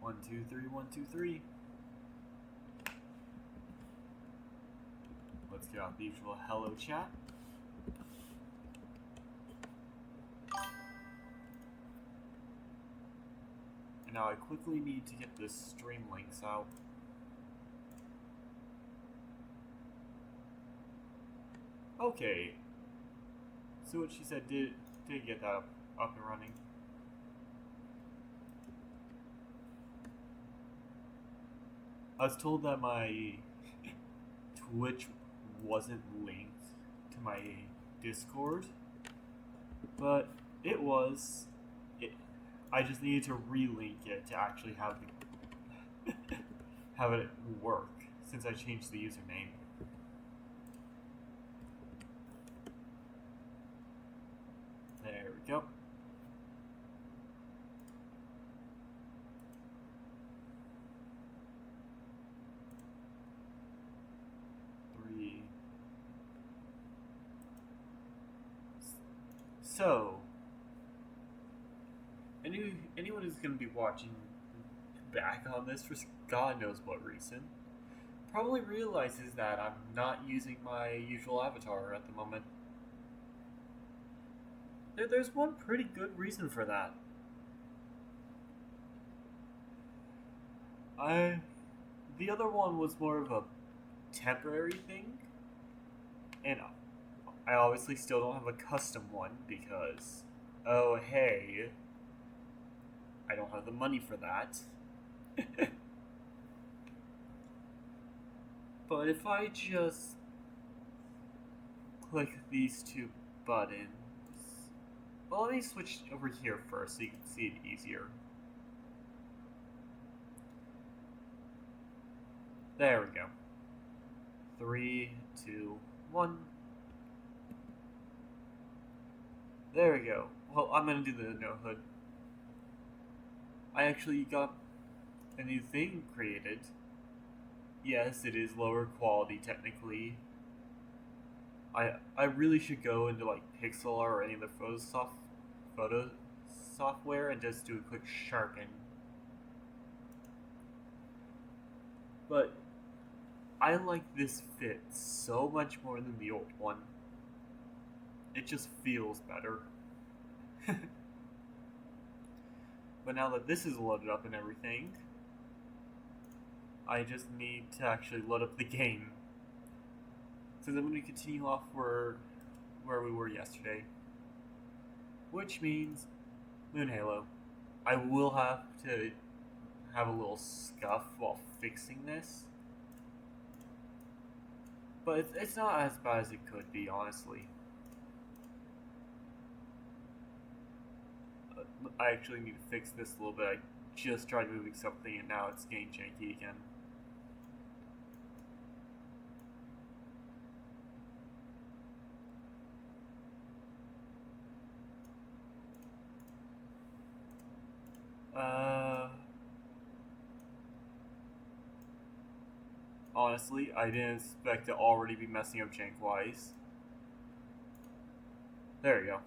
1, 2, 3, 1, 2, 3. Let's get off the usual hello chat. And now I quickly need to get the stream links out. Okay. So what she said did get that up and running. I was told that my Twitch wasn't linked to my Discord, but it was. I just needed to relink it to actually have have it work since I changed the username. There we go. So, anyone who's going to be watching back on this for God knows what reason probably realizes that I'm not using my usual avatar at the moment. There's one pretty good reason for that. The other one was more of a temporary thing, and I obviously still don't have a custom one because, oh hey, I don't have the money for that. But if I just click these two buttons, well, let me switch over here first so you can see it easier. There we go. 3, 2, 1. There we go. Well, I'm gonna do the no hood. I actually got a new thing created. Yes, it is lower quality technically. I really should go into like Pixlr or any other photo software and just do a quick sharpen. But I like this fit so much more than the old one. It just feels better. But now that this is loaded up and everything, I just need to actually load up the game. So I'm going to continue off where we were yesterday. Which means Moon Halo. I will have to have a little scuff while fixing this. But it's not as bad as it could be, honestly. I actually need to fix this a little bit. I just tried moving something and now it's getting janky again. Honestly, I didn't expect to already be messing up jank-wise. There we go.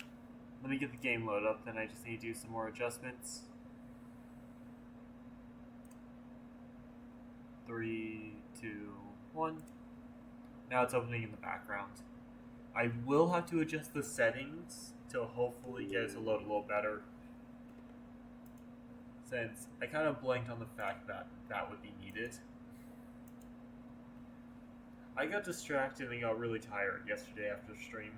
Let me get the game loaded up, then I just need to do some more adjustments. 3, 2, 1. Now it's opening in the background. I will have to adjust the settings to hopefully get it to load a little better, since I kind of blanked on the fact that that would be needed. I got distracted and got really tired yesterday after stream.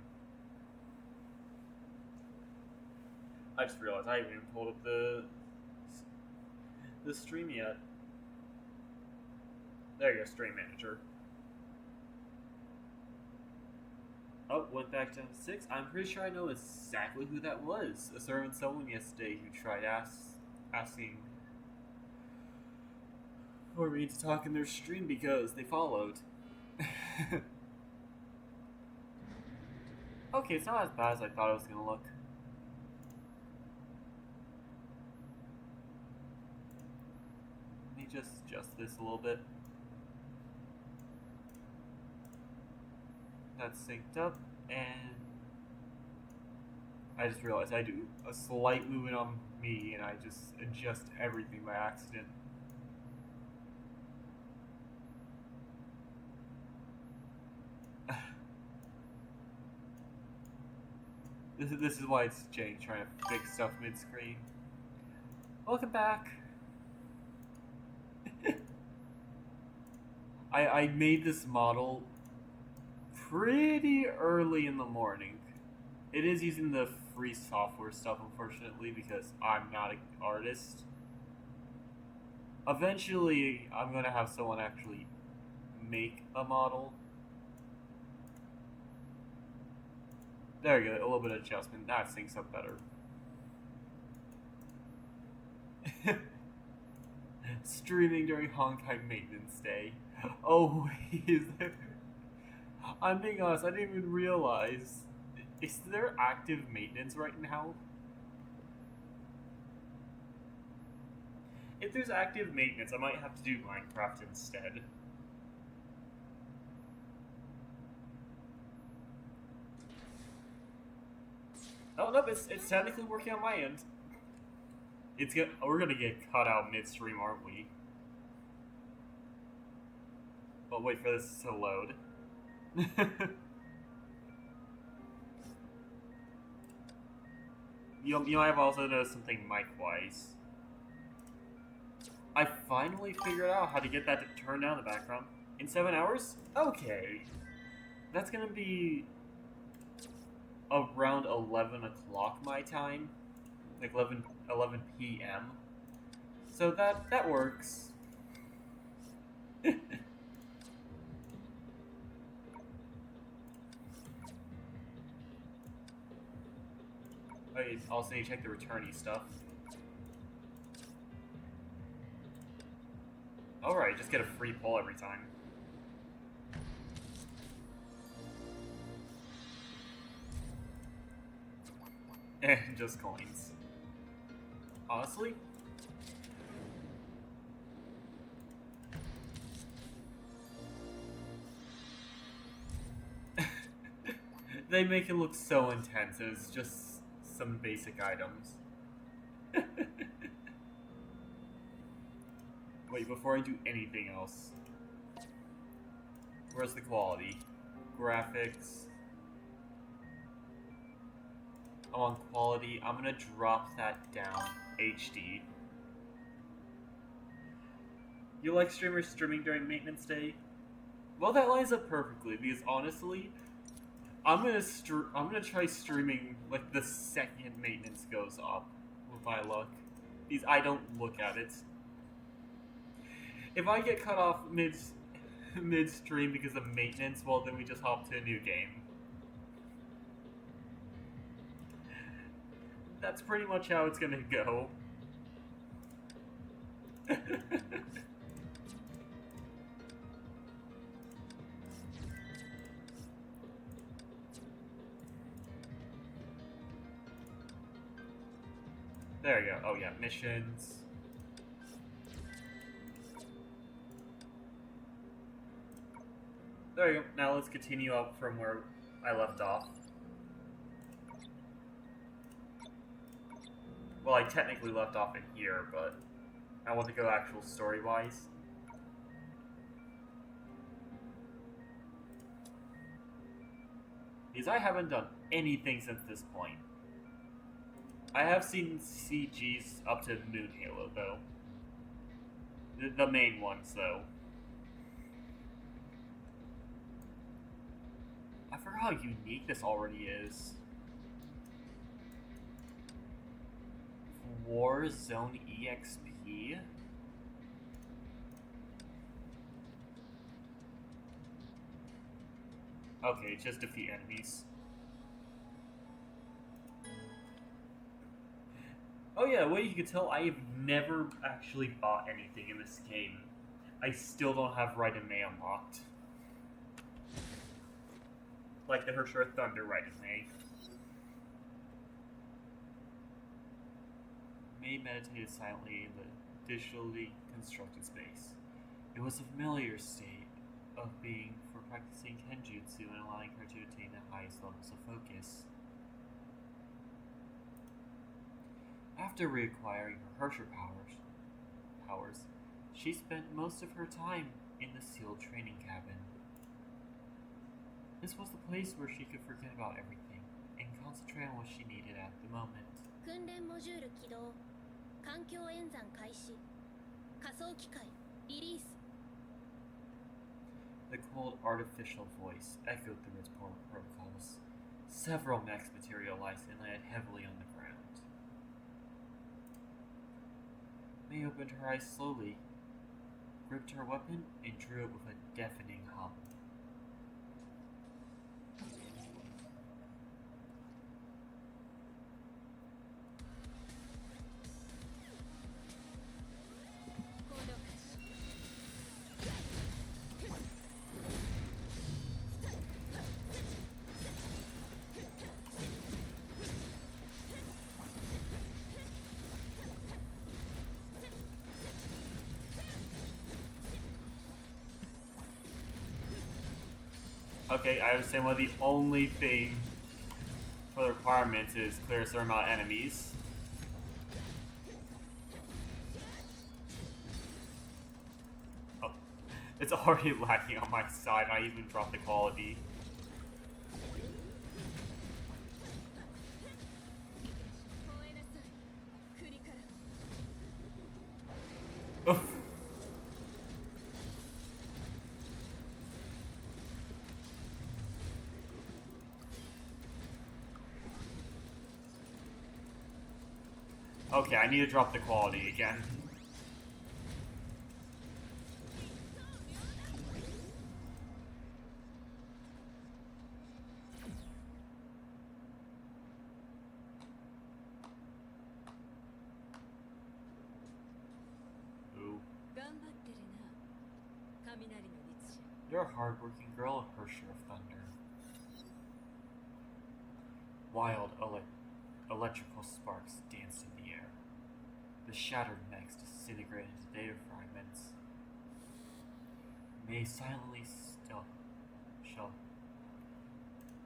I just realized I haven't even pulled up the stream yet. There you go, Stream Manager. Oh, went back down to 6. I'm pretty sure I know exactly who that was. A certain someone yesterday who tried asking for me to talk in their stream because they followed. Okay, it's not as bad as I thought it was gonna look. Let me just adjust this a little bit. That's synced up, and I just realized I do a slight movement on me and I just adjust everything by accident. This is why it's Jake trying to fix stuff mid-screen. Welcome back. I made this model pretty early in the morning. It is using the free software stuff, unfortunately, because I'm not an artist. Eventually, I'm going to have someone actually make a model. There you go, a little bit of adjustment. That syncs up better. Streaming during Honkai maintenance day. Oh, is there? I'm being honest, I didn't even realize. Is there active maintenance right now? If there's active maintenance, I might have to do Minecraft instead. Oh, no, it's technically working on my end. We're gonna get cut out midstream, aren't we? But wait for this to load. You might have also noticed something mic-wise. I finally figured out how to get that to turn down the background. In 7 hours? Okay. That's gonna be around 11 o'clock my time. Like 11 p.m. So that works. Okay, also need to check the returnee stuff. Alright, just get a free pull every time. Just coins. Honestly? They make it look so intense. It's just some basic items. Wait, before I do anything else. Where's the quality? Graphics. I'm on quality. I'm gonna drop that down. HD. You like streamers streaming during maintenance day? Well, that lines up perfectly because honestly, I'm gonna try streaming like the second maintenance goes up with my luck. Because I don't look at it. If I get cut off midstream because of maintenance, well then we just hop to a new game. That's pretty much how it's gonna go. There you go. Oh yeah, missions. There you go. Now let's continue up from where I left off. Well, I technically left off in here, but I want to go actual story-wise. Because I haven't done anything since this point. I have seen CGs up to Moon Halo, though. The main ones, though. I forgot how unique this already is. Warzone EXP? Okay, just defeat enemies. Oh yeah, well you can tell I have never actually bought anything in this game. I still don't have Right in May unlocked. Like the HI3rd Thunder Right in May. May meditated silently in the digitally constructed space. It was a familiar state of being for practicing kenjutsu and allowing her to attain the highest levels of focus. After reacquiring her HI3rd powers, she spent most of her time in the sealed training cabin. This was the place where she could forget about everything and concentrate on what she needed at the moment. 訓練モジュール起動。環境演算開始。仮想機械リリース。 The cold artificial voice echoed through its protocols. Several mechs materialized and landed heavily on the ground. May opened her eyes slowly, gripped her weapon, and drew it with a deafening hum. Okay, I understand why the only thing for the requirements is clear a certain amount of enemies. Oh, it's already lagging on my side. I even dropped the quality. Oof. Okay, I need to drop the quality again. Ooh. You're a hard-working girl, HI3rd of Thunder. Wild electrical sparks danced in the air. The shattered mechs disintegrated into data fragments. May silently shell.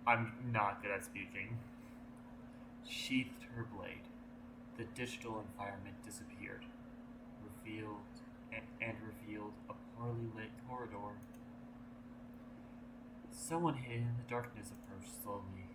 I'm not good at speaking. Sheathed her blade. The digital environment disappeared, revealed a poorly lit corridor. Someone hidden in the darkness approached slowly.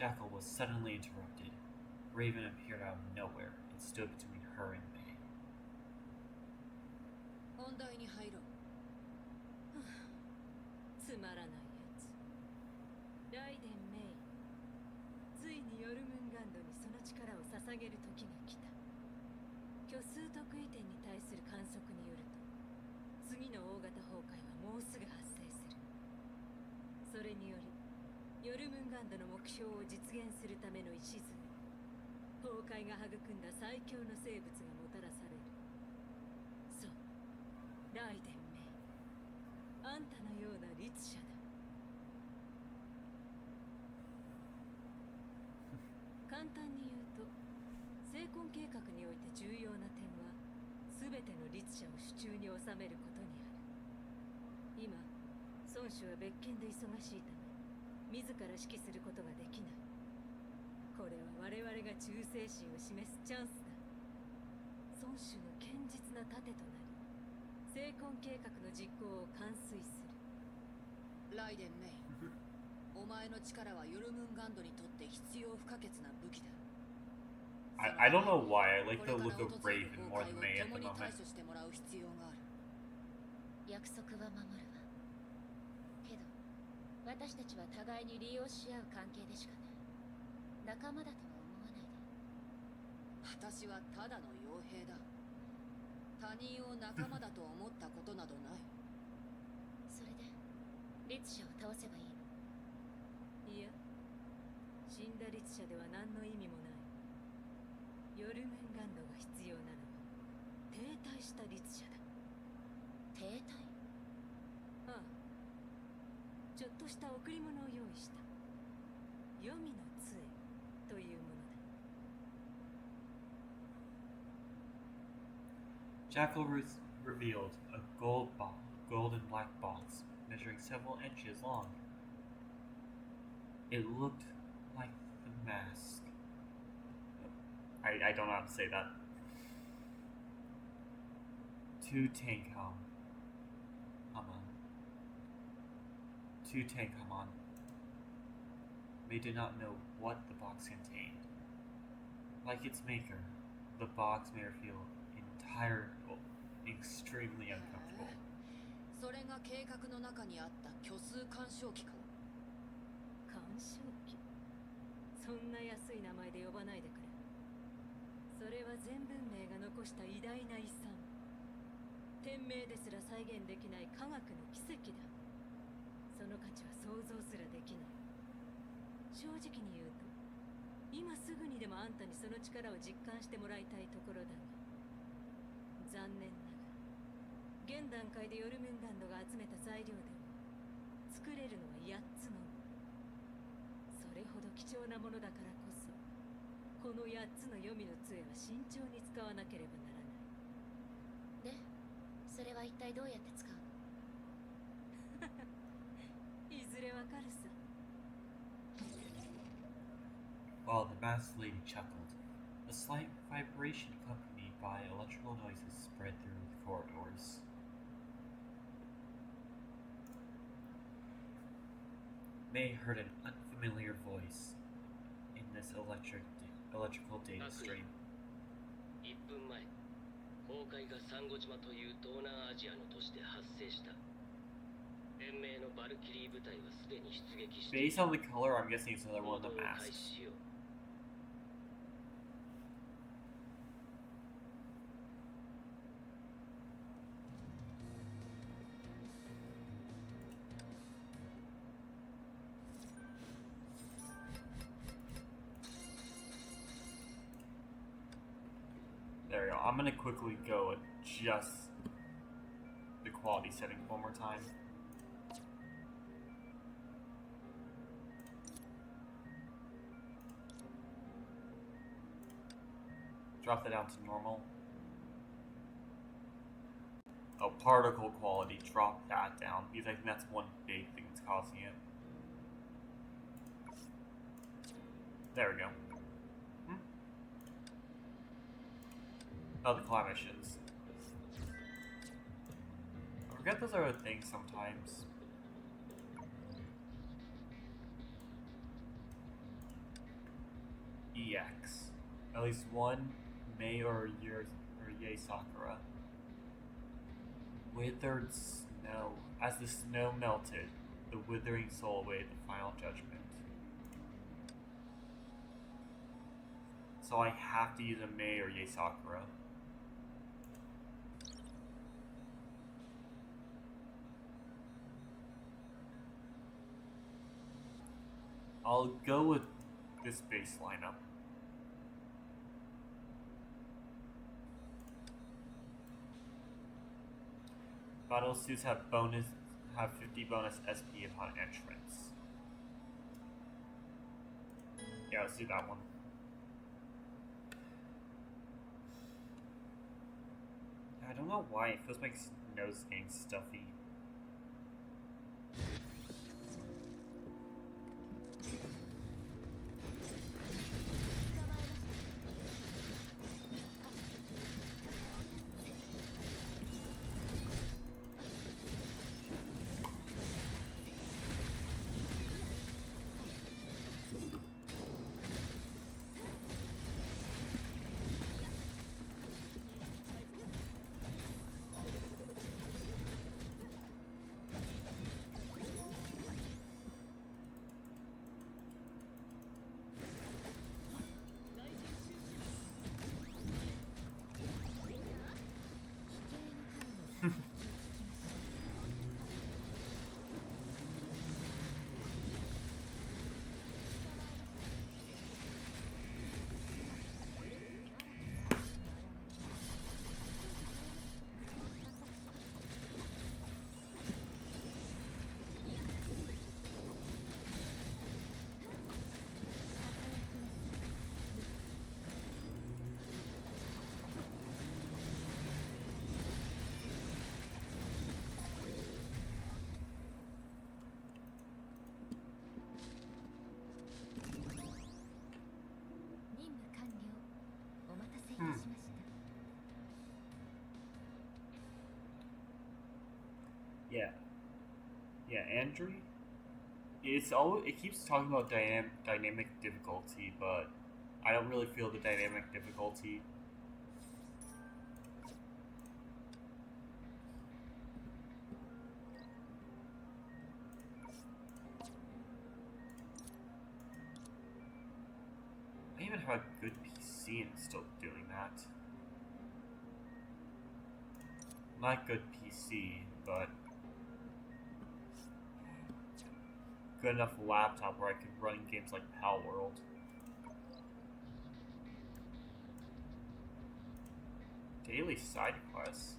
Jackal was suddenly interrupted. Raven appeared out of nowhere and stood between her and May. I don't know why, I like the look of Raven more than May at the moment. 約束は守るわ。けど、私たちは互いに利用し合う関係でしかない。仲間だとは思わないで。私はただの傭兵だ。他人を仲間だと思ったことなどない。それで、律者を倒せばいいの？いや、死んだ律者では何の意味もない。ヨルメンガンドが必要なのは停滞した律者だ。停滞？ああ。ちょっとした贈り物を用意した。黄泉の杖というものだ。 Jackal revealed a gold and black box measuring several inches long. It looked like the mask. I don't know how to say that. Tutankhamun. They did not know what the box contained. Like its maker, the box made her feel extremely uncomfortable. それが計画の中にあった虚数干渉機か。干渉機、そんな安い名前で呼ばないでくれ。それは全文明が残した偉大な遺産。天命ですら再現できない科学の奇跡だ。その価値は想像すらできない。正直に言うと、今すぐにでもあんたにその力を実感してもらいたいところだが、残念ながら現段階でヨルムンガンドが集めた材料でも作れるのは8つのみ。それほど貴重なものだからこそ、この8つの黄泉の杖は慎重に使わなければならない。で、それは一体どうやって使うの？いずれわかるさ。 While the masked lady chuckled, a slight vibration accompanied by electrical noises spread through the corridors. May heard an unfamiliar voice in this electrical data stream. 1分前、崩壊がサンゴ島という東南アジアの都市で発生した。連盟のバルキリー部隊はすでに出撃して、 Based on the color, I'm guessing it's another one of the 行動を開 masks. 始しよう。 There we go. I'm gonna quickly go adjust the quality setting one more time. Drop that down to normal. Oh, particle quality. Drop that down because I think that's one big thing that's causing it. There we go. Oh, the climb missions. I forget those are a thing sometimes. EX. At least one May or Yay Sakura. Withered snow. As the snow melted, the withering soul awaited the final judgment. So I have to use a May or Yay Sakura. I'll go with this base lineup. Battle suits have 50 bonus SP upon entrance. Yeah, let's do that one. I don't know why, it feels like my nose is getting stuffy. たしました。Yeah. Yeah, Andrew. It keeps talking about dynamic difficulty, but I don't really feel the dynamic difficulty. I even have a good PC and still doing that. Not good PC, but good enough laptop where I could run games like Pal World. Daily side quests.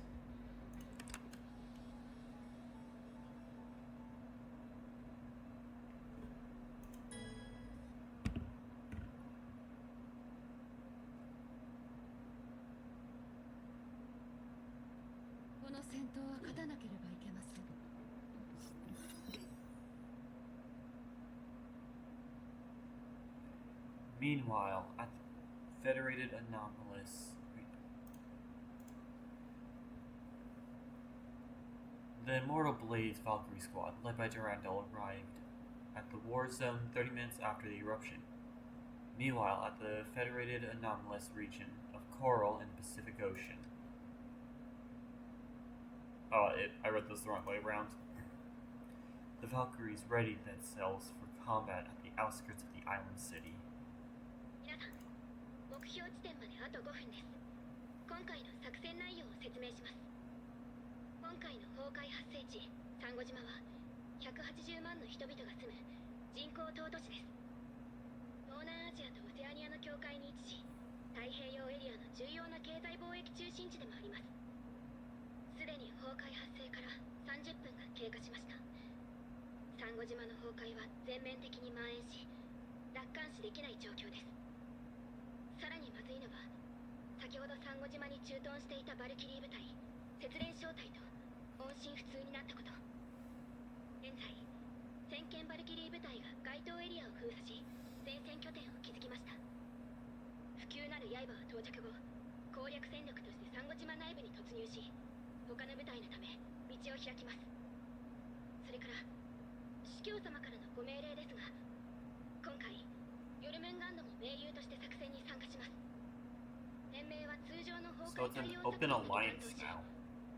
Meanwhile, at the Federated Anomalous, the Immortal Blaze Valkyrie Squad, led by Durandal, arrived at the war zone 30 minutes after the eruption. Meanwhile, at the Federated Anomalous region of Coral in the Pacific Ocean. I read this the wrong way around. The Valkyries readied themselves for combat at the outskirts of the island city. 皆さん、目標地点まであと5分です。今回の作戦内容を説明します。今回の崩壊発生地、サンゴ島は180万の人々が住む人口島都市です。東南アジアとオセアニアの境界に位置し、太平洋エリアの重要な経済貿易中心地でもあります。すでに崩壊発生から30分が経過しました。サンゴ島の崩壊は全面的に蔓延し、奪還視できない状況です。さらにまずいのは、先ほどサンゴ島に駐屯していたバルキリー部隊、節連小隊と音信不通になったこと。現在、先見バルキリー部隊が該当エリアを封鎖し、前線拠点を築きました。不朽なる刃は到着後、攻略戦力としてサンゴ島内部に突入し、他の部隊のため道を開きます。それから司教様からのご命令ですが、今回ヨルムンガンドも盟友として作戦に参加します。連盟は通常の崩 So 壊 it's 対 an 応 open 作戦 alliance に担当し、 now.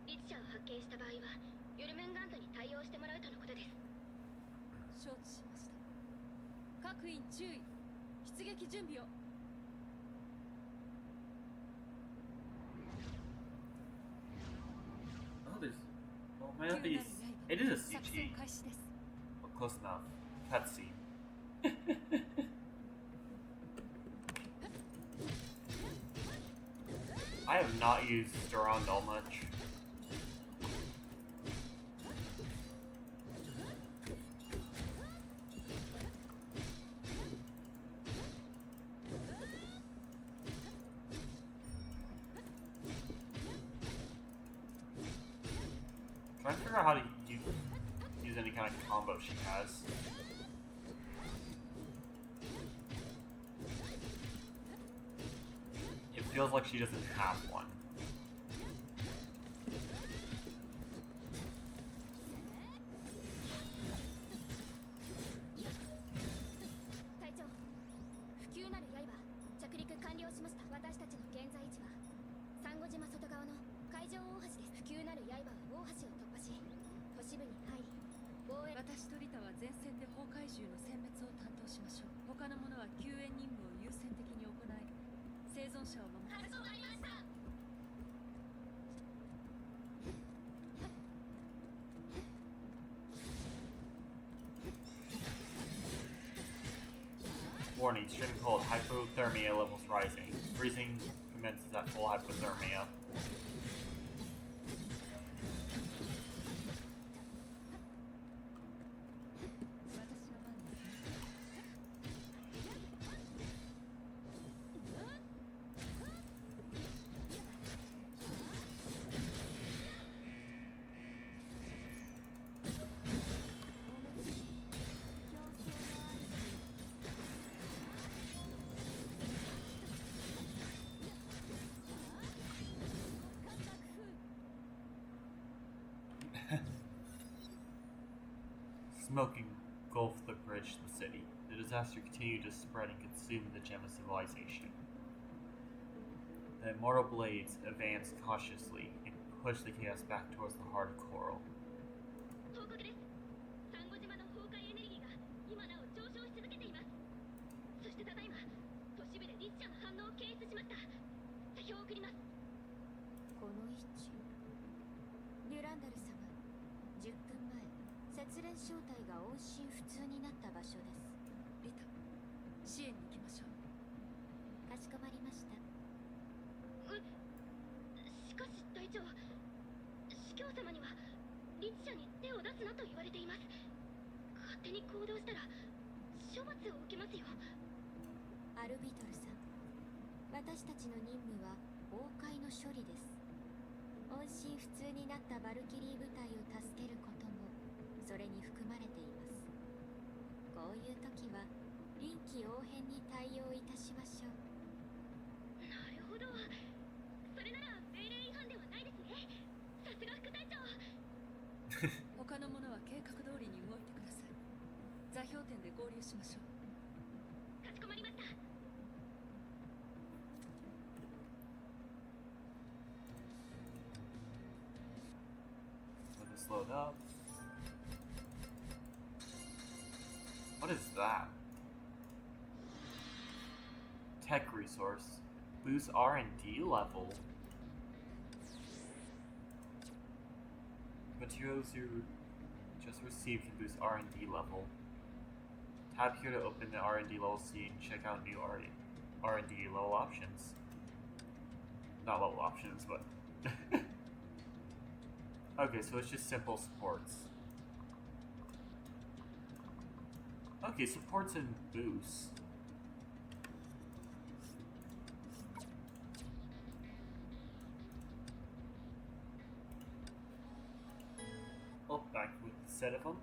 リツ社を発見した場合はヨルムンガンドに対応してもらうとのことです。承知しました。各員注意。出撃準備を。Oh, there's. Well, might not be. It is a CG. 開始です。 Well, close enough. Cutscene. I have not used Durandal much. Trying to figure out how to use any kind of combo she has. It feels like she doesn't have one. 隊長、不朽なる刃着陸完了しました。私たちの現在位置はサンゴ島外側の海上大橋です。不朽なる刃は大橋を突破し、都市部に入り、防衛。私とリタは前線で崩壊獣の殲滅を担当しましょう。他の者は救援任務を優先的に行い、生存者を守ります。かしこまりました。 Warning, extreme cold, hypothermia levels rising. Freezing commences at full hypothermia. Smoke engulfed the bridge to the city. The disaster continued to spread and consume the gem of civilization. The immortal blades advanced cautiously and pushed the chaos back towards the heart of Coral. 報告です。サンゴ島の崩壊エネルギーが今なお上昇し続けています。そしてただいま都市部でリッチャーの反応を検出しました。座標を送ります。この位置。デュランダル様、10分前、節連小隊が音信不通になった場所です。リタ、支援に行きましょう。かしこまりました。しかし隊長、司教様にはリッチャーに手を出すなと言われています。勝手に行動したら処罰を受けますよ。アルビトルさん、私たちの任務は崩壊の処理です。音信不通になったバルキリー部隊を助けることもそれに含まれています。こういう時は臨機応変に対応いたしましょう。なるほど。それなら命令違反ではないですね。さすが副隊長。他の者は計画通りに動いてください。座標点で合流しましょう。かしこまりました。Let us load up. What is that? Tech resource. Boost R&D level. Materials you just received can boost R&D level. Tap here to open the R&D level scene and check out new R&D level options. Not level options, but... Okay, so it's just simple supports. Okay, supports and boosts. Oh, back with a set of them.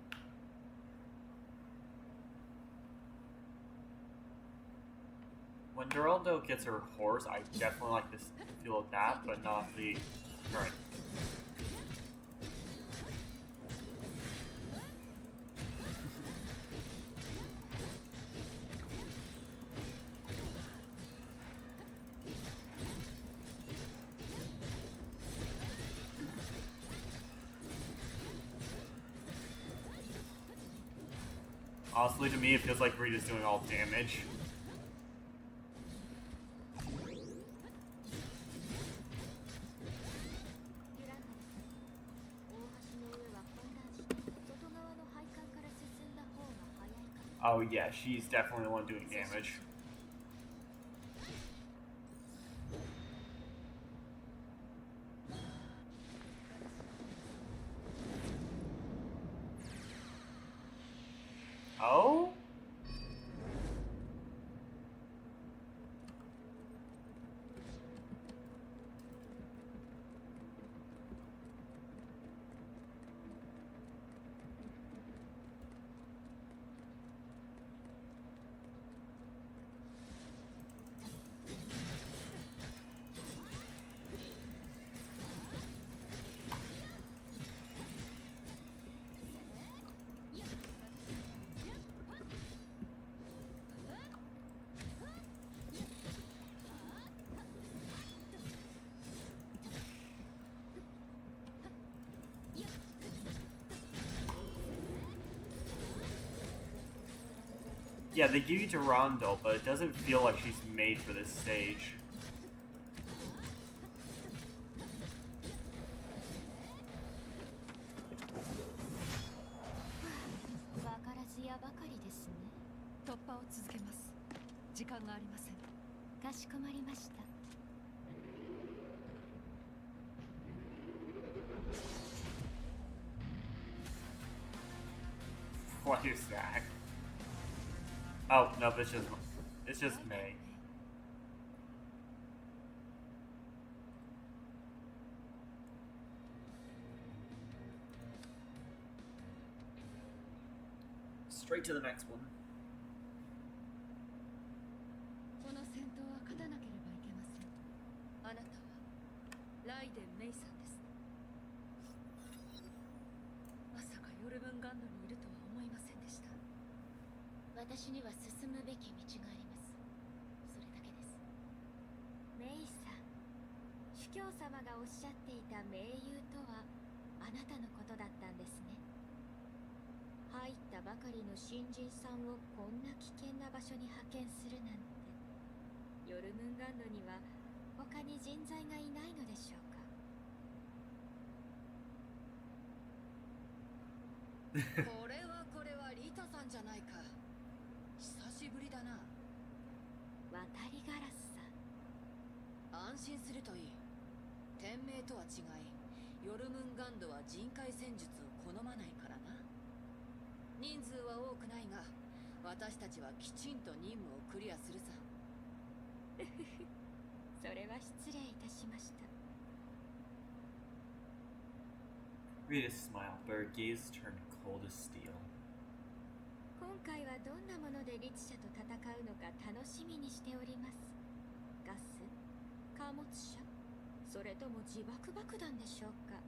When Duraldo gets her horse, I definitely like this feel of that, but not the current. Honestly, to me, it feels like Rita's doing all damage. Oh yeah, she's definitely the one doing damage. Oh? Yeah, they give you Durandal, but it doesn't feel like she's made for this stage. What is that? Oh, no, it's just May. Straight to the next one. この戦闘は勝たなければいけません。あなたはライデン・メイさんです。まさかヨルムンガンドにいるとは思いませんでした。私には進むべき道があります。それだけです。メイさん、主教様がおっしゃっていた盟友とはあなたのことだったんですね。入ったばかりの新人さんをこんな危険な場所に派遣するなんて。ヨルムンガンドには他に人材がいないのでしょうか。これはリタさんじゃないか。久しぶりだな。渡りガラスさん。安心するといい。天命とは違い、ヨルムンガンドは人海戦術を好まないからな。人数は多くないが、私たちはきちんと任務をクリアするさ。それは失礼いたしました。Rita smiled, but her gaze turned cold as steel. 今回はどんなもので律者と戦うのか楽しみにしております。ガス、貨物車、それとも自爆爆弾でしょうか。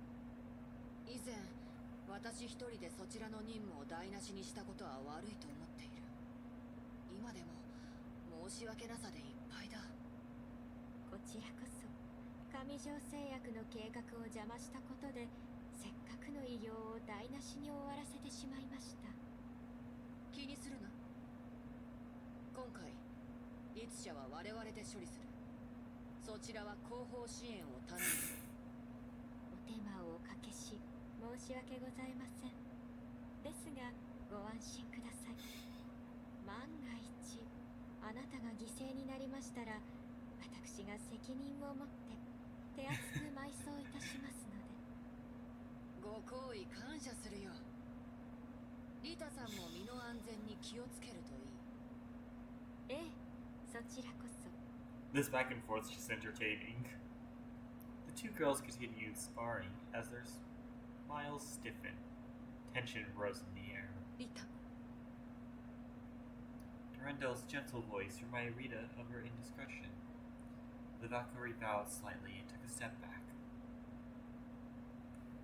以前、私一人でそちらの任務を台無しにしたことは悪いと思っている。今でも申し訳なさでいっぱいだ。こちらこそ上条製薬の計画を邪魔したことで、せっかくの偉業を台無しに終わらせてしまいました。気にするな。今回律者は我々で処理する。そちらは後方支援を頼む。お手間をおかけし申し訳ございません。ですがご安心ください。万が一あなたが犠牲になりましたら、私が責任を持って手厚く埋葬いたしますので。ご好意感謝するよ。リタさんも身の安全に気をつけるといい。ええ、そちらこそ。 This back and forth is just entertaining. The two girls continued sparring as their smiles stiffened. Tension rose in the air. リタ。Durandal's gentle voice reminded Rita of her indiscretion. The Valkyrie bowed slightly and took a step back.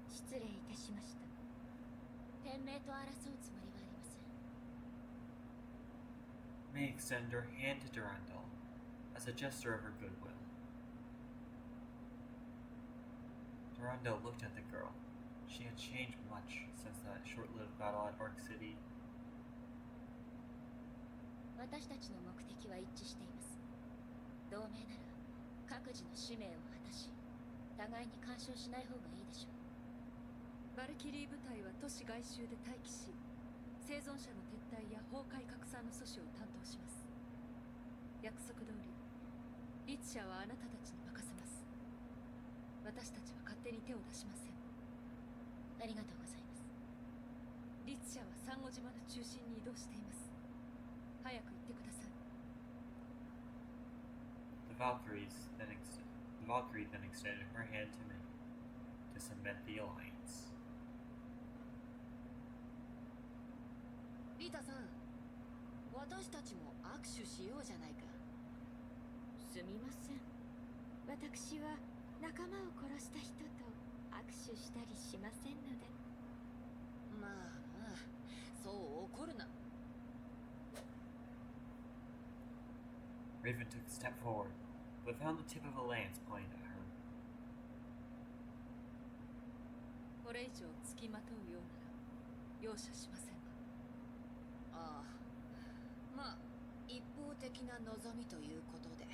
失礼いたしました。天命と争うつもりはありません。 May extended her hand to Durandal as a gesture of her goodwill. Durandal looked at the girl. She had changed much since that short-lived battle at Arc City. 私たちの目的は一致しています。同盟なら各自の使命を果たし、互いに干渉しない方がいいでしょう。バルキリー部隊は都市外周で待機し、生存者の撤退や崩壊拡散の阻止を担当します。約束通り、律者はあなたたちに任せます。私たちは勝手に手を出しません。ありがとうございます。律者はサンゴ島の中心に移動しています。早く行ってください。The Valkyrie then extended her hand to May to cement the alliance. リタさん、私たちも握手しようじゃないか。すみません。私は仲間を殺した人と握手したりしませんので。まあまあ、そう怒るな。Raven took a step forward, but found the tip of a lance pointed at her. これ以上付きまとうようなら容赦しませんわ。ああ、まあ一方的な望みということで。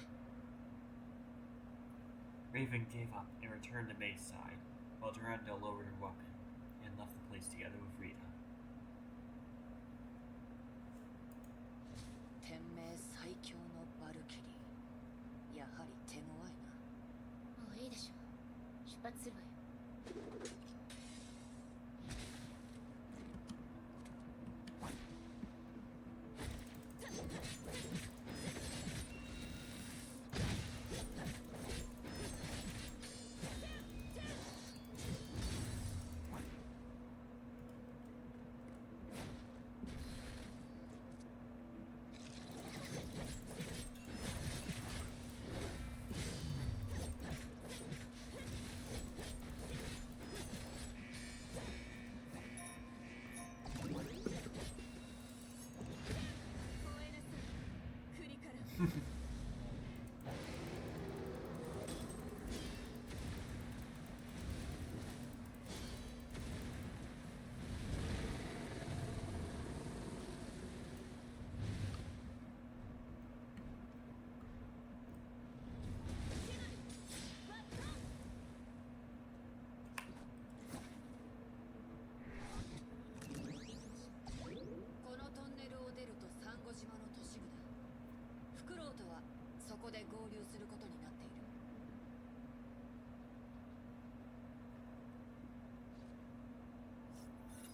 Raven gave up and returned to May's side, while Durandal lowered her weapon and left the place together with Rita. 天命最強のバルキリー、やはり手強いな。もういいでしょう。出発するわよ。このトンネルを出るとサンゴ島の都市部だ。フクロウとはそこで合流することになっている。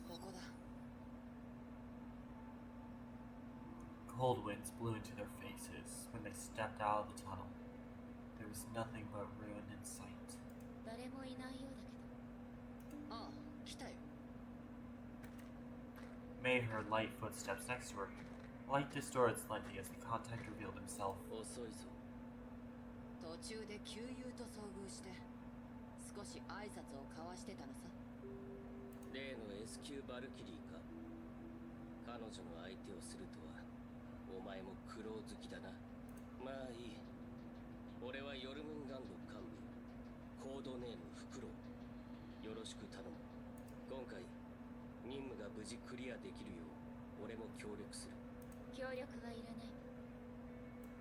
ここだ。 Cold winds blew into their faces when they stepped out of the tunnel. There was nothing but ruin in sight. 誰もいないようだけど。ああ、来たよ。 May heard light footsteps next to her. Light distorted slightly as the contact revealed himself. 遅いぞ。途中で旧友と遭遇して少し挨拶を交わしてたのさ。例の S 級バルキリーか。彼女の相手をするとはお前も苦労好きだな。まあいい。俺はヨルムンガンド幹部、コードネームフクロウ。よろしく頼む。今回任務が無事クリアできるよう俺も協力する。協力はいらない。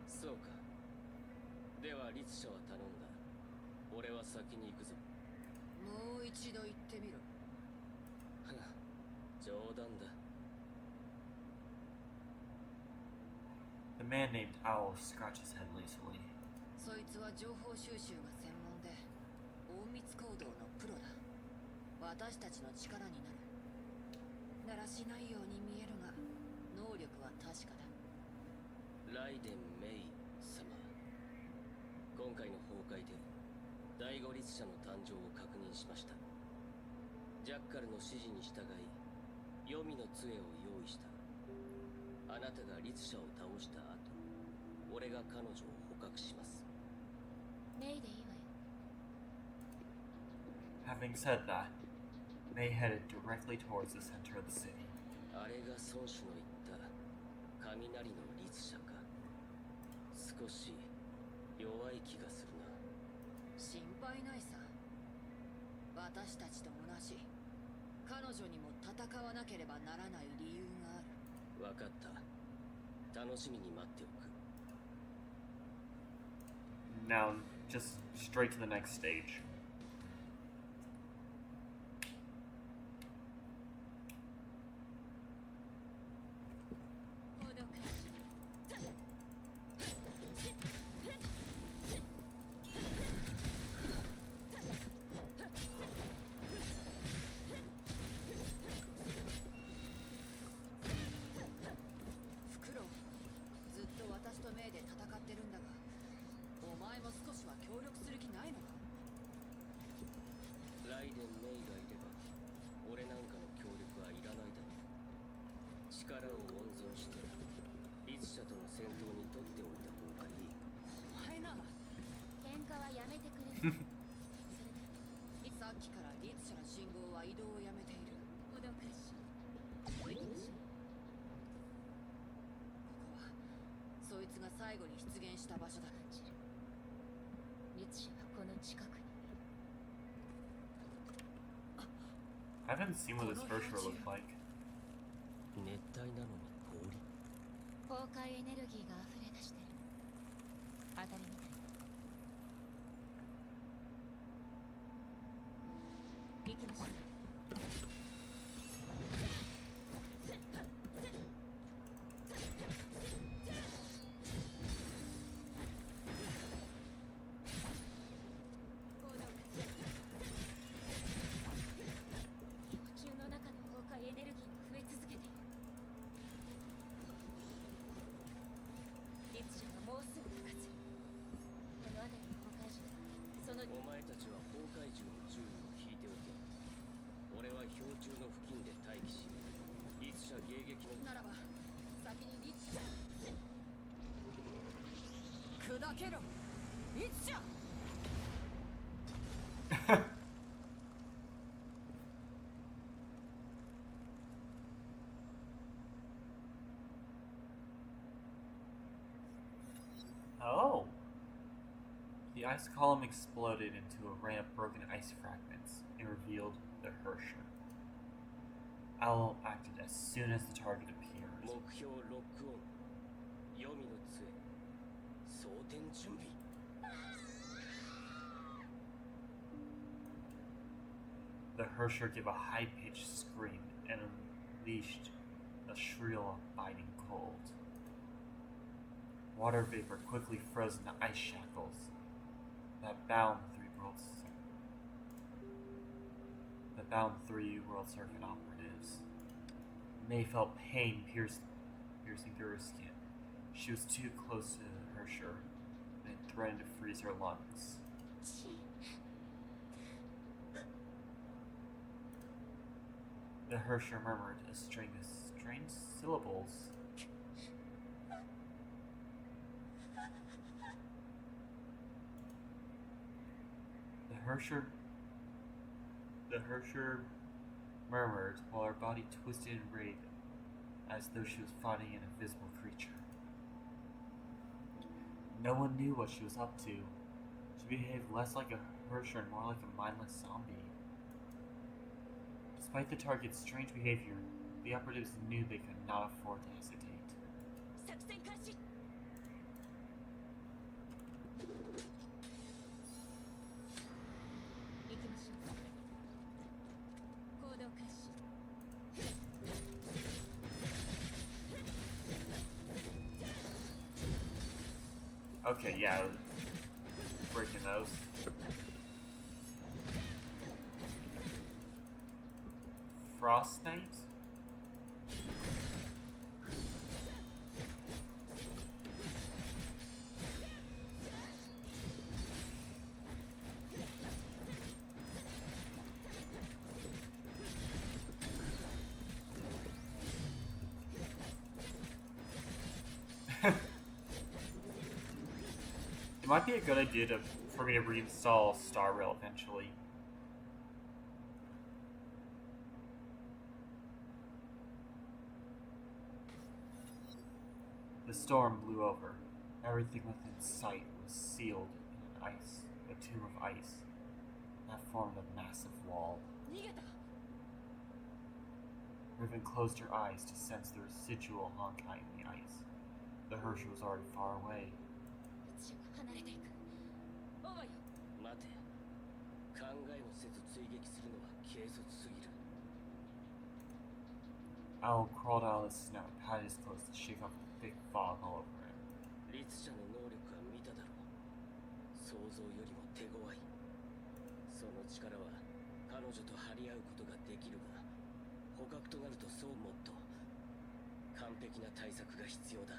そうか。では律者は頼んだ。俺は先に行くぞ。もう一度言ってみろ。冗談だ。 The man named Owl scratched his head lazily. そいつは情報収集が専門で隠密行動のプロだ。私たちの力になる。だらしないように見えるが能力は確かだ。ライデン・メイ様。今回の崩壊で第五律者の誕生を確認しました。ジャッカルの指示に従い黄泉の杖を用意した。あなたが律者を倒した後、俺が彼女を捕獲します。メイでいいわよ。 Having said that, May headed directly towards the center of the city. あれが孫子の言った雷の律者か。少し弱い気がするな。心配ないさ。私たちと同じ彼女にも戦わなければならない理由がある。わかった。楽しみに待っておく。 Now, just straight to the next stage. フクロウ、ずっと私とメイで戦ってるんだが、お前も少しは協力する気ないのか。ライデン・メイがいれば俺なんかの協力はいらないだろう。力を温存して律者との戦闘にとっておいた方がいい。お前な。喧嘩はやめてくれる。さっきから律者の信号は移動をやめている。おどかしい。行きましょう。ここはそいつが最後に出現した場所だ。感じる。律師はこの近くに。 I haven't seen what this first shore looked like. 熱帯なのに氷。崩壊エネルギーが溢れ出してる。当たりみたい。行きましょう。氷柱の中の崩壊エネルギーが増え続けている。律者がもうすぐ爆発する。この辺りの崩壊時そのお前たちは崩壊時の注意を引いておけ。俺は氷柱の付近で待機し、律者迎撃のならば先に律者砕けろ。律者。 Wow. The ice column exploded into a rain of broken ice fragments and revealed the Hersher. Owl acted as soon as the target appeared. 目標ロックオン黄泉の杖装填準備 The Hersher gave a high-pitched scream and unleashed a shrill of biting cold. Water vapor quickly froze into ice shackles that bound three World Serpent operatives. May felt pain piercing through her skin. She was too close to the Hersher, and it threatened to freeze her lungs. The Hersher murmured a string of strange syllables. The Hersher murmured while her body twisted and writhed as though she was fighting an invisible creature. No one knew what she was up to. She behaved less like a Hersher and more like a mindless zombie. Despite the target's strange behavior, the operatives knew they could not afford to hesitate. 作戦開始。行きましょう。行動開始。 Okay, yeah, breaking those. Frost Knight? It might be a good idea for me to reinstall Star Rail eventually. The storm blew over. Everything within sight was sealed in a tomb of ice that formed a massive wall. 逃げた。 Riven closed her eyes to sense the residual honkai in the ice. The Hersher was already far away. 列車が離れていく。オーバーよ。待て考えもせず追撃するのは軽率すぎる Owl crawled out of the snow, patted his clothes to shake off the thick fog all over him. 律者の能力は見ただろう想像よりも手強いその力は彼女と張り合うことができるが捕獲となるとそうもっと完璧な対策が必要だ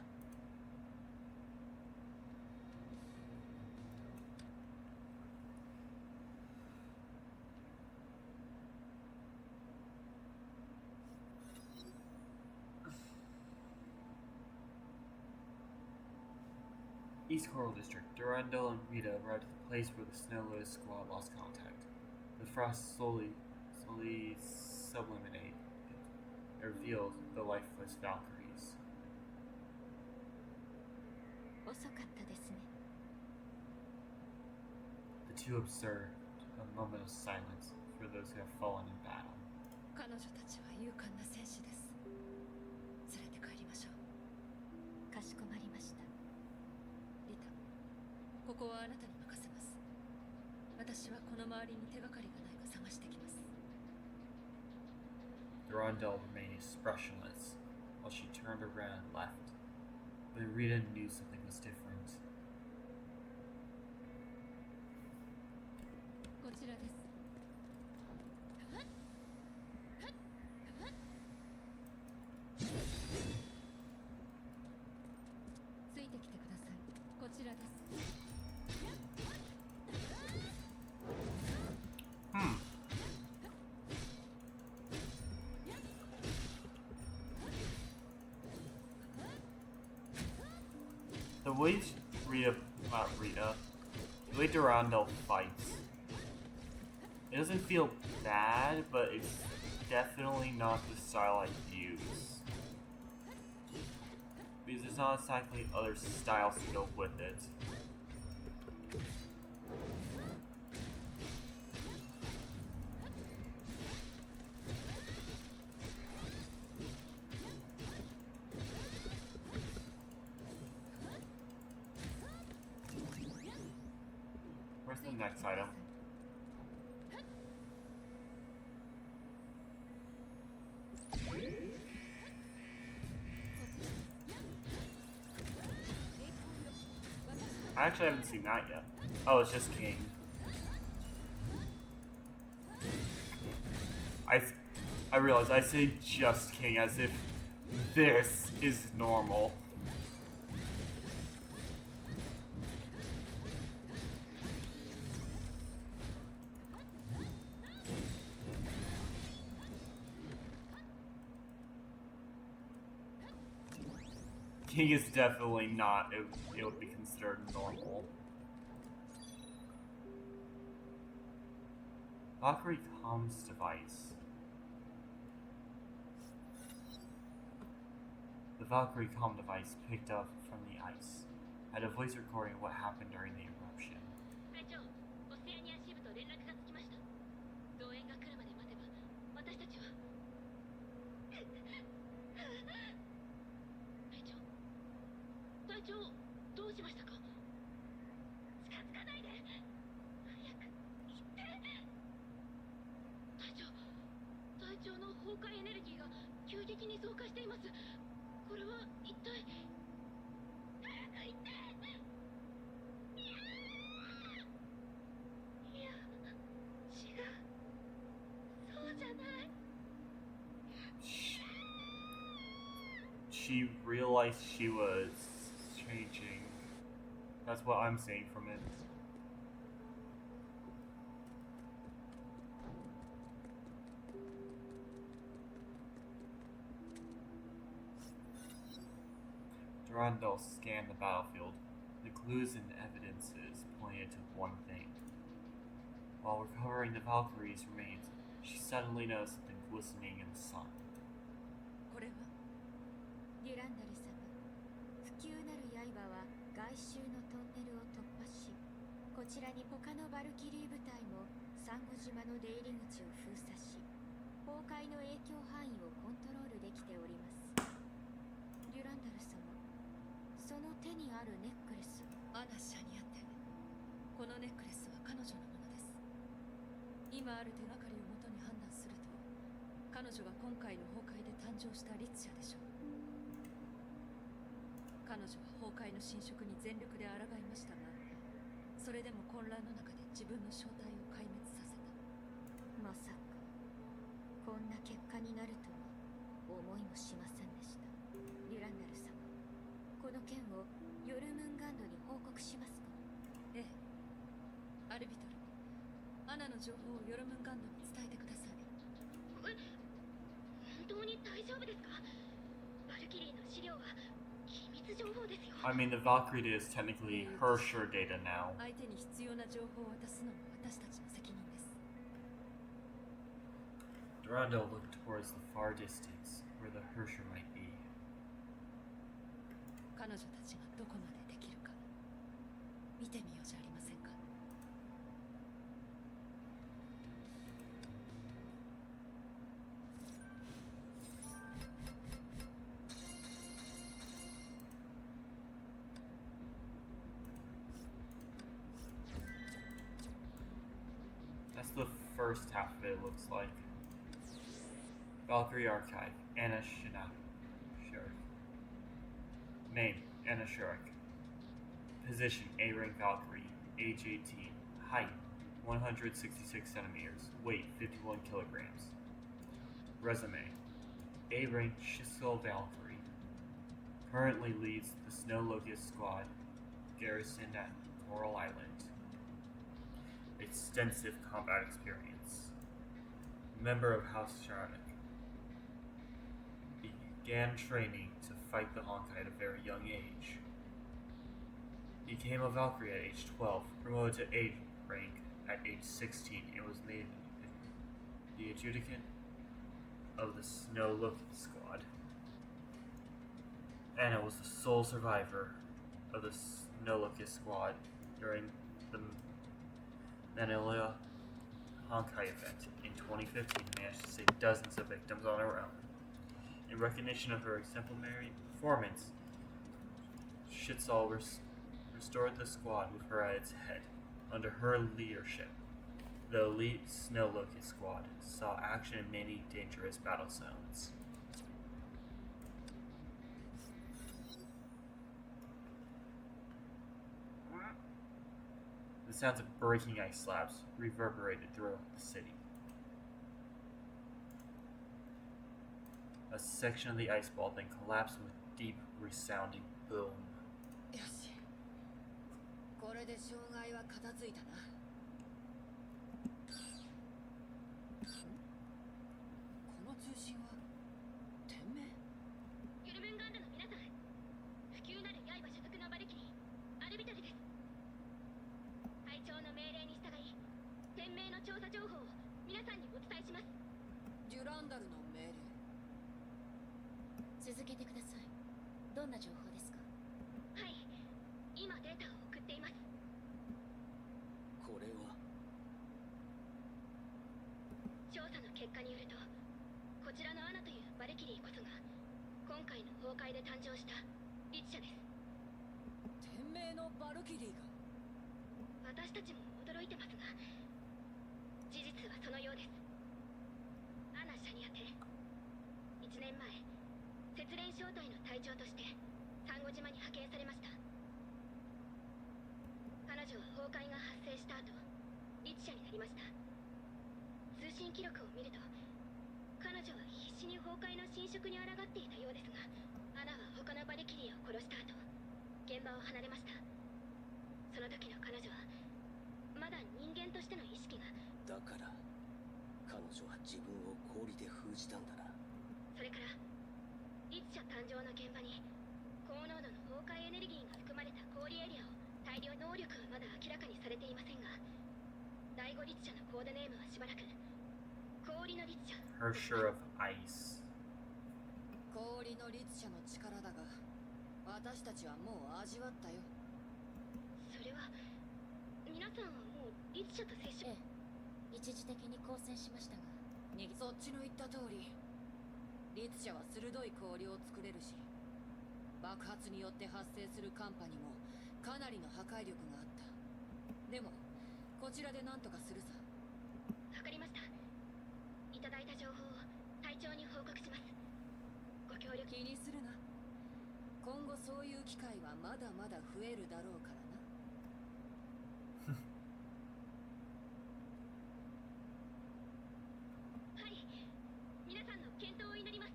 East Coral District, Durandal and Rita arrived at the place where the Snow Lotus squad lost contact. The frost slowly sublimated and revealed the lifeless Valkyries. 遅かったですね。 The two observed a moment of silence for those who have fallen in battle. 彼女たちは勇敢な戦士です。連れて帰りましょう。かしこまりました。リタ、ここはあなたに任せます。私はこの周りに手がかりがないか探してきます。 Durandal remained expressionless while she turned around and left. But Rita knew something was different. こちらです。ついてきてください。こちらです。 The way the way Durandal fights, it doesn't feel bad, but it's definitely not the style I use. Because there's not exactly other styles to go with it. Where's the next item? I actually haven't seen that yet. Oh, it's just King. I realize I say just King as if this is normal. King is definitely not, it would be considered normal. Valkyrie comms device. The Valkyrie comm device picked up from the ice. Had a voice recording of what happened during the eruption. 隊長、オセアニア支部と連絡がつきました。増援が来るまで待てば、私たちは。隊長、どうしましたか？近づかないで。早く行って。隊長の崩壊エネルギーが急激に増加しています。これは一体。早く行って。いや、違う。そうじゃない。She realized she was changing. That's what I'm seeing from it. Durandal scanned the battlefield. The clues and evidences pointed to one thing. While recovering the Valkyrie's remains, she suddenly noticed something glistening in the sun. これはデュランダル様、不朽なる刃は外周のトンネルを突破し、こちらに他のバルキリー部隊もサンゴ島の出入り口を封鎖し、崩壊の影響範囲をコントロールできております。デュランダル様、その手にあるネックレスはアナシャにあって、このネックレスは彼女のものです。今ある手がかりをもとに判断すると、彼女が今回の崩壊で誕生した律者でしょう。彼女は崩壊の侵食に全力で抗いましたが、それでも混乱の中で自分の正体を壊滅させた。まさかこんな結果になるとは思いもしませんでした。デュランダル様、この件をヨルムンガンドに報告しますか？ええ。アルビトル、アナの情報をヨルムンガンドに伝えてください。本当に大丈夫ですか？バルキリーの資料は機密情報ですよ。I mean, the Valkyrie data is technically HI3rd data now. 相手に必要な情報を渡すのも私たちの責任です。Durandal looked towards the far distance, where the HI3rd might be. 彼女たちがどこまでできるか見てみようじゃありませんか。That's the first half of it, looks like. Valkyrie Archive, Anna Shurik. Name, Anna Shurik. Position, A-rank Valkyrie. Age 18. Height, 166 centimeters. Weight, 51 kilograms. Resume, A-rank Shisel Valkyrie. Currently leads the Snow Locust Squad, garrisoned at Coral Island. Extensive combat experience. Member of House Sharnik. Began training to fight the Honkai at a very young age. Became a Valkyrie at age 12, promoted to A rank at age 16, and was made the adjudicant of the Snow Locust Squad. Anna was the sole survivor of the Snow Locust Squad during the Manila Honkai event in 2015 and managed to save dozens of victims on her own. In recognition of her exemplary performance, Schitzel restored the squad with her at its head. Under her leadership, the elite Snow Locust Squad saw action in many dangerous battle zones. The sounds of breaking ice slabs reverberated throughout the city. A section of the ice ball then collapsed with a deep, resounding boom. よし、これで障害は片付いたな。この通信は天命？ユルムンガンドの皆さん、不朽なる刃所属のバルキリーアルビトルです。隊長の命令に従い、天命の調査情報を皆さんにお伝えします。デュランダルの命令。続けてください。どんな情報ですか？はい、今データを送っています。これは調査の結果によると、こちらのアナというバルキリーこそが今回の崩壊で誕生したリチ社です。天命のバルキリーが。私たちも驚いてますが、事実はそのようです。アナ・シャニアテ、1年前雪蓮小隊の隊長としてサンゴ島に派遣されました。彼女は崩壊が発生した後、リチ社になりました。通信記録を見ると、彼女は必死に崩壊の侵食に抗っていたようですが、アナは他のバルキリーを殺した後、現場を離れました。その時の彼女はまだ人間としての意識が。だから彼女は自分を氷で封じたんだな。それからリチ社誕生の現場に高濃度の崩壊エネルギーが含まれた氷エリアを大量。能力はまだ明らかにされていませんが、第5リチ社のコードネームはしばらく氷のリチ社。 Hersher of Ice. 氷の律者の力だが、私たちはもう味わったよ。それは皆さんはもうリチ社と接触。ええ、一時的に交戦しましたが逃げ。そっちの言った通り、律者は鋭い氷を作れるし、爆発によって発生する寒波にもかなりの破壊力があった。でもこちらで何とかするさ。わかりました。いただいた情報を隊長に報告します。ご協力。気にするな。今後そういう機会はまだまだ増えるだろうからな。はい、皆さんの健闘を祈ります。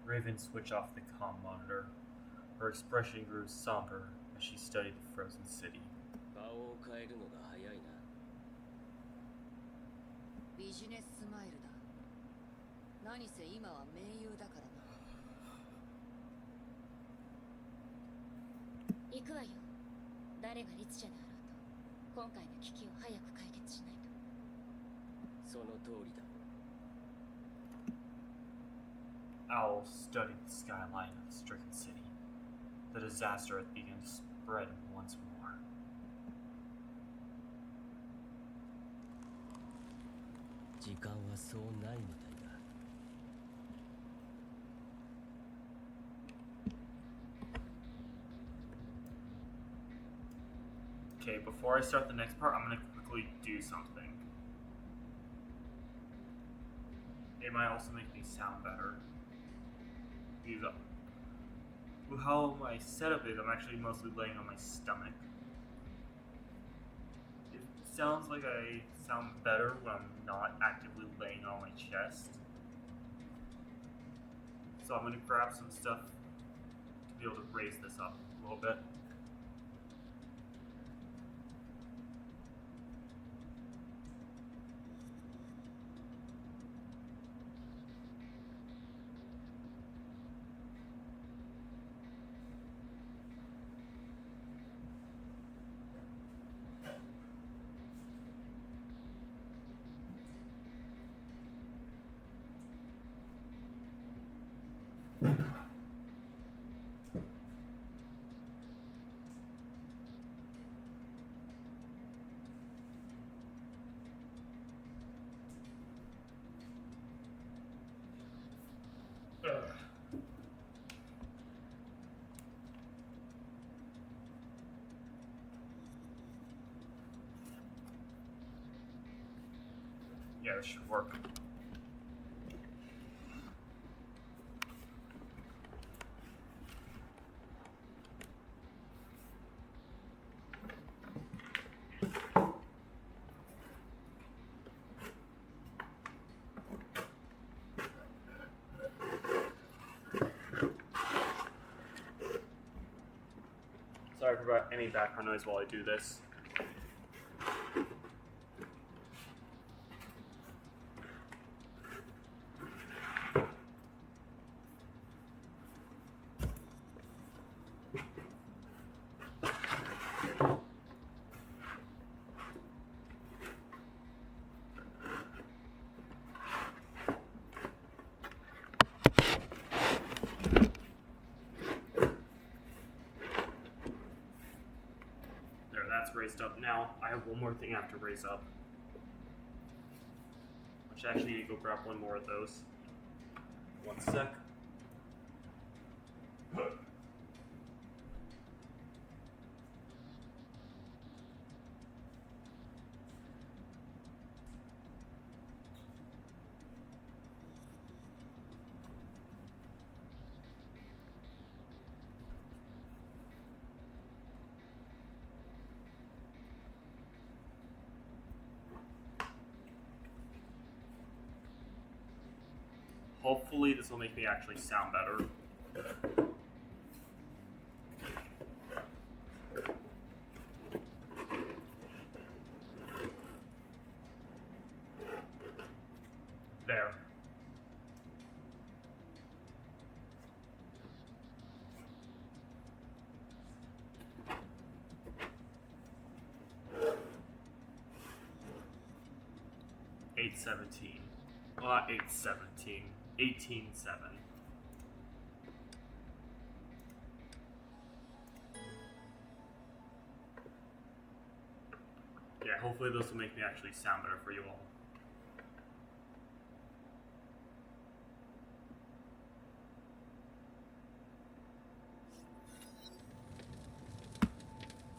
Raven switched off the comm monitor. Her expression grew somber as she studied the frozen city. 場を変えるのが早いな。ビジネススマイルだ。何せ今は盟友だからな。行くわよ。誰が律者であろうと今回の危機を早く解決しないと。その通りだ。 Owl studied the skyline of the stricken city. The disaster had begun to spread once more. 時間はそうないみたいだ。Okay, before I start the next part, I'm going to quickly do something. It might also make me sound better. Because how my setup is, I'm actually mostly laying on my stomach. It sounds like I sound better when I'm not actively laying on my chest. So I'm going to grab some stuff to be able to raise this up a little bit. Yeah, this should work. Sorry for any background noise while I do this. That's raised up. Now, I have one more thing I have to raise up. Which I actually need to go grab one more of those. One sec. Hopefully this will make me actually sound better. There. $8.17. Well, not 8.17. 18.7. Yeah, hopefully this will make me actually sound better for you all.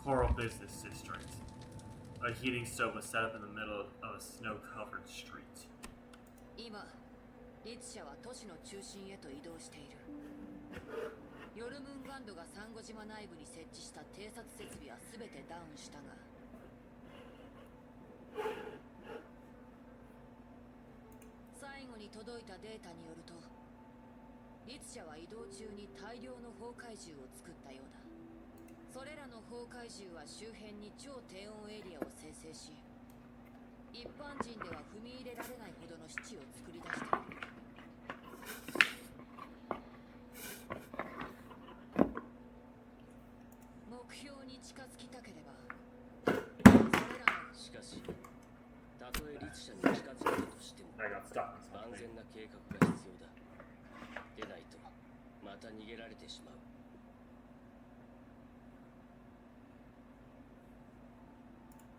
Coral Business District. A heating stove was set up in the middle of a snow-covered street. 今リツ社は都市の中心へと移動している。ヨルムンガンドがサンゴ島内部に設置した偵察設備は全てダウンしたが、最後に届いたデータによると、リツ社は移動中に大量の崩壊獣を作ったようだ。それらの崩壊獣は周辺に超低温エリアを生成し、一般人では踏み入れられないほどの死地を作り出している。目標に近づきたければ、それらのしかし、たとえ律者に近づいたとしても、 I got stuck. 万全な計画が必要だ。でないと、また逃げられてしまう。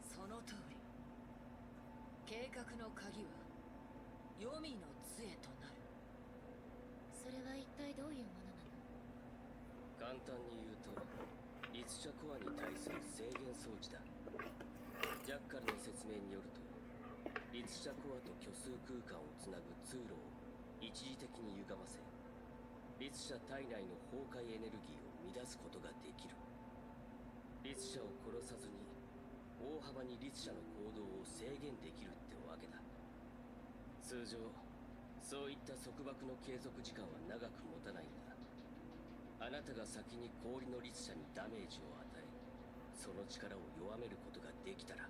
その通り。計画の鍵は黄泉の杖となる。それは一体どういうものなの？簡単に言うと、律者コアに対する制限装置だ。ジャッカルの説明によると、律者コアと虚数空間をつなぐ通路を一時的に歪ませ、律者体内の崩壊エネルギーを乱すことができる。律者を殺さずに大幅に律者の行動を制限できるってわけだ。通常、そういった束縛の継続時間は長く持たないが、あなたが先に氷の律者にダメージを与え、その力を弱めることができたら、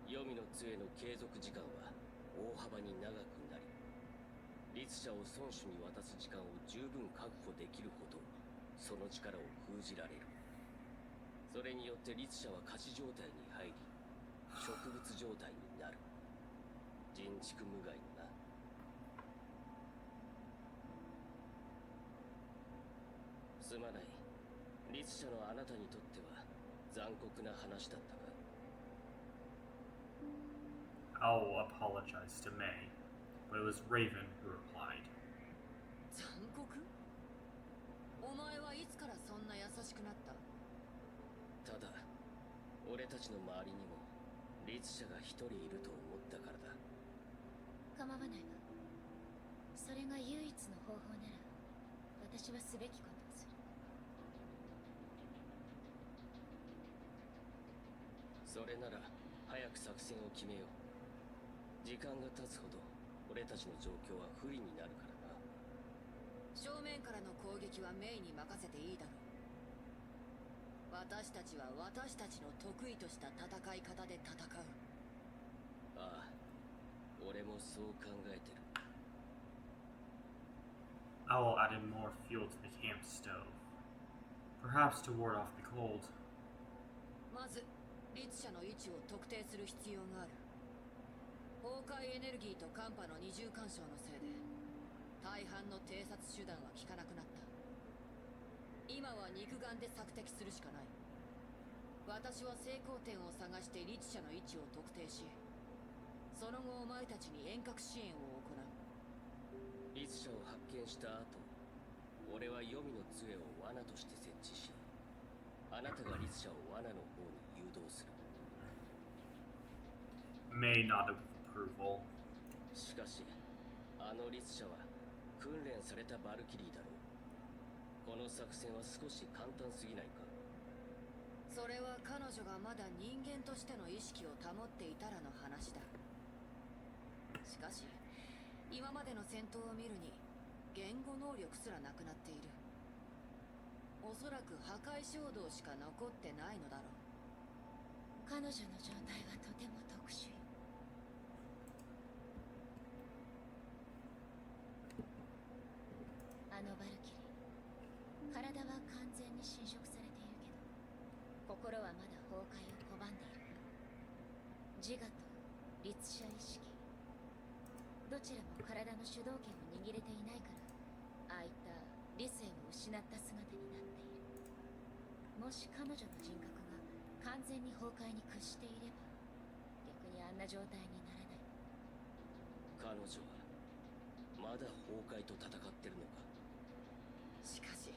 黄泉の杖の継続時間は大幅に長くなり、律者を孫子に渡す時間を十分確保できるほど、その力を封じられる。それによって律者は仮死状態に入り、植物状態になる。人畜無害のな。すまない。律者のあなたにとっては残酷な話だったか。 I'll apologize to May, but it was Raven who replied. 残酷？お前はいつからそんな優しくなった？ただ、俺たちの周りにも律者が一人いると思ったからだ。構わないわ。それが唯一の方法なら私はすべきことをする。それなら早く作戦を決めよう。時間が経つほど俺たちの状況は不利になるからな。正面からの攻撃はメイに任せていいだろう。私たちは私たちの得意とした戦い方で戦う。ああ、俺もそう考えてる。I will add in more fuel to the camp stove, perhaps to ward off the cold. まず律者の位置を特定する必要がある。崩壊エネルギーと寒波の二重干渉のせいで大半の偵察手段は効かなくなった。今は肉眼で索敵するしかない。私は成功点を探して律者の位置を特定し、その後お前たちに遠隔支援を行う。律者を発見した後、俺は黄泉の杖を罠として設置し、あなたが律者を罠の方に誘導する。 May nod with approval. しかしあの律者は訓練されたバルキリーだろう。この作戦は少し簡単すぎないか。それは彼女がまだ人間としての意識を保っていたらの話だ。しかし今までの戦闘を見るに言語能力すらなくなっている。おそらく破壊衝動しか残ってないのだろう。彼女の状態はとても特殊よ。あのバルキリー、体は完全に侵食されているけど心はまだ崩壊を拒んでいる。自我と律者意識、どちらも体の主導権を握れていないから、ああいった理性を失った姿になっている。もし彼女の人格が完全に崩壊に屈していれば、逆にあんな状態にならない。彼女はまだ崩壊と戦ってるのか。しかし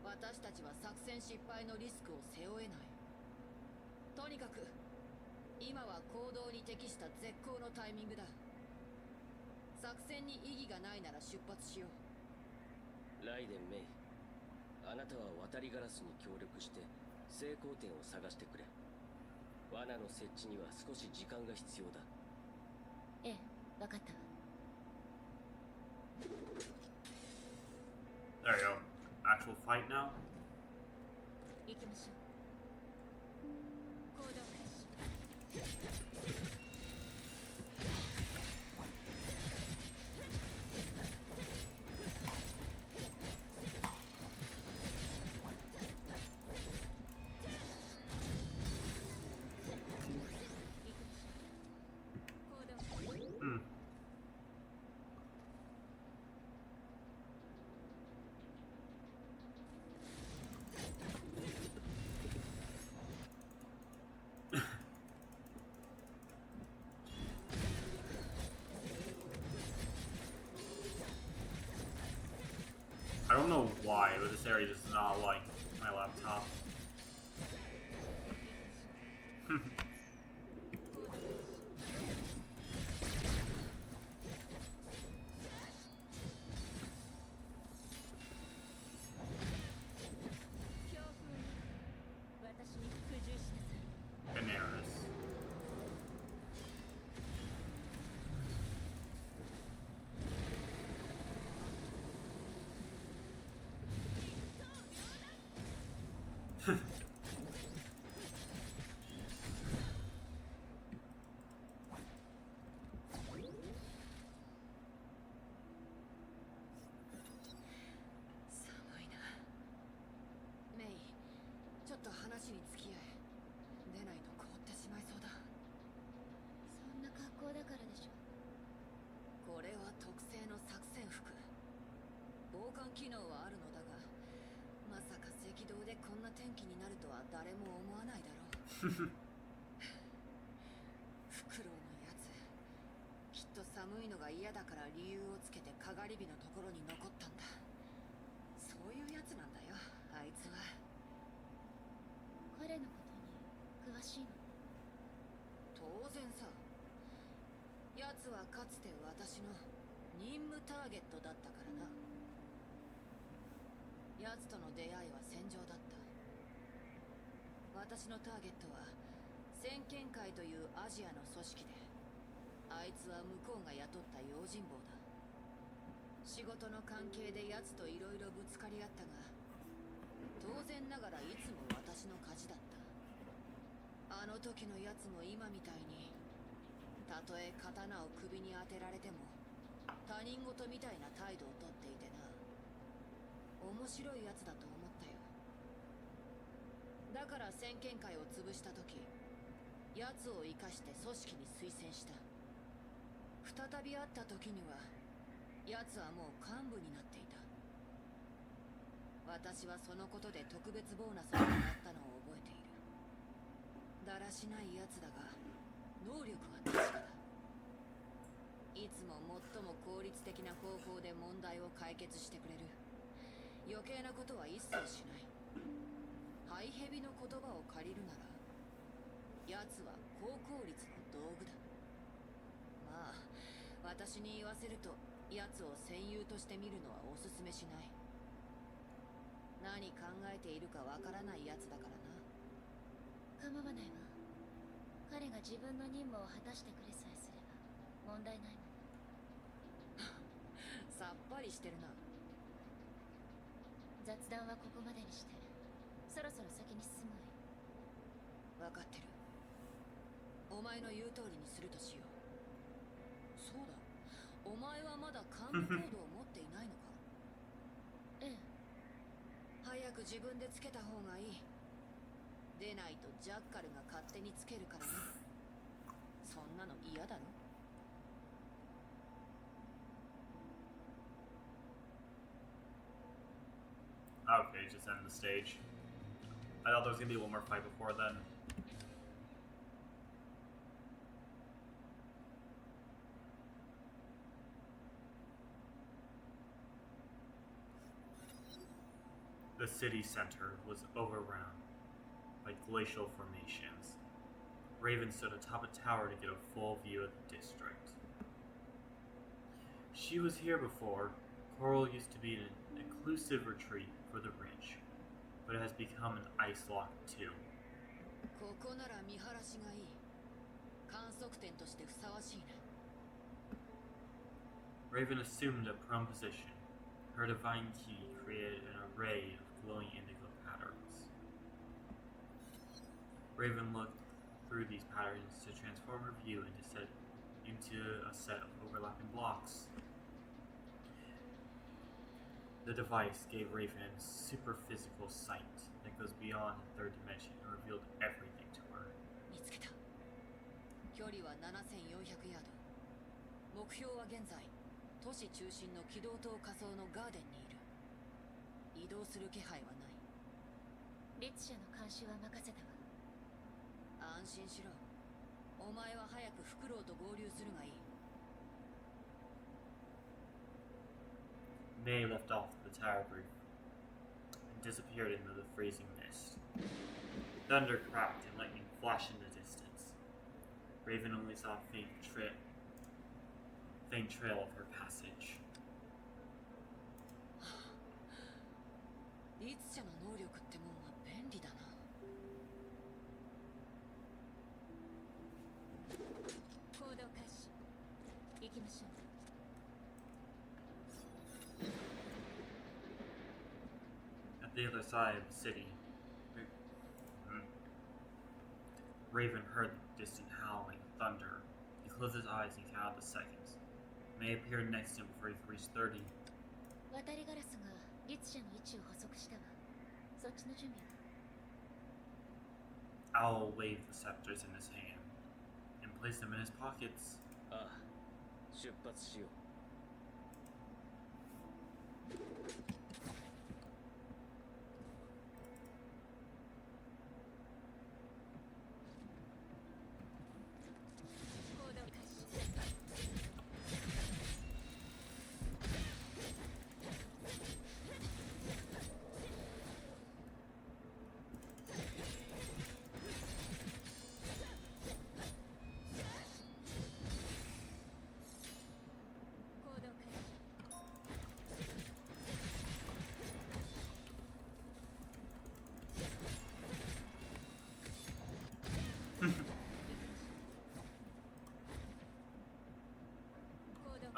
私たちは作戦失敗のリスクを背負えない。とにかく今は行動に適した絶好のタイミングだ。作戦に意義がないなら出発しよう。ライデン・メイ、あなたは渡りガラスに協力して成功点を探してくれ。罠の設置には少し時間が必要だ。ええ、分かったわ。 There you go. Actual fight now? 行きましょう。行動開始。Hmm. I don't know why, but this area does not like my laptop. Bananas. Hmm. フクロウのやつ、きっと寒いのが嫌だから理由をつけてかがり火のところに残ったんだ。そういうやつなんだよ、あいつは。彼のことに詳しいの？当然さ。奴はかつて私の任務ターゲットだったからな。奴との出会いは戦場だった。私のターゲットは先見会というアジアの組織で、あいつは向こうが雇った用心棒だ。仕事の関係で奴といろいろぶつかり合ったが、当然ながらいつも私の勝ちだった。あの時の奴も今みたいに、たとえ刀を首に当てられても他人事みたいな態度をとっていてな。面白い奴だと思ったよ。だから先見会を潰した時、奴を生かして組織に推薦した。再び会った時には奴はもう幹部になっていた。私はそのことで特別ボーナスをもらったのを覚えている。だらしない奴だが能力は確かだ。いつも最も効率的な方法で問題を解決してくれる。余計なことは一切しない。ハイヘビの言葉を借りるなら、奴は高効率の道具だ。まあ私に言わせると、奴を戦友として見るのはおすすめしない。何考えているかわからない奴だからな。構わないわ。彼が自分の任務を果たしてくれさえすれば問題ないもの。さっぱりしてるな。雑談はここまでにして、そろそろ先に進むわよ。分かってる。お前の言う通りにするとしよう。そうだ、お前はまだ幹部コードを持っていないのか？ええ。早く自分でつけた方がいい。でないとジャッカルが勝手につけるからな。そんなの嫌だろ？Okay, just end the stage. I thought there was gonna be one more fight before then. The city center was overrun by glacial formations. Raven stood atop a tower to get a full view of the district. She was here before. Coral used to be an inclusive retreat for the rich, but it has become an ice lock too. ここなら見晴らしがいい。観測点としてふさわしいな。Raven assumed a prone position. Her divine key created an array of glowing indigo patterns. Raven looked through these patterns to transform her view into a set of overlapping blocks. The device gave Raven superphysical sight that goes beyond the third dimension and revealed everything to her. 見つけた。距離は7400ヤード。目標は現在、都市中心の軌道塔仮想のガーデンにいる。移動する気配はない。律者の監視は任せたわ。安心しろ。お前は早くフクロウと合流するがいい。May left off the tower roof and disappeared into the freezing mist. Thunder cracked and lightning flashed in the distance. Raven only saw a faint trail of her passage. 律者の能力ってもんは便利だな。行動開始。行きましょう。At the other side of the city, Raven heard the distant howling thunder. He closed his eyes and counted the seconds. May appeared next to him before he reached 30. 渡りガラスが律者の位置を補足したわ。そっちの準備は？ Owl waved the scepters in his hand and placed them in his pockets. ああ、出発しよう。行動開始。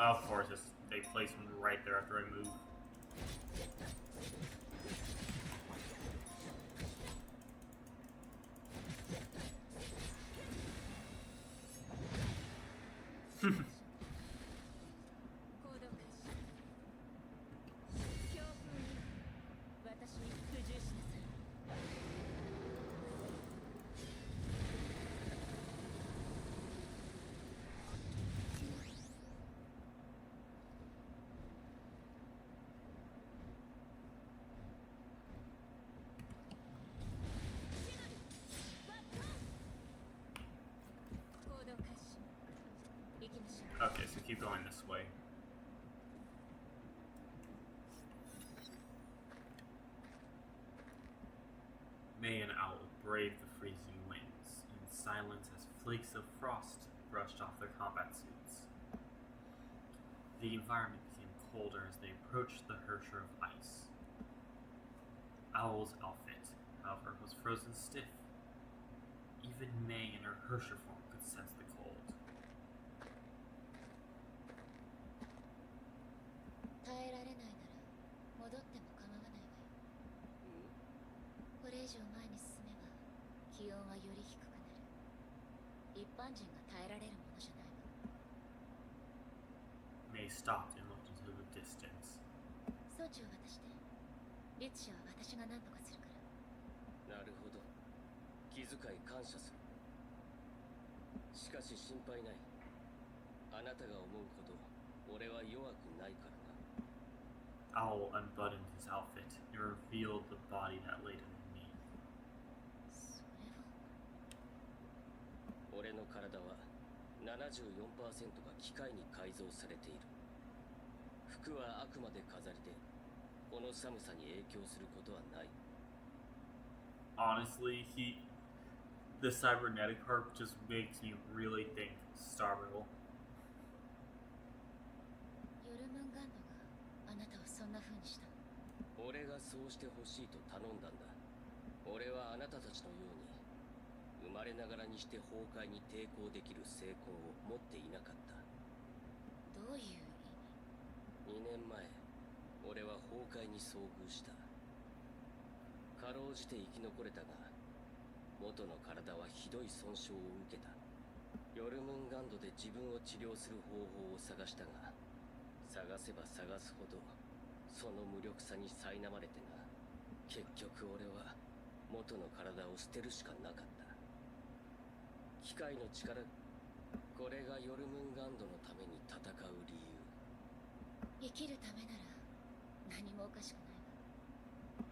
Of course, they place one right there after I move. Okay, so keep going this way. May and Owl braved the freezing winds in silence as flakes of frost brushed off their combat suits. The environment became colder as they approached the Hersher of ice. Owl's outfit, however, was frozen stiff. Even May in her Hersher form could sense the cold. 耐えられないなら戻っても構わないわよ。これ以上前に進めば気温はより低くなる。一般人が耐えられるものじゃないわ。May stopped and looked into the distance. 装置を渡して。律者は私が何とかするから。なるほど。気遣い感謝する。しかし心配ない。あなたが思うほど俺は弱くないからな。Owl unbuttoned his outfit and revealed the body that laid underneath. それは俺の体は 74% が機械に改造されている。服はあくまで飾りでこの寒さに影響することはない。 Honestly, the cybernetic part just makes me really think Starville. ヨルムンガンドがあなたをそんな風にしたの。俺がそうしてほしいと頼んだんだ。俺はあなたたちのように生まれながらにして崩壊に抵抗できる成功を持っていなかった。どういう意味？ 2年前俺は崩壊に遭遇した。かろうじて生き残れたが元の体はひどい損傷を受けた。ヨルムンガンドで自分を治療する方法を探したが探せば探すほどその無力さに苛まれてな。結局俺は元の体を捨てるしかなかった。機械の力、これがヨルムンガンドのために戦う理由。生きるためなら何もおかしく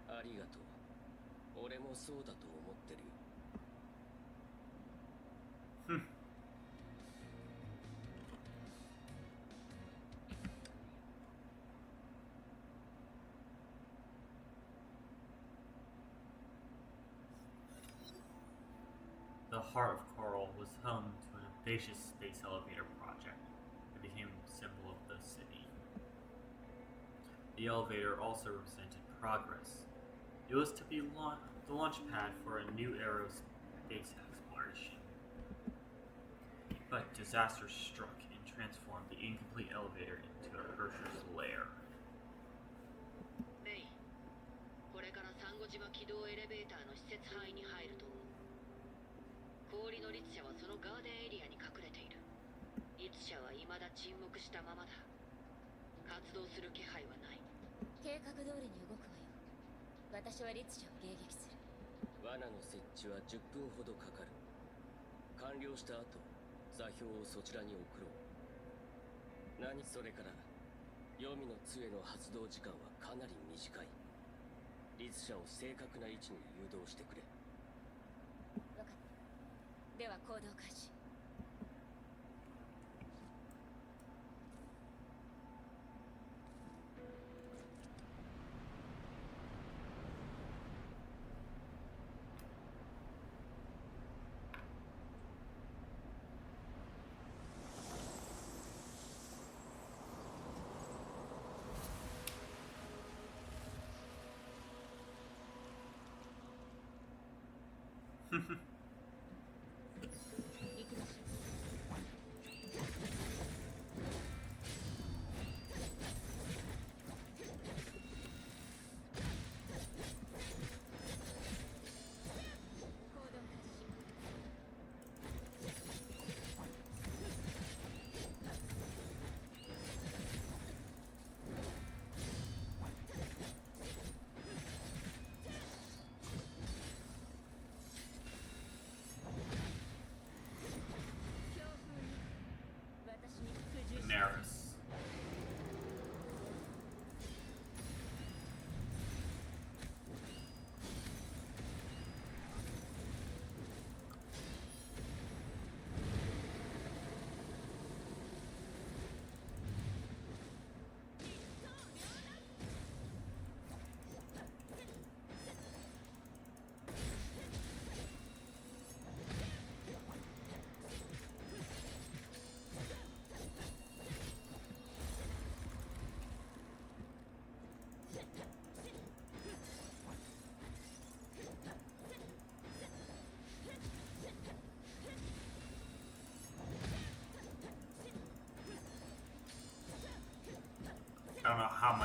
ないわ。ありがとう。俺もそうだと思ってるよ。The heart of Coral was home to an ambitious space elevator project that became a symbol of the city. The elevator also represented progress. It was to be the launch pad for a new aerospace exploration. But disaster struck and transformed the incomplete elevator into a Hersher's lair. メイ、これからサンゴ島軌道エレベーターの施設範囲に入ると思う。氷の律者はそのガーデンエリアに隠れている。律者は未だ沈黙したままだ。活動する気配はない。計画通りに動くわよ。私は律者を迎撃する。罠の設置は10分ほどかかる。完了した後、座標をそちらに送ろう。それから黄泉の杖の発動時間はかなり短い。律者を正確な位置に誘導してくれ。分かった。では行動開始。行きましょう。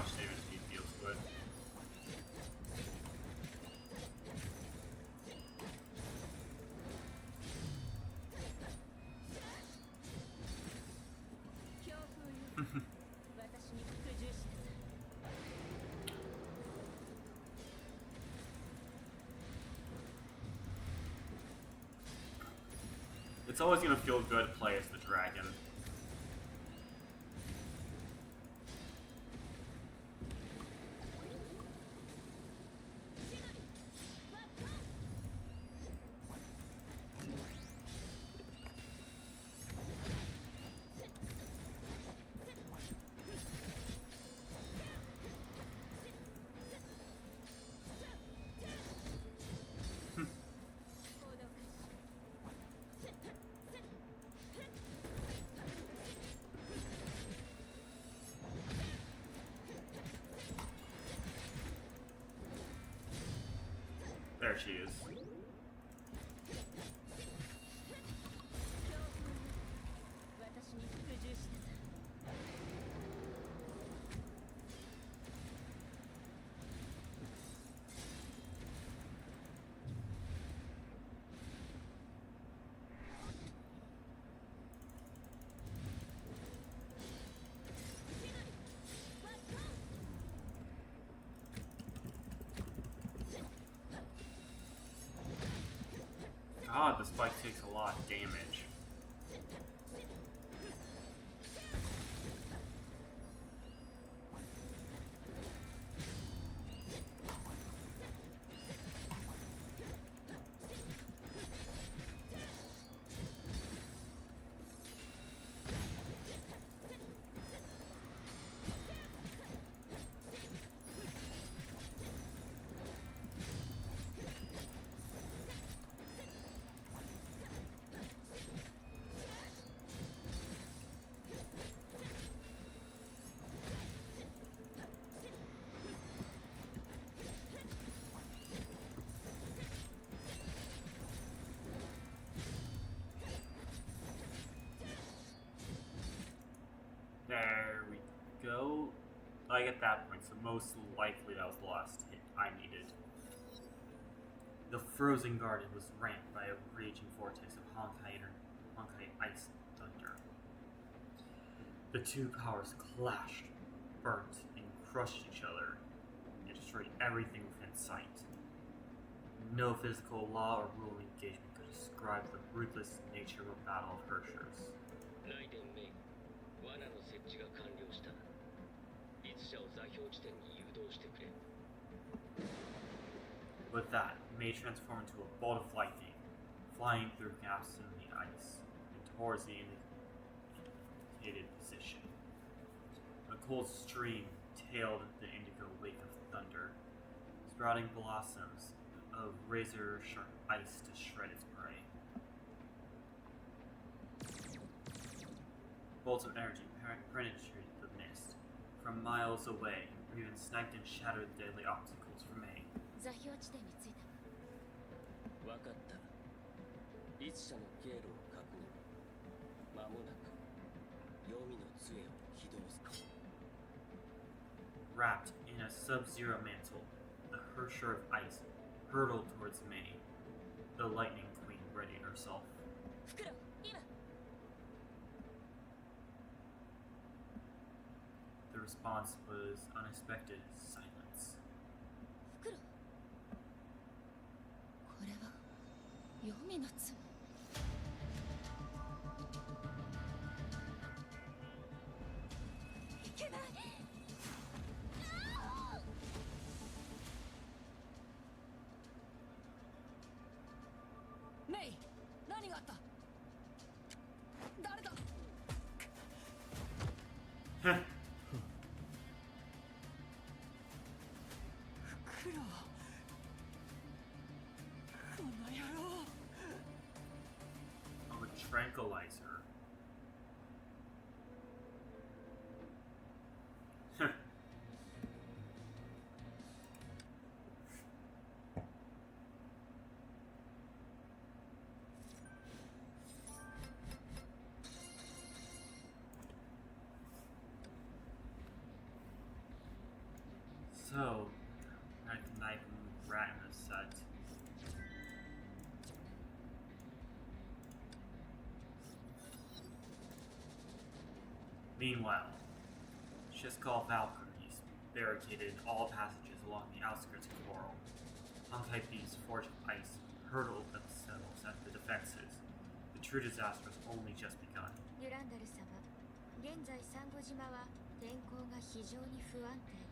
much damage he deals with. It's always gonna feel good to play as the dragon. There she is. God, the spike takes a lot of damage. There we go. Like at that point, so most likely that was the last hit I needed. The frozen garden was rent by a raging vortex of Honkai ice thunder. The two powers clashed, burnt, and crushed each other, and destroyed everything within sight. No physical law or rule of engagement could describe the ruthless nature of a battle of Hershers. 罠の設置が完了した。律者を座標地点に誘導してくれ。With that, May transformed into a bolt of lightning, flying through gaps in the ice and towards the indicated position. A cold stream tailed the indigo wake of thunder, sprouting blossoms of razor-sharp ice to shred its prey. Bolts of energy penetrated the mist from miles away, or even sniped and shattered the deadly obstacles for May. 座標地点に着いた。わかった。律者の経路を確認。間もなく黄泉の杖を起動すか。Wrapped in a sub-zero mantle, the Hersher of ice hurtled towards May, the Lightning Queen readying herself. 袋、今。The response was unexpected silence. 袋。これは黄泉の爪。いけない。メイ、何があった？誰だ？ 袋。この野郎。 Of a tranquilizer. So, I can knife and rat in this set. Meanwhile, Shiskal Valkyries barricaded all passages along the outskirts of Coral. Hung-type beasts forged of ice hurtled themselves at the defenses. The true disaster has only just begun. ユランダル様、現在サンゴ島は天候が非常に不安定で、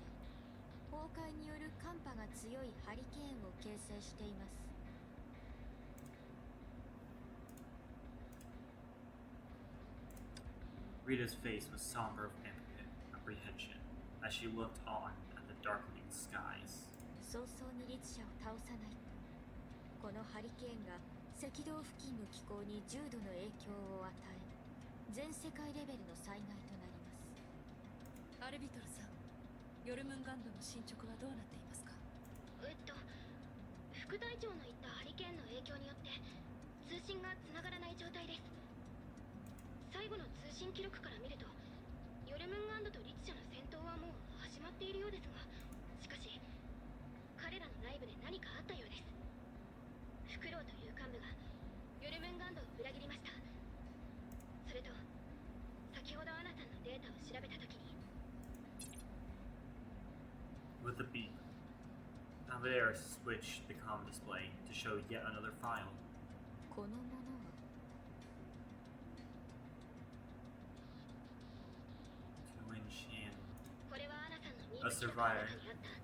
崩壊による寒波が強いハリケーンを形成しています。Rita's face was somber of apprehension as she looked on at the darkening skies. 早々に律者を倒さないと、このハリケーンが赤道付近の気候に重度の影響を与え、全世界レベルの災害となります。アルビトルさん、ヨルムンガンドの進捗はどうなっていますか？副隊長の言ったハリケーンの影響によって通信がつながらない状態です。最後の通信記録から見ると、ヨルムンガンドと律者の戦闘はもう始まっているようですが、しかし彼らの内部で何かあったようです。フクロウという幹部がヨルムンガンドを裏切りました。それと先ほどアナさんのデータを調べた時に With a beep, Alvera switched the comm display to show yet another file. このものは To enchant これはアナさんの a survivor. にあった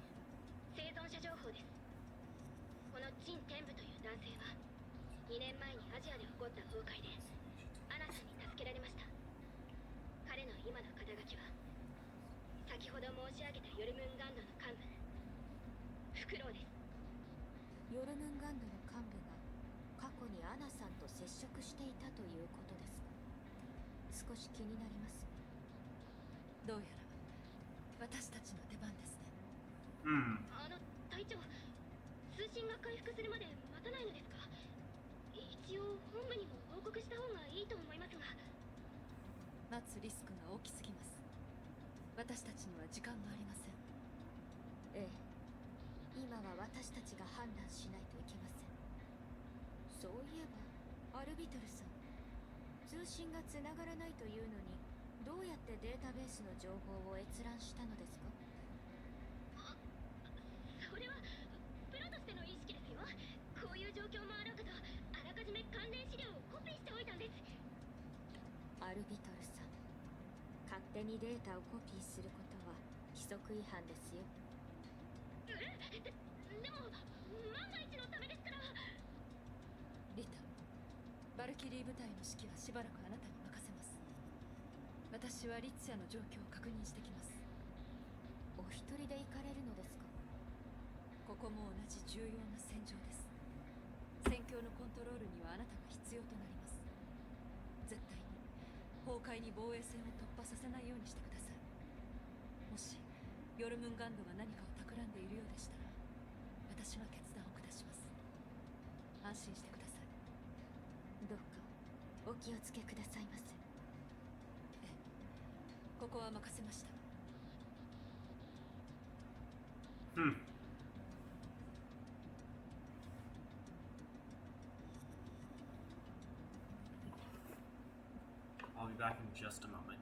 生存者情報です。この陳天武という男性は2年前にアジアで起こった崩壊でアナさんに助けられました。彼の今の肩書きは先ほど申し上げたヨルムンガンドの幹部フクロウです。ヨルムンガンドの幹部が過去にアナさんと接触していたということですか？少し気になりますね。どうやら私たちの出番ですね。隊長、通信が回復するまで待たないのですか？一応本部にも報告した方がいいと思いますが。待つリスクが大きすぎます。私たちには時間がありません。ええ、今は私たちが判断しないといけません。そういえばアルビトルさん、通信がつながらないというのにどうやってデータベースの情報を閲覧したのですか？それはプロとしての意識ですよ。こういう状況もあろうかとあらかじめ関連資料をコピーしておいたんです。アルビトルさん、勝手にデータをコピーすることは規則違反ですよ。でも万が一のためですから。リタ、バルキリー部隊の指揮はしばらくあなたに任せます。私はリツヤの状況を確認してきます。お一人で行かれるのですか？ここも同じ重要な戦場です。戦況のコントロールにはあなたが必要となります。絶対に崩壊に防衛線を突破させないようにしてください。もしヨルムンガンドが何かを企んでいるようでしたら、私は決断を下します。安心してください。どうかお気をつけくださいませ。ええ、ここは任せました。I'll be back in just a moment.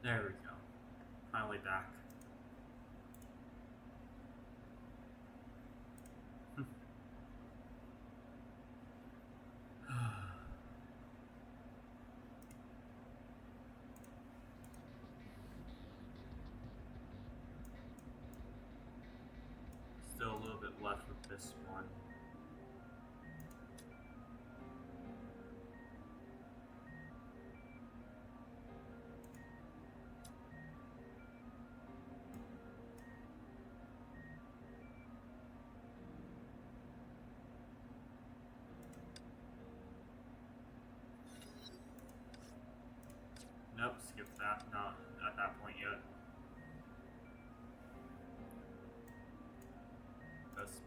There we go. Finally back. Still a little bit left with this one. Nope, skip that. Not at that point yet. That's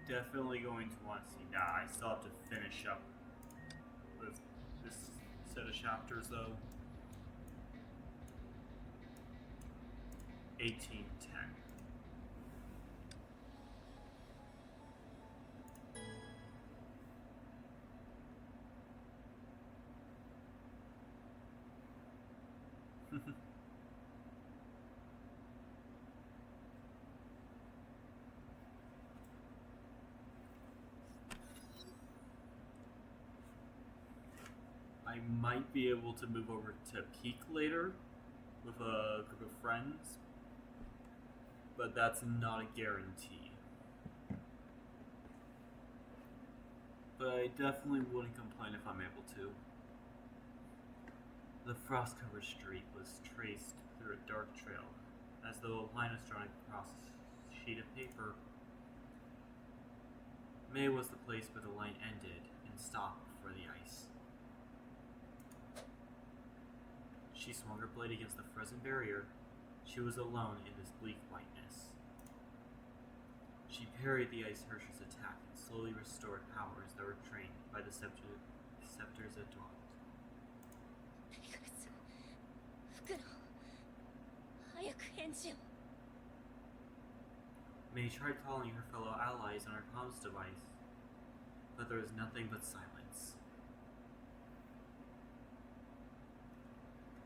definitely going to want to see that. I still have to finish up with this set of chapters though. 1810. I might be able to move over to Peak later with a group of friends, but that's not a guarantee. But I definitely wouldn't complain if I'm able to. The frost-covered street was traced through a dark trail, as though a line was drawn across a sheet of paper. May was the place where the line ended and stopped before the ice. She swung her blade against the frozen barrier. She was alone in this bleak whiteness. She parried the Ice Hersher's attack and slowly restored powers that were trained by the scepter's adorned. May tried calling her fellow allies on her comms device, but there was nothing but silence.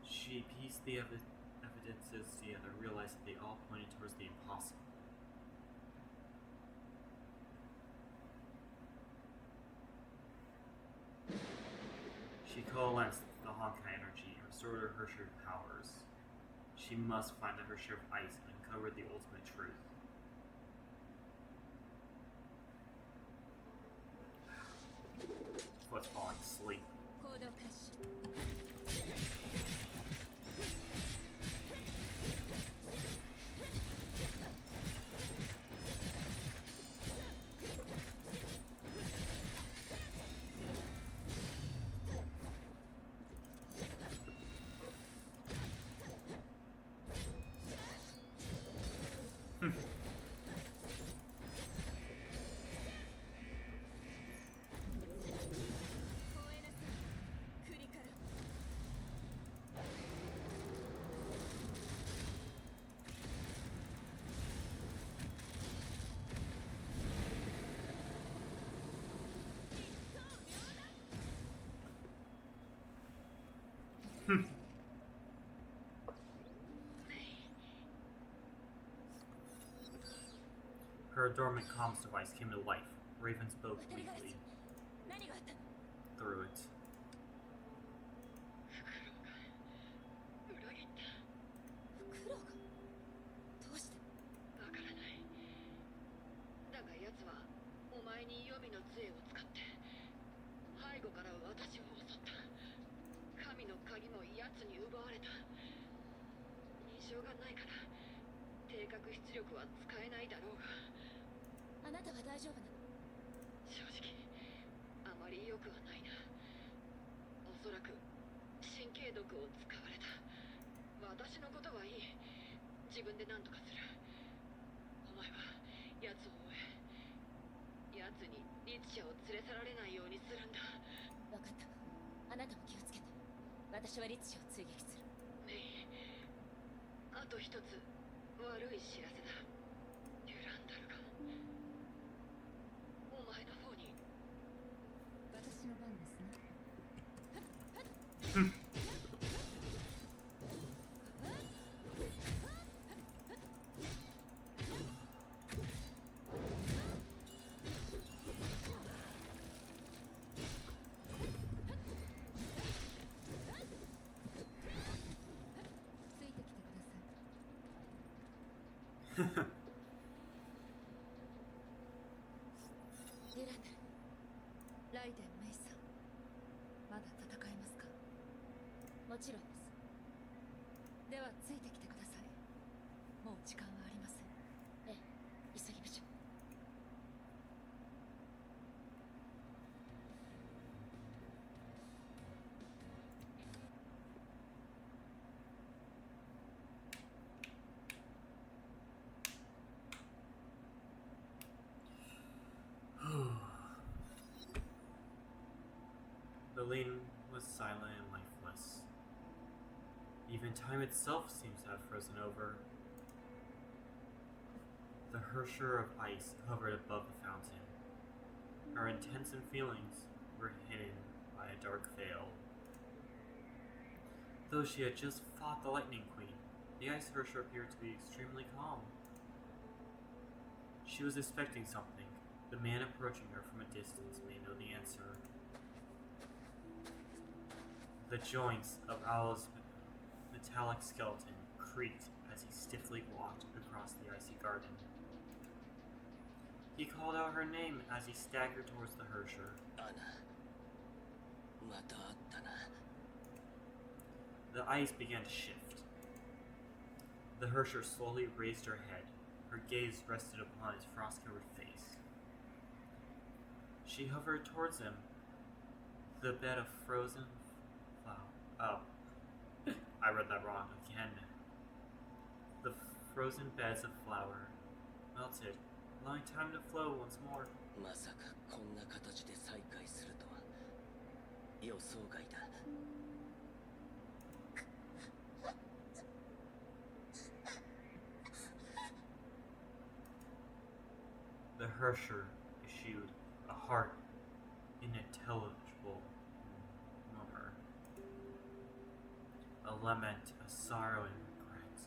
She pieced the evidences together, realized that they all pointed towards the impossible. She coalesced the Honkai energy and restored her Hersher powers. She must find the Hersher of ice and uncover the ultimate truth. What's falling asleep? Her dormant comms device came to life. Raven spoke weakly through it. 自分で何とかする。お前は奴を追え。奴に律者を連れ去られないようにするんだ。分かったわ。あなたも気をつけて。私は律者を追撃する。メイ、あと一つ悪い知らせだ。デュランダルがお前の方に。私の番ですね。ディラヌ、ライデン・メイさん、まだ戦えますか？もちろんです。ではついてきてください。もう時間はありません。ええ、急ぎましょう。The lane was silent and lifeless. Even time itself seems to have frozen over. The Hersher of ice hovered above the fountain. Her intents and feelings were hidden by a dark veil. Though she had just fought the Lightning Queen, the Ice Hersher appeared to be extremely calm. She was expecting something. The man approaching her from a distance may know the answer. The joints of Owl's metallic skeleton creaked as he stiffly walked across the icy garden. He called out her name as he staggered towards the Hersher. Anna. Mata atta na. The ice began to shift. The Hersher slowly raised her head. Her gaze rested upon his frost-covered face. She hovered towards him. The bed of frozen flower. Oh, I read that wrong again. The frozen beds of flower melted, allowing time to flow once more. まさかこんな形で再会するとは予想外だ。The Hersher issued a heart unintelligible murmur, a lament of sorrow and regret.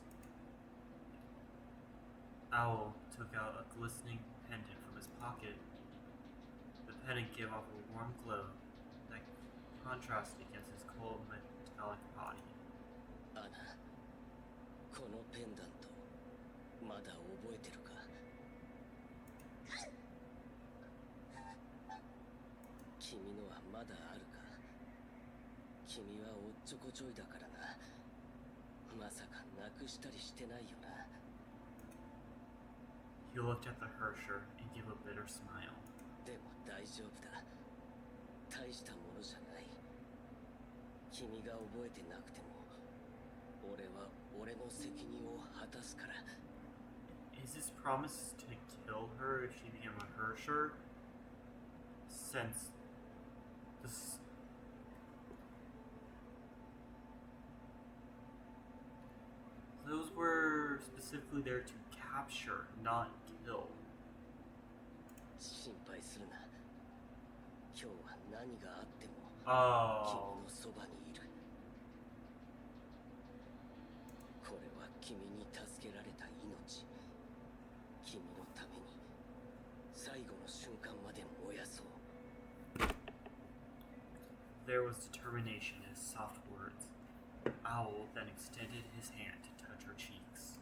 Owl took out a glistening pendant from his pocket. The pendant gave off a warm glow that contrasted against his cold metallic body. アナ、このペンダントまだ覚えてるか？君のはまだあるか？君はおっちょこちょいだからな。まさかなくしたりしてないよな。He looked at the Hersher and gave a bitter smile. でも大丈夫だ。大したものじゃない。君が覚えてなくても、俺は俺の責任を果たすから。Is his promise to kill her if she became a Hersher? Since this. Those were specifically there to capture, not kill. 心配するな。今日は何があっても、君 Oh. のそばにいる。これは君に助けられた命。君のために最後の瞬間まで燃やそう。There was determination in his soft words. Owl then extended his hand to touch her cheeks.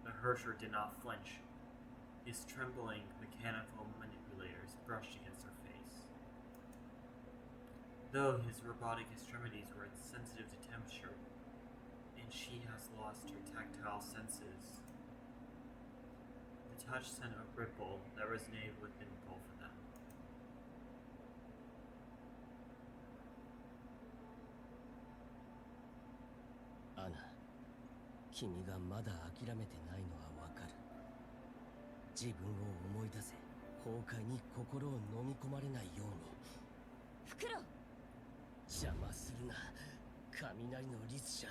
The Hersher did not flinch. His trembling mechanical manipulators brushed against her face. Though his robotic extremities were insensitive to temperature, and she has lost her tactile senses, the touch sent a ripple that resonated within both of them. アナ、君がまだ諦めてないのはわかる。自分を思い出せ。崩壊に心を飲み込まれないように。フクロウ、邪魔するな、雷の律者。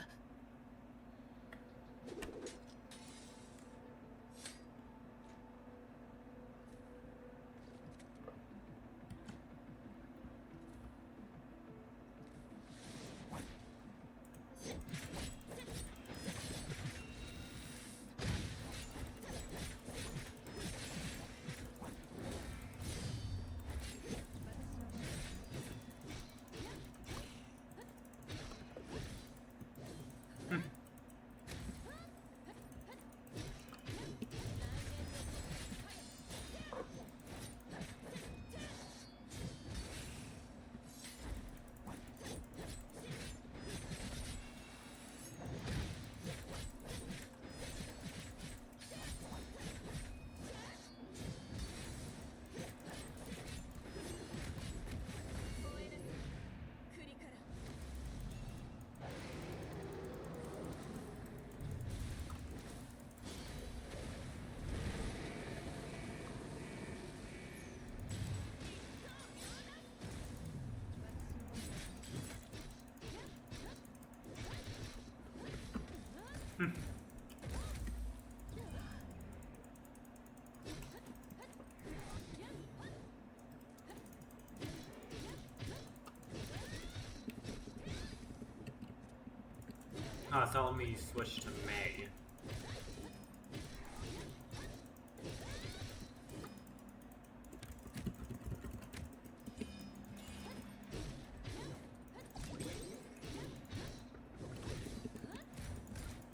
Huh, it's not letting me switch to May.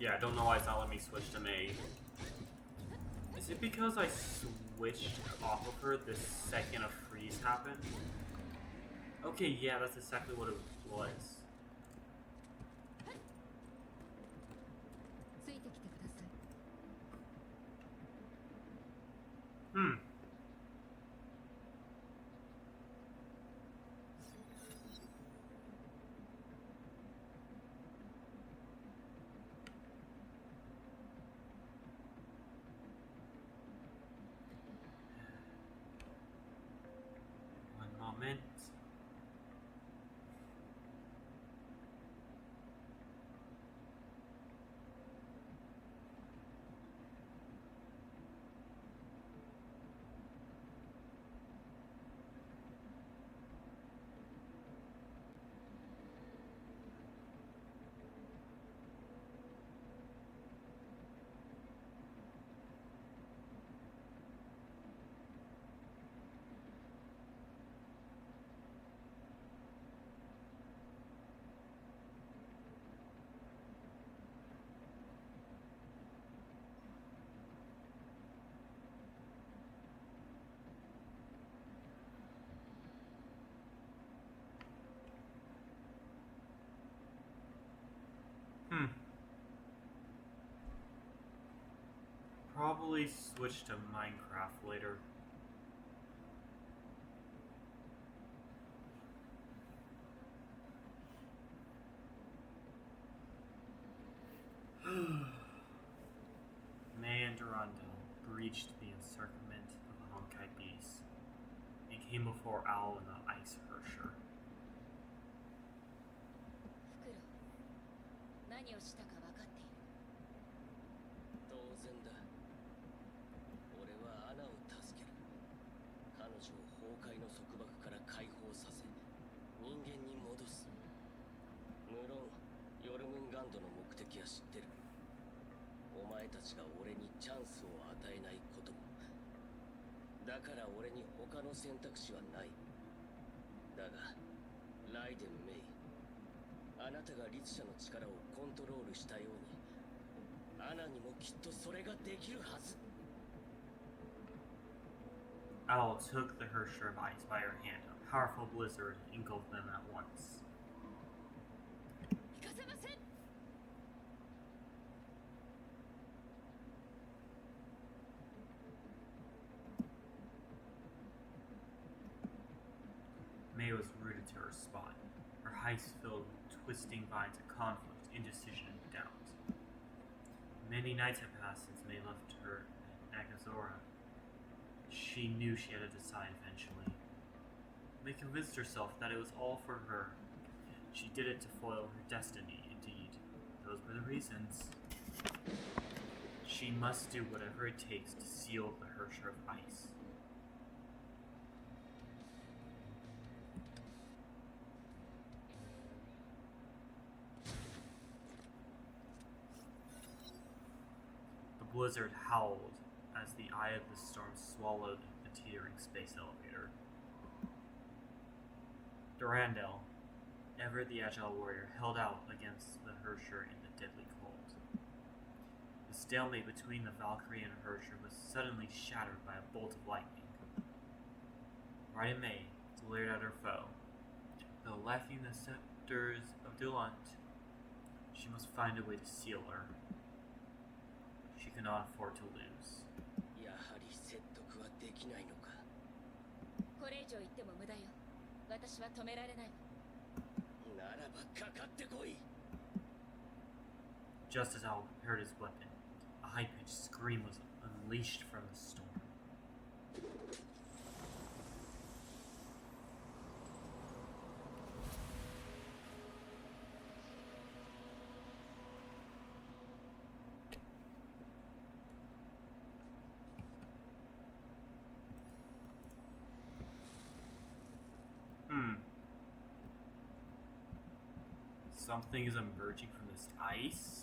Yeah, I don't know why it's not letting me switch to May. Is it because I switched off of her the second a freeze happened? Okay, yeah, that's exactly what it was. ついてきてください。 Hmm. One moment. Probably switch to Minecraft later. May and Durandal breached the encirclement of the Honkai Beast and came before Owl and the Ice Hersher. フクロウ、何をしたか分かっている。当然だ。俺はアナを助ける。彼女を崩壊の束縛から解放させ、人間に戻す。無論、ヨルムンガンドの目的は知ってる。お前たちが俺にチャンスを与えないことも。だから俺に他の選択肢はない。だが、ライデン・メイ、あなたが律者の力をコントロールしたように、アナにもきっとそれができるはず。Owl took the Hersher of Ice by her hand. A powerful blizzard engulfed them at once. 行かせません。 May was rooted to her spot, her heights filled with twisting vines of conflict, indecision, and doubt. Many nights had passed since May left her at Nagazora. She knew she had to decide eventually. May convinced herself that it was all for her. She did it to foil her destiny, indeed. Those were the reasons. She must do whatever it takes to seal the Hersher of Ice. The blizzard howled as the eye of the storm swallowed the teetering space elevator. Durandal, ever the agile warrior, held out against the Hersher in the deadly cold. The stalemate between the Valkyrie and Hersher was suddenly shattered by a bolt of lightning. Right in May glared at her foe. Though lacking the scepters of Dulant, she must find a way to seal her. She could not afford to lose. やはり説得はできないのか。これ以上言っても無駄よ。私は止められないわ。ならばかかってこい。 Just as Owl prepared his weapon, a high-pitched scream was unleashed from the storm. something is emerging from this ice.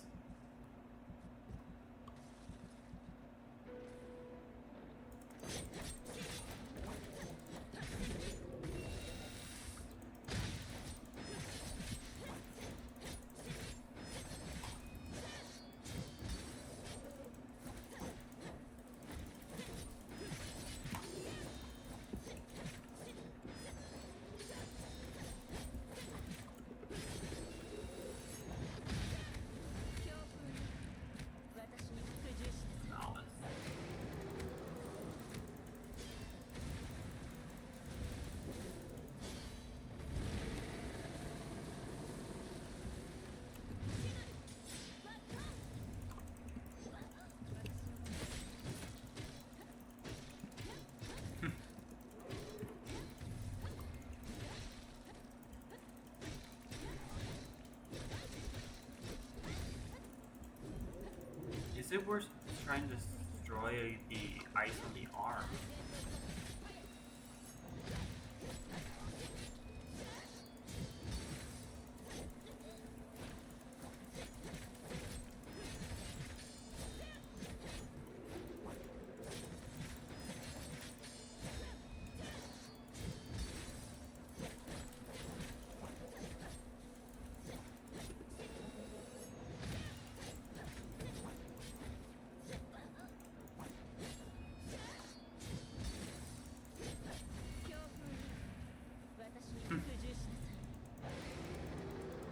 Is it worth trying to destroy the ice on the arm?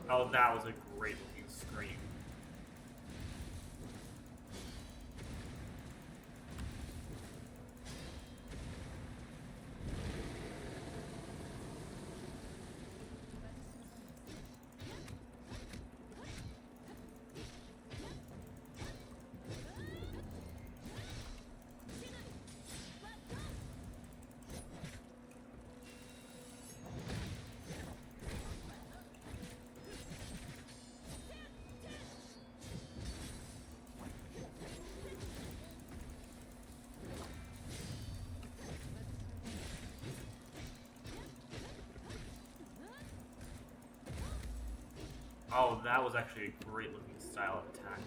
Oh, that was a great looking scream. Oh, that was actually a great looking style of attack.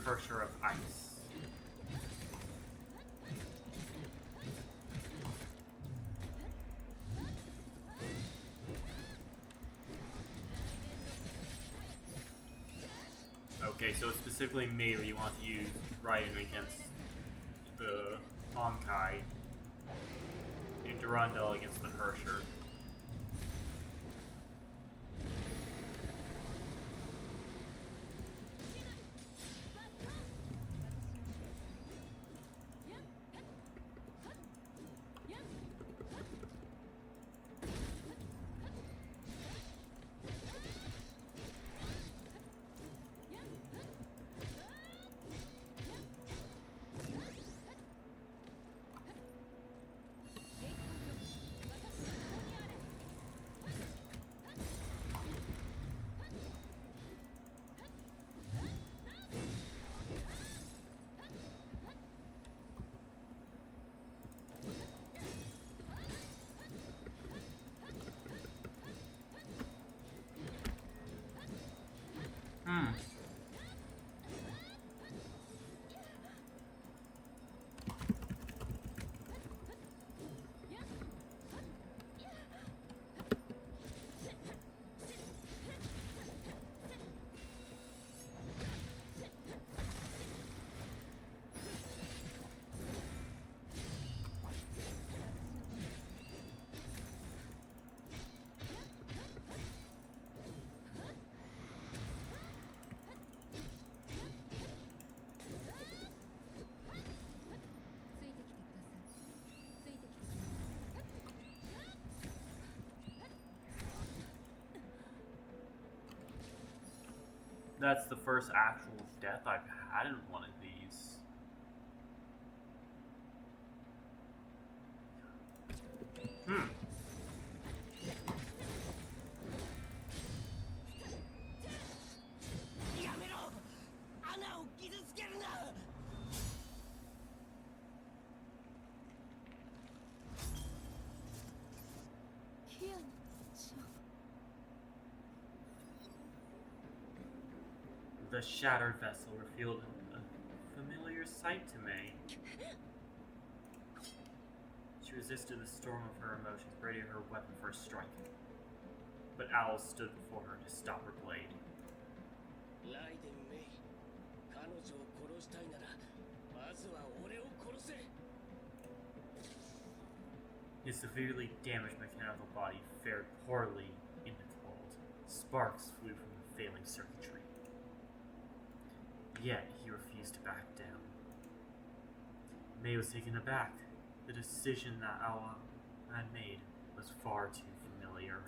Cursor of ice. Okay, so it's specifically melee you want to use Raiden against the Honkai, and Durandal against the Herrscher. That's the first actual death I've had in one of these. The shattered vessel revealed a familiar sight to May. She resisted the storm of her emotions, readying her weapon for a strike. But Owl stood before her to stop her blade. ライデン・メイ、彼女を殺したいならまずは俺を殺せ。 His severely damaged mechanical body fared poorly in the cold. Sparks flew from the failing circuitry. Yet he refused to back down. May was taken aback. The decision that Awa had made was far too familiar.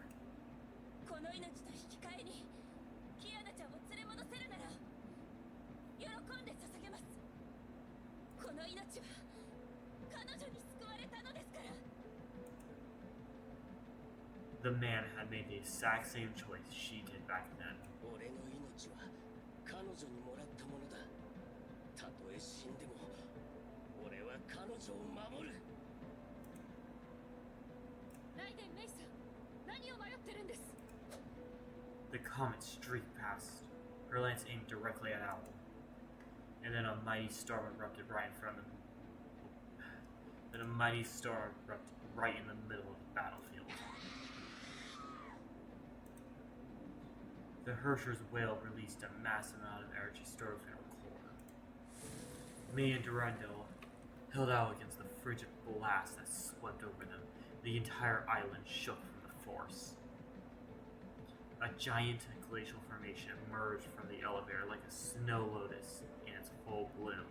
この命と引き換えにキアナちゃんを連れ戻せるなら喜んで捧げます。この命は彼女に救われたのですから。 The man had made the exact same choice she did back then. 俺の命は彼女にもらったものだ。たとえ死んでも俺は彼女を守る。ライデン・メイさん、何を迷ってるんです？ The comet streaked past, her lance aimed directly at Owl. And then a mighty storm erupted right in front of them. Then a mighty storm erupted right in the middle of the battlefield. The Hersher's whale released a massive amount of energy stored within her core. May and Durandal held out against the frigid blast that swept over them. The entire island shook from the force. A giant glacial formation emerged from the elevator like a snow lotus in its full bloom.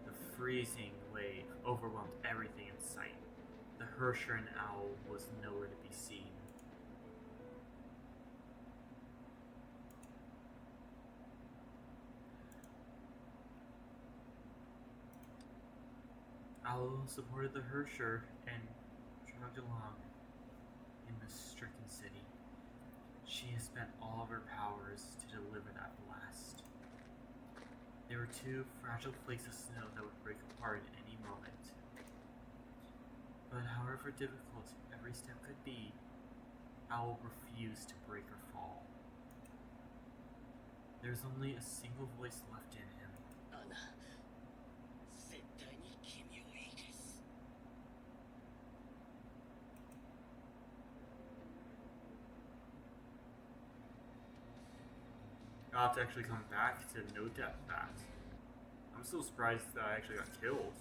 The freezing wave overwhelmed everything in sight. The Hersher and Owl was nowhere to be seen. Owl supported the Hersher and trudged along in the stricken city. She has spent all of her powers to deliver that blast. There were two fragile flakes of snow that would break apart at any moment. But however difficult every step could be, Owl refused to break or fall. There's only a single voice left in him. アナ、絶対に君を許す。 I'll have to actually come back to no death bat. I'm so surprised that I actually got killed.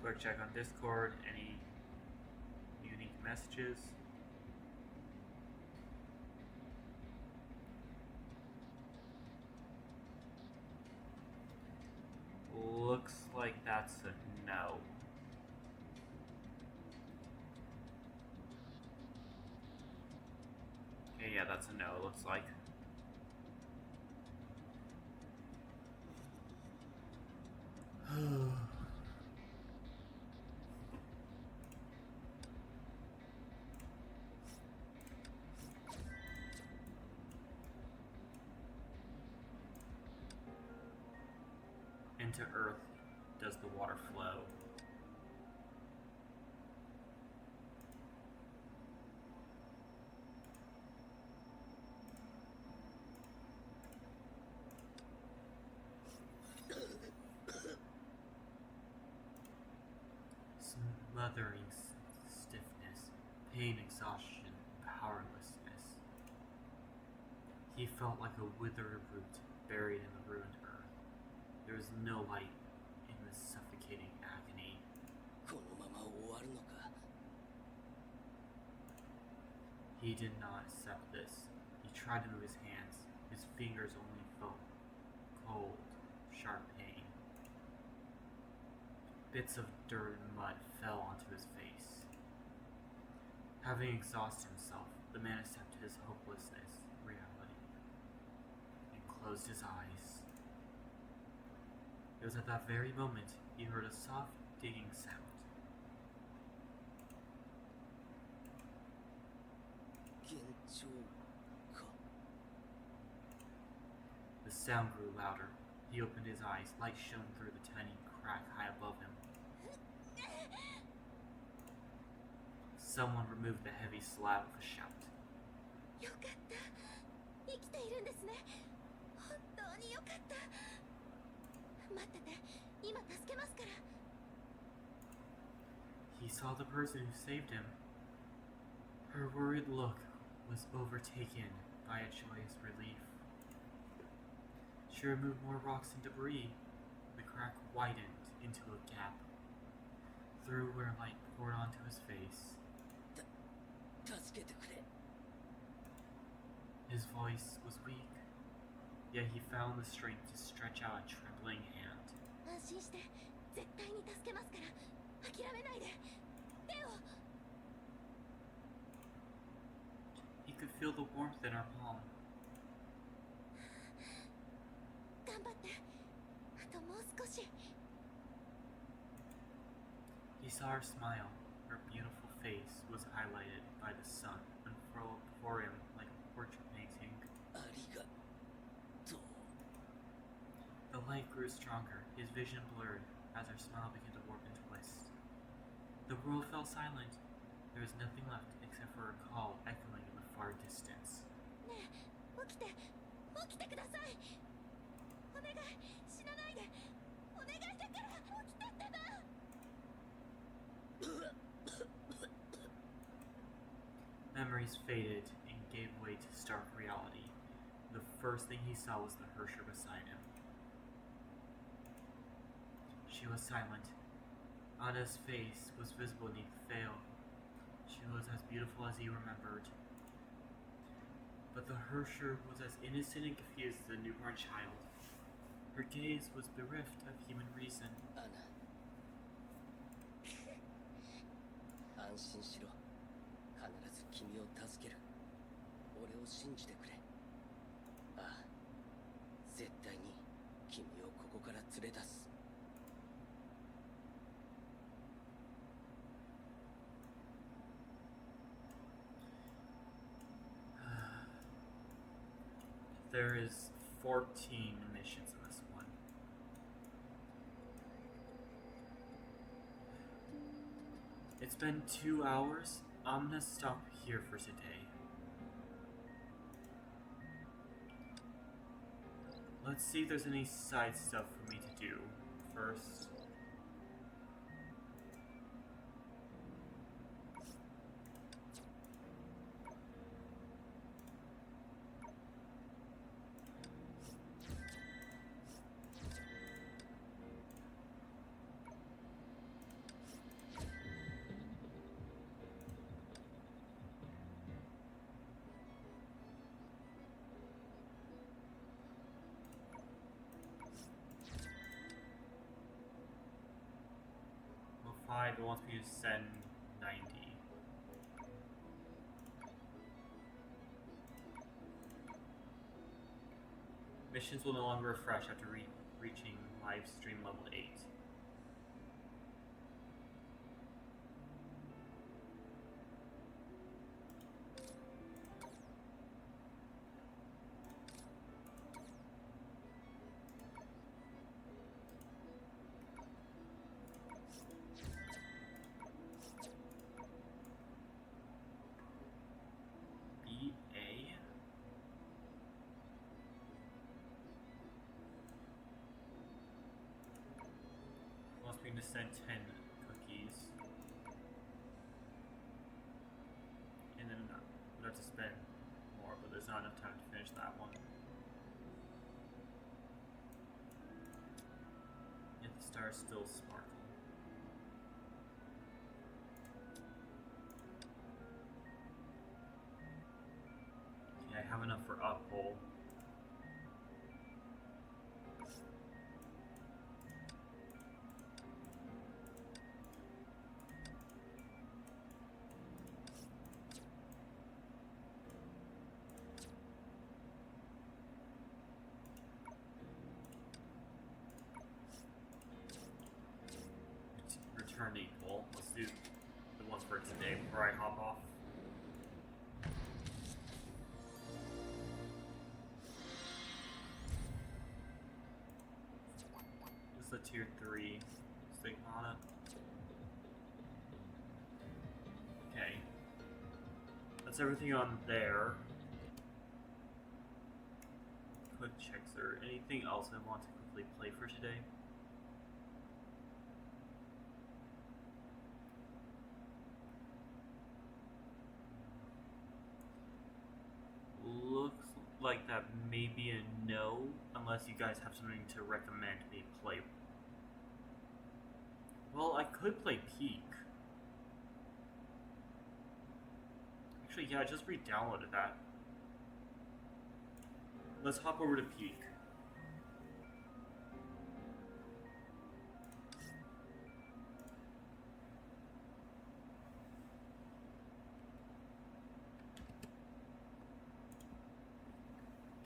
Quick check on Discord, any unique messages? Looks like that's a no. Okay, yeah, that's a no, it looks like. Into Earth does the water flow. Smothering stiffness, pain, exhaustion, powerlessness. He felt like a withered root buried in the ruined earth. There was no light in this suffocating agony. このまま終わるのか。 He did not accept this. He tried to move his hands. His fingers only felt cold, sharp pain. Bits of dirt and mud fell onto his face. Having exhausted himself, the man accepted his hopelessness, reality, and closed his eyes. It was at that very moment he heard a soft digging sound. The sound grew louder. He opened his eyes. Light shone through the tiny crack high above him. Someone removed the heavy slab with a shout. よかった生きているんですね本当によかった待ってて今助けますから He saw the person who saved him. Her worried look was overtaken by a joyous relief. She removed more rocks and debris. The crack widened into a gap, through where light poured onto his face. 助けてくれ His voice was weak, yet he found the strength to stretch out a trembling hand. 安心して絶対に助けますから諦めないで手を He could feel the warmth in her palm. 頑張ってあともう少し He saw her smile. Her beautiful face was highlighted by the sun, unfurled before him like a portrait painting. ありがとう The light grew stronger, his vision blurred as her smile began to warp and twist. The world fell silent. There was nothing left except for her call echoing in the far distance. ねえ起きて起きてくださいお願い死なないでお願いだから起きてってば Memories faded and gave way to stark reality. The first thing he saw was the Hersher beside him. She was silent. Anna's face was visible beneath the veil. She was as beautiful as he remembered. But the Hersher was as innocent and confused as a newborn child. Her gaze was bereft of human reason. アナ安心しろ必ず君を助ける俺を信じてくれああ絶対に君をここから連れ出す There is 14 missions in this one. It's been 2 hours. I'm gonna stop here for today. Let's see if there's any side stuff for me to do first. Level 5, it wants me to send 90. Missions will no longer refresh after reaching live stream level 8. BA? Wants me to send 10 cookies. And then we'll have to spend more, but there's not enough time to finish that one. Yet the stars still sparkle. Okay, I have enough for uphold. Return equal. Let's do the ones for today before I hop off. This is a tier 3 Stigmata. Okay. That's everything on there. Quick checks. Is there anything else I want to quickly play for today? Looks like that may be a no, unless you guys have something to recommend me play. Well, I could play Peak. Actually, yeah, I just re-downloaded that. Let's hop over to Peak.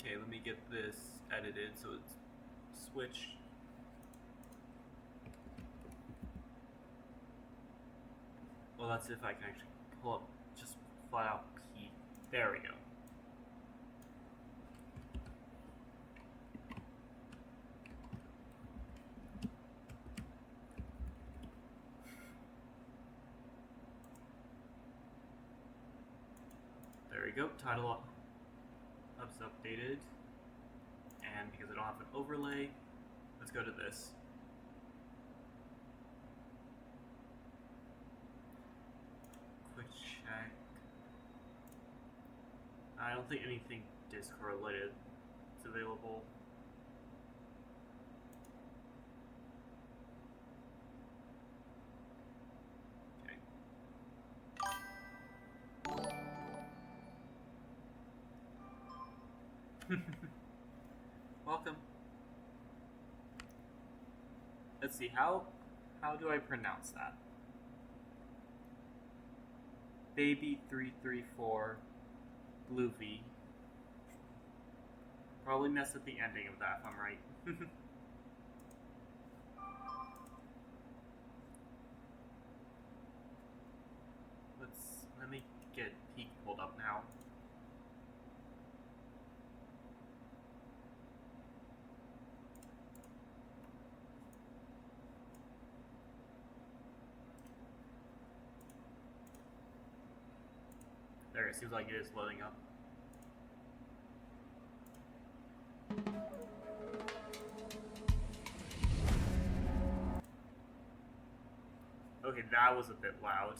Okay, let me get this edited so it's switched. Well, that's if I can actually pull up just flat out Peak. There we go. There we go. Title up's updated. And because I don't have an overlay, let's go to this. Quick check. I don't think anything Discord related is available. Okay. Welcome. Let's see, how do I pronounce that? Baby 334 Blue V. Probably messed up the ending of that if I'm right. Let me get Peak pulled up now. There, it seems like it is loading up. Okay, that was a bit loud.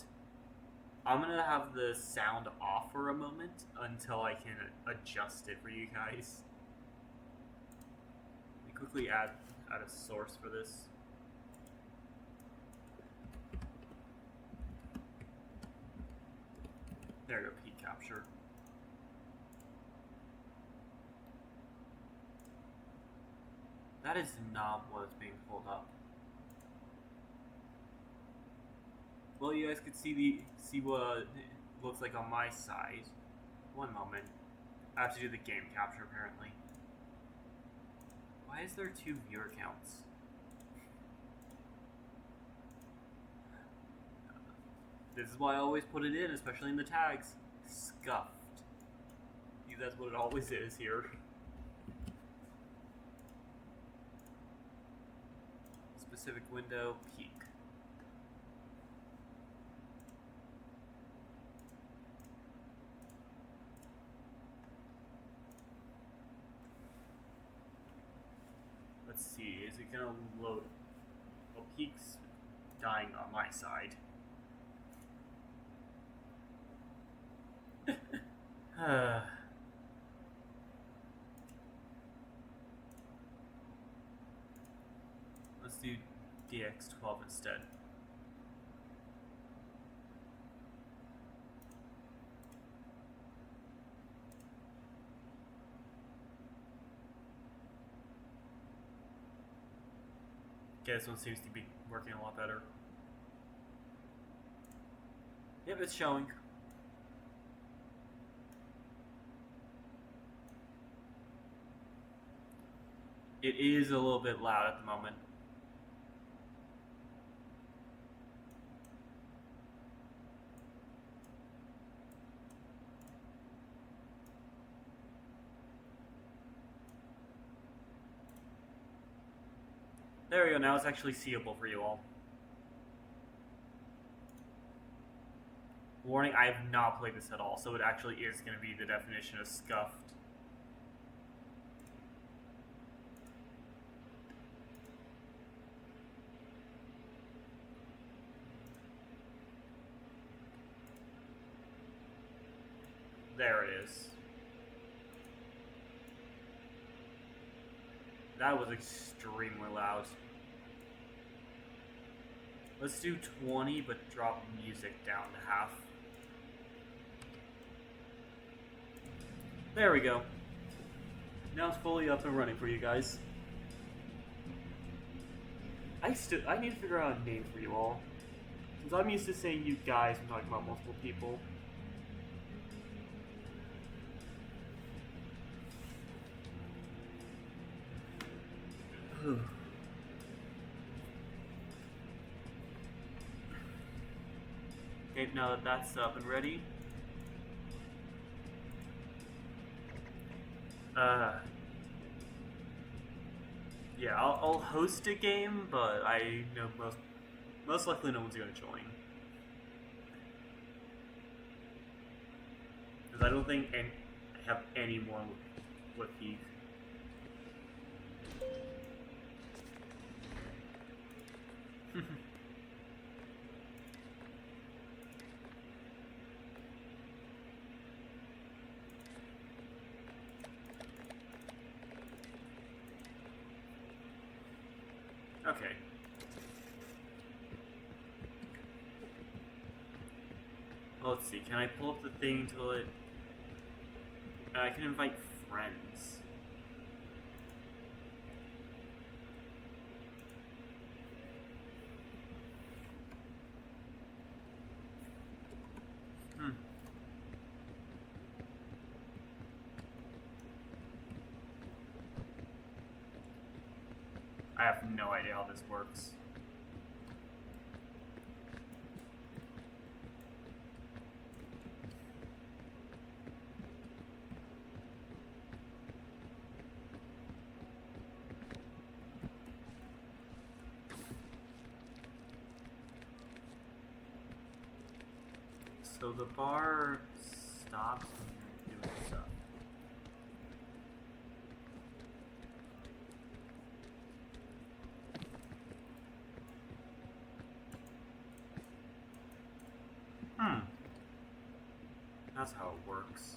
I'm gonna have the sound off for a moment until I can adjust it for you guys. Let me quickly add a source for this. There we go, peak capture. That is not what's being pulled up. Well, you guys could see what it looks like on my side. One moment. I have to do the game capture apparently. Why is there 2 viewer counts? This is why I always put it in, especially in the tags. Scuffed. That's what it always is here. Specific window, peak. Let's see, is it gonna load? Well, peak's dying on my side. Let's do DX12 instead. Okay, this one seems to be working a lot better. Yep, it's showing. It is a little bit loud at the moment. There we go, now it's actually seeable for you all. Warning, I have not played this at all, so it actually is going to be the definition of scuffed. There it is. That was extremely loud. Let's do 20, but drop music down to half. There we go. Now it's fully up and running for you guys. I need to figure out a name for you all. Since I'm used to saying you guys when talking about multiple people. Okay, now that that's up and ready. Yeah, I'll host a game, but I know most likely no one's gonna join. Because I don't think I have anyone with Heath. Okay. Let's see, can I pull up the thing to it? I can invite friends. I have no idea how this works. So the bar stops when you're doing stuff. That's how it works.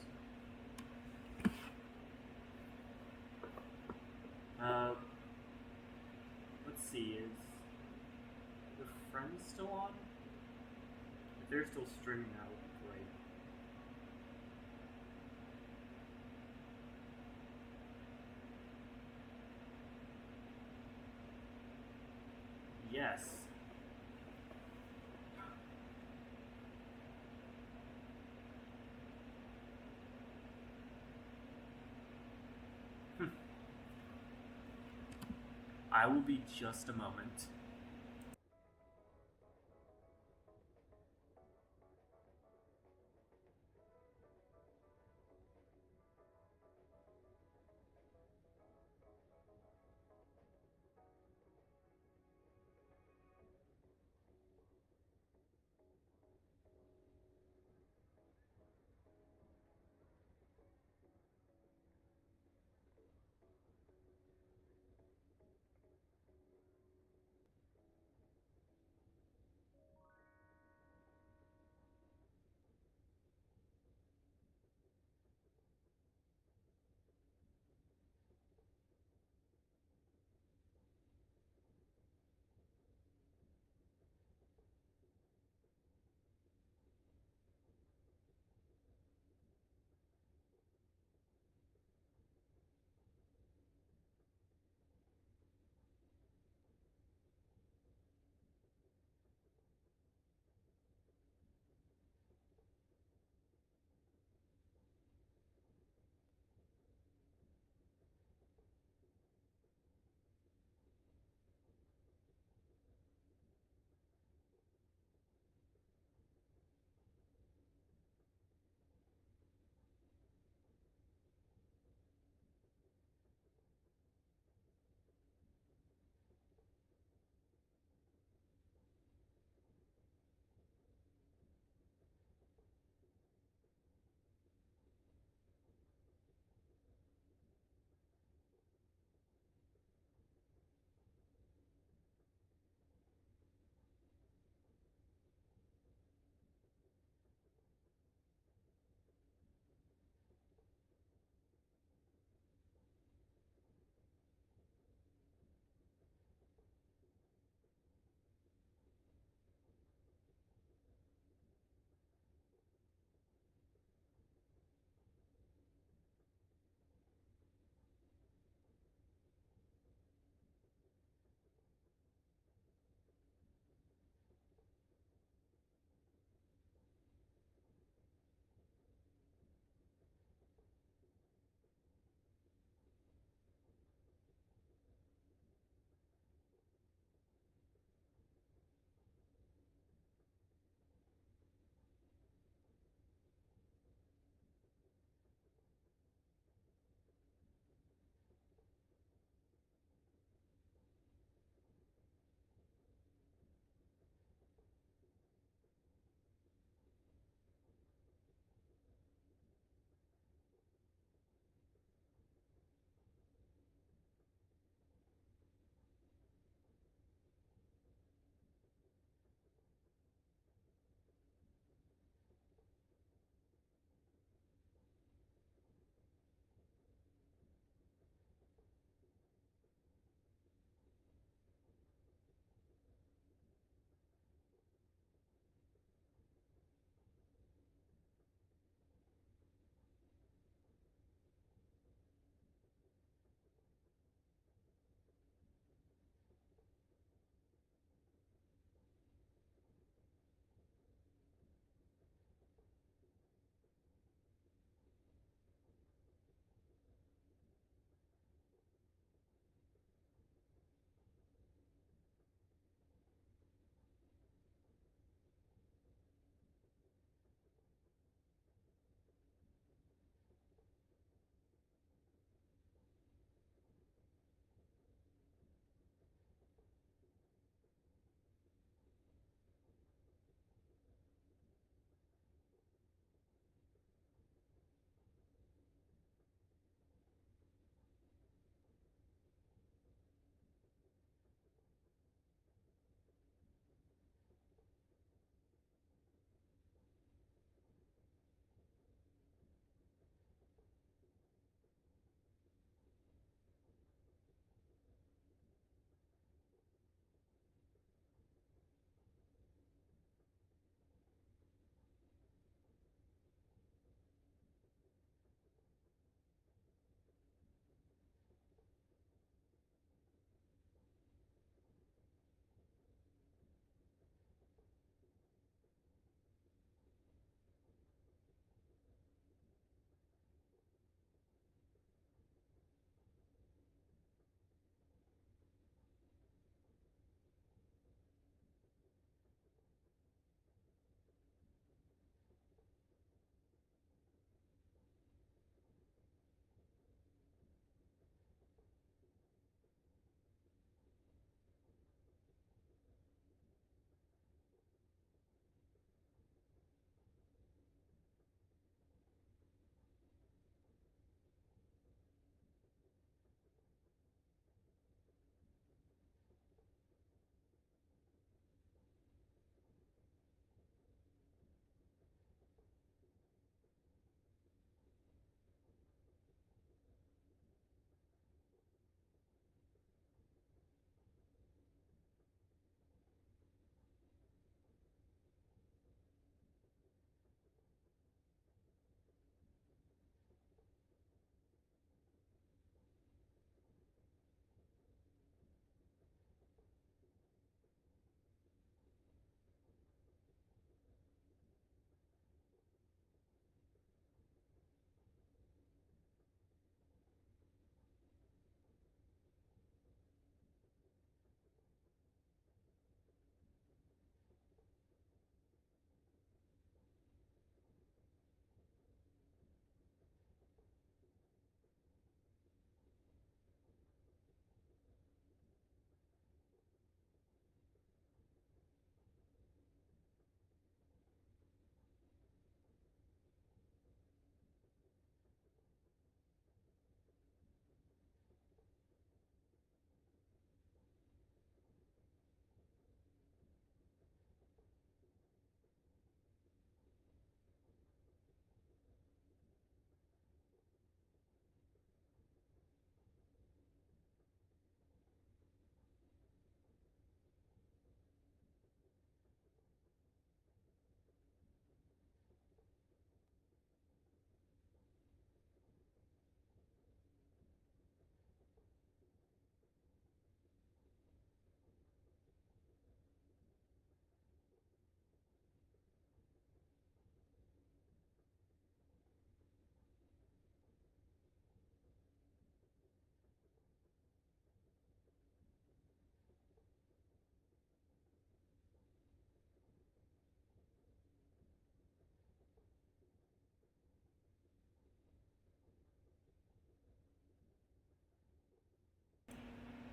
Let's see, is the friends still on? If they're still streaming, that would be great. Yes. I will be just a moment.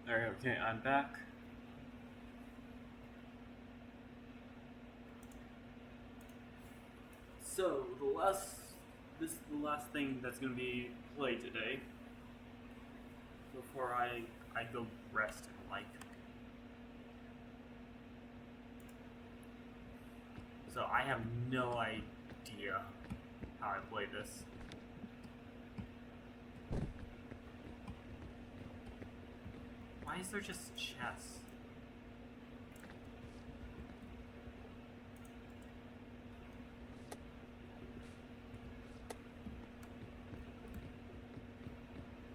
Alright, okay, I'm back. So, this is the last thing that's going to be played today. Before I go rest and like. So I have no idea how I play this. Why is there just chess?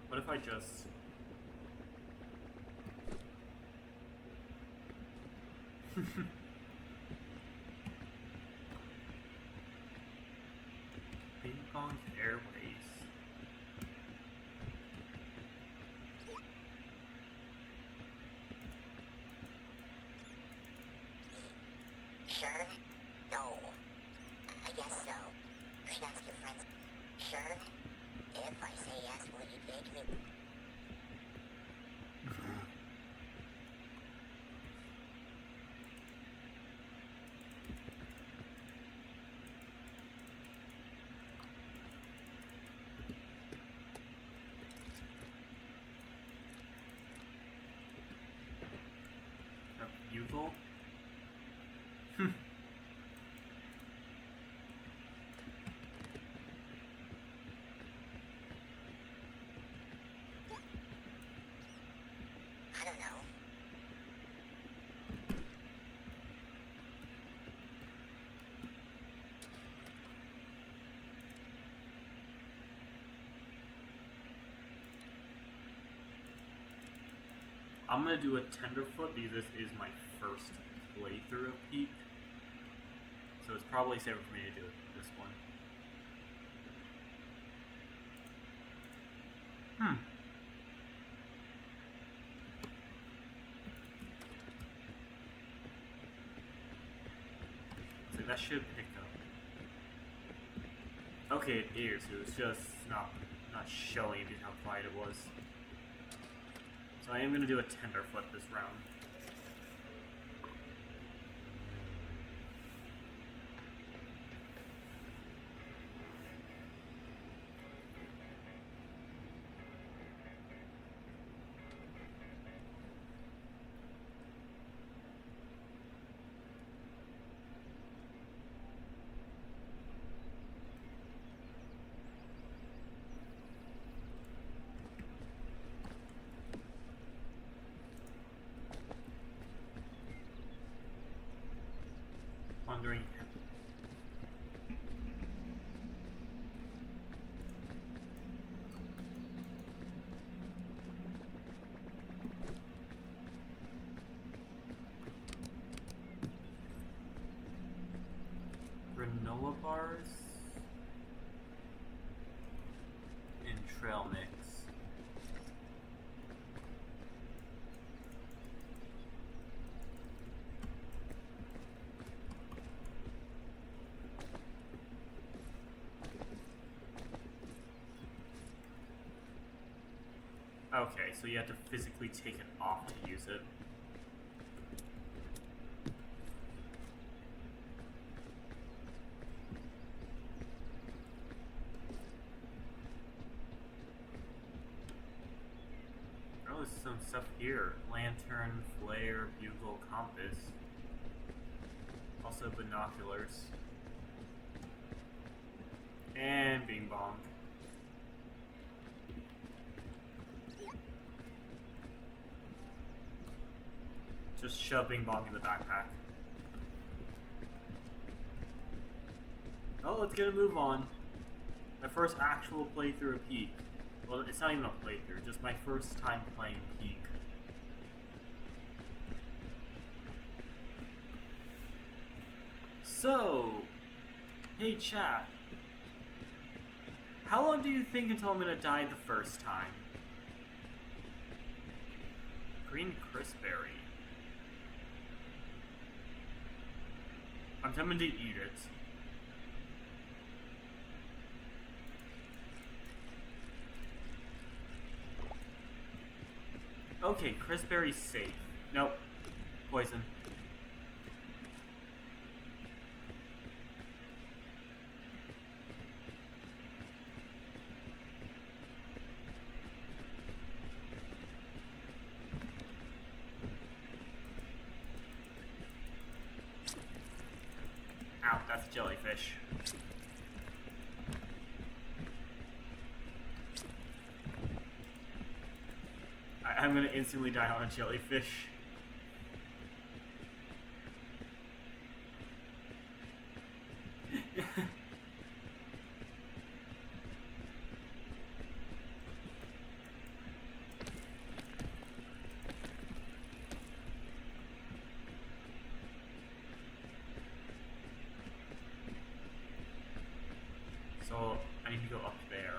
What if I just... Ping Pong Airways. Sure? No. I guess so. Should ask your friends. Sure? If I say yes, will you take me? A bugle? I don't know. I'm gonna do a tenderfoot because this is my first playthrough of Peak. So it's probably safer for me to do this one. So that should pick up. Okay, it is. It was just not showing me how quiet it was. So I am gonna do a tenderfoot this round. Wondering. Granola bars and trail mix. Okay, so you have to physically take it off to use it. Oh, there's some stuff here. Lantern, flare, bugle, compass. Also binoculars. And bing bong. Just shove bing bong in the backpack. Oh, let's get a move on. My first actual playthrough of Peak. Well, it's not even a playthrough, just my first time playing Peak. So, hey chat. How long do you think until I'm gonna die the first time? Green crisberry. I'm tempted to eat it. Okay, Chris Berry's safe. Nope. Poison. Ow, that's a jellyfish. I'm gonna instantly die on a jellyfish. So, I need to go up there.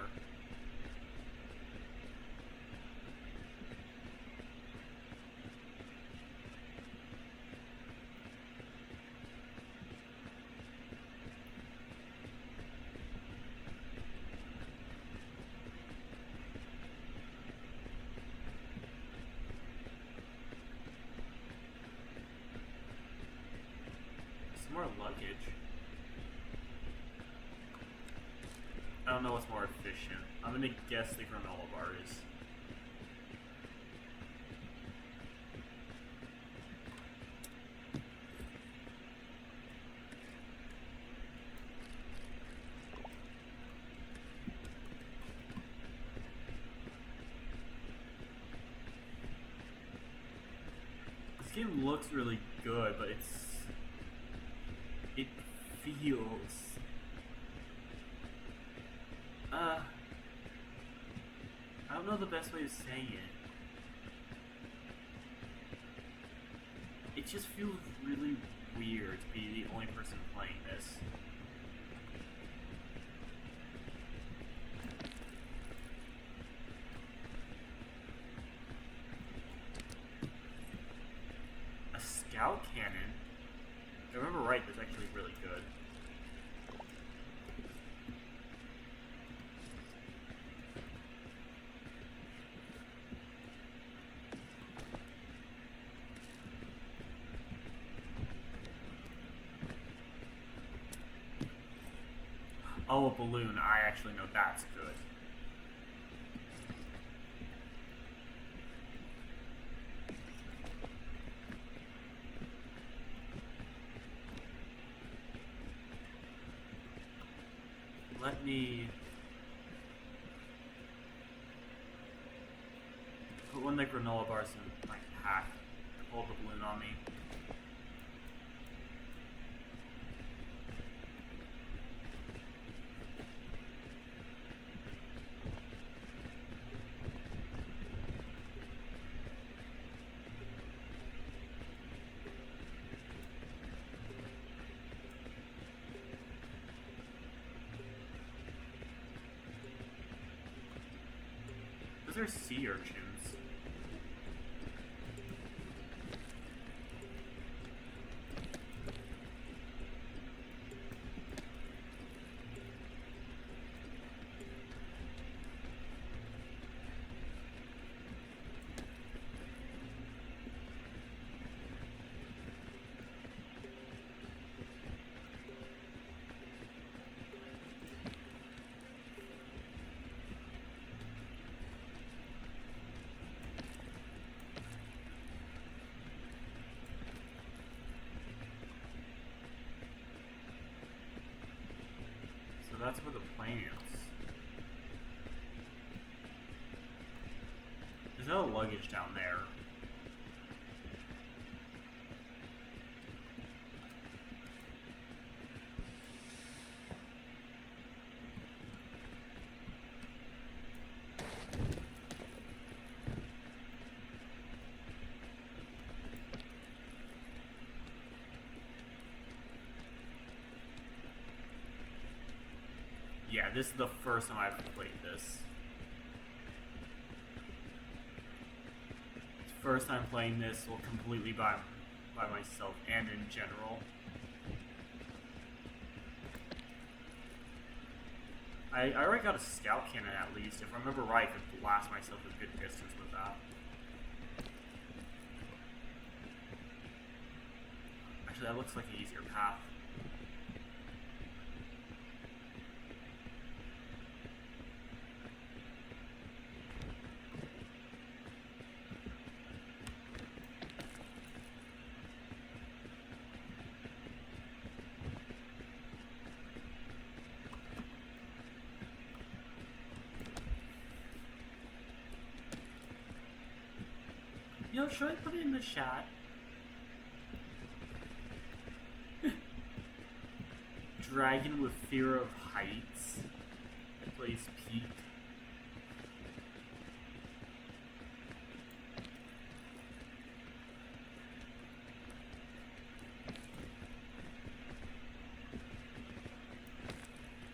Some more luggage. I don't know what's more efficient. I'm gonna guess the granola bars. This game looks really good, but it feels I don't know the best way of saying it. It just feels really weird to be the only person playing this. A scout cannon? If I remember right, that's actually really good. Oh, a balloon. I actually know that's good. Let me put one of the granola bars in my pack. Hold the balloon on me. Those are sea urchins. That's where the plane is. There's no luggage down there. Yeah, this is the first time I've played this. It's the first time playing this, well, completely by myself and in general. I already got a scout cannon at least. If I remember right, I could blast myself a good distance with that. Actually, that looks like an easier path. You know, should I put it in the chat? Dragon with fear of heights plays Peak.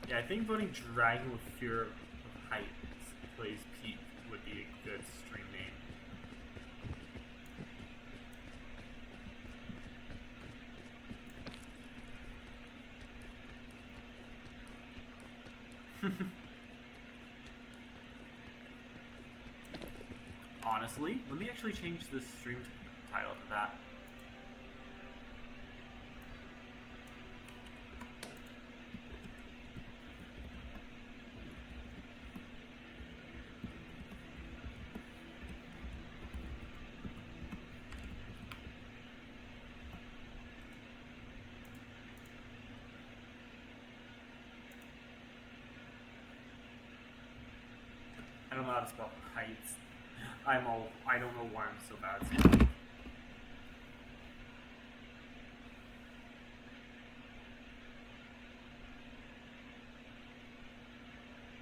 Yeah, I think voting Dragon with fear of heights plays Peak would be a good stream name. Honestly, let me actually change the stream title to that. I don't know how to spell heights. I don't know why I'm so bad at spelling.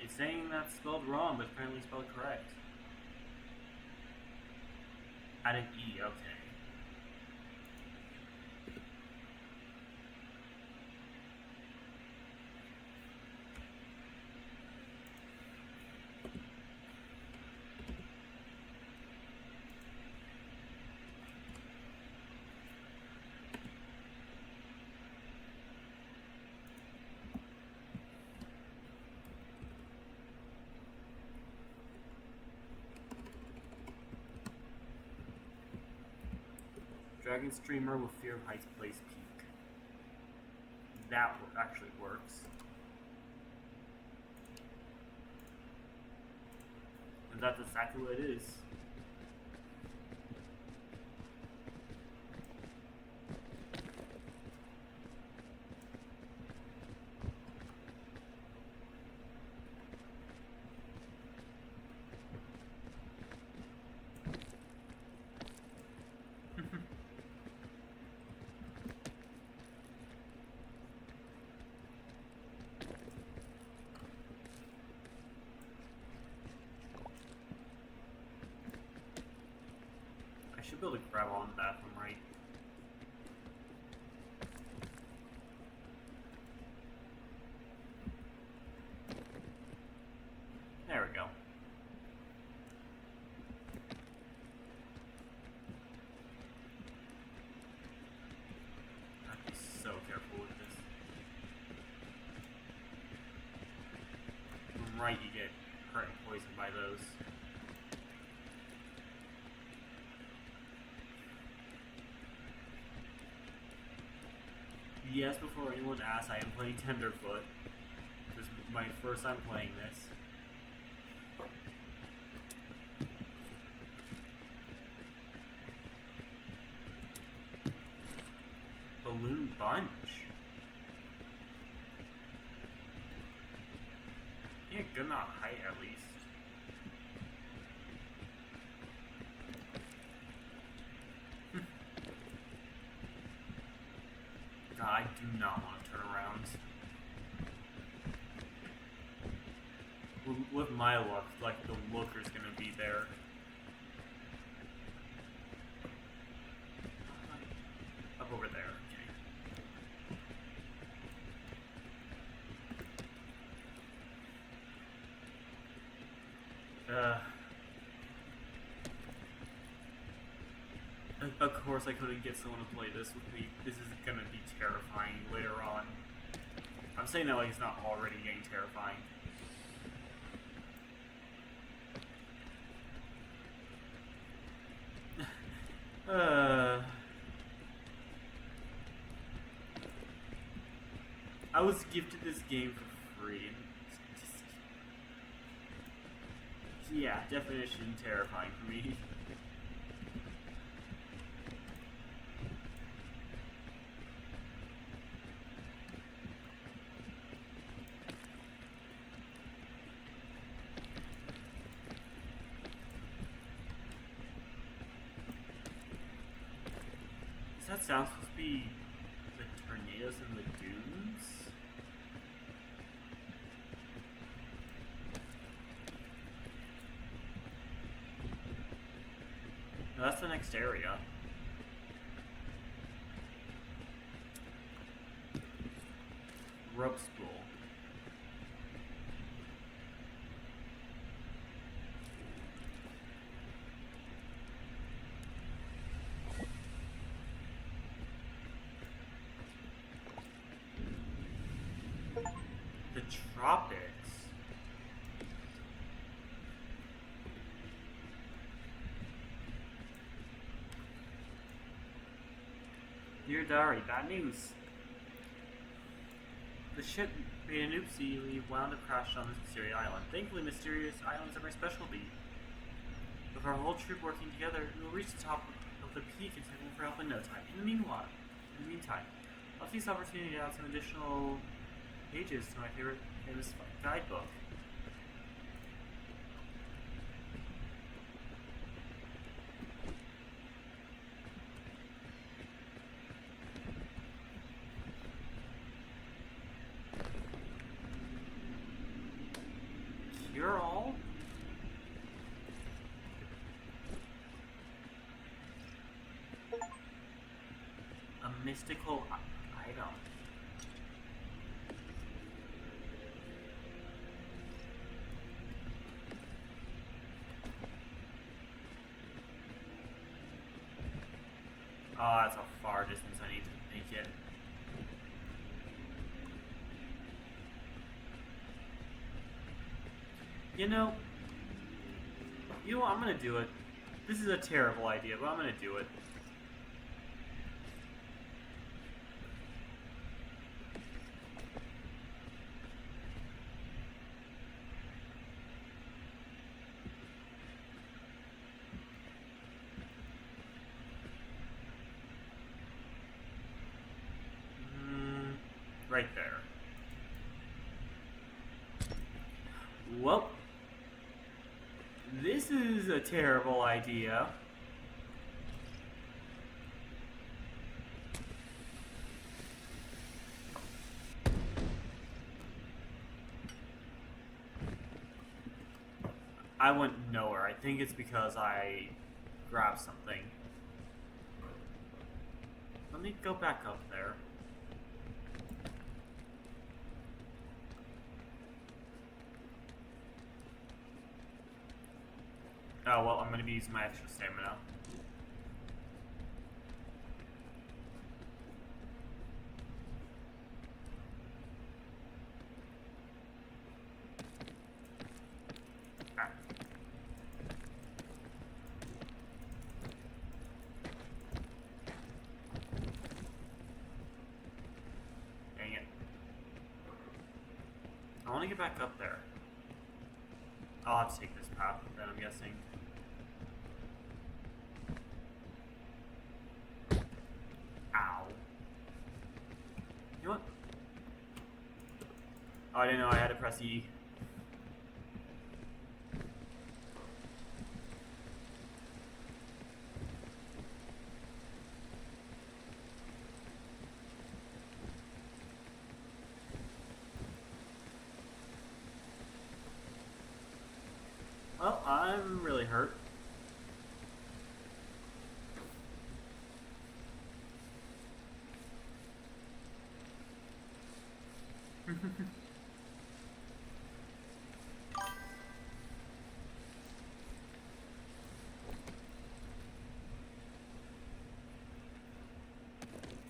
It's saying that's spelled wrong, but apparently spelled correct. Add an E, okay. Dragon Streamer with Fear of Heights plays Peak. That actually works. And that's exactly what it is. I should be able to grab on that from right. There we go. I have to be so careful with this. From right, you get hurt and poisoned by those. Yes, before anyone asks, I am playing Tenderfoot. This is my first time playing this. Balloon Bunch? Yeah, good amount of height at least. God, I do not want to turn around. With my luck, like, the looker's gonna be there. Up over there, okay. Of course I couldn't get someone to play this with me. This is gonna be terrifying later on. I'm saying that like it's not already getting terrifying. I was gifted this game for free. And just, yeah, definition terrifying for me. Does that sound supposed to be the tornadoes in the dunes? No, that's the next area. Rope spool. The tropics. Dear Diary, bad news. The ship made an oopsie and we wound up crashed on this mysterious island. Thankfully, mysterious islands are my specialty. With our whole troop working together, we will reach the top of the peak and take for help in no time. In the meantime, I'll seize this opportunity to add some additional pages to my favorite famous guidebook. Cure all? A mystical item. Oh, that's a far distance I need to make it. You know, what, I'm gonna do it. This is a terrible idea, but I'm gonna do it. Right there. Well, this is a terrible idea. I went nowhere. I think it's because I grabbed something. Let me go back up there. Oh, well, I'm going to be using my extra stamina. Ah. Dang it. I want to get back up there. I'll have to take this path, then I'm guessing. Ow. You know what? Oh, I didn't know I had to press E. Well, I'm really hurt.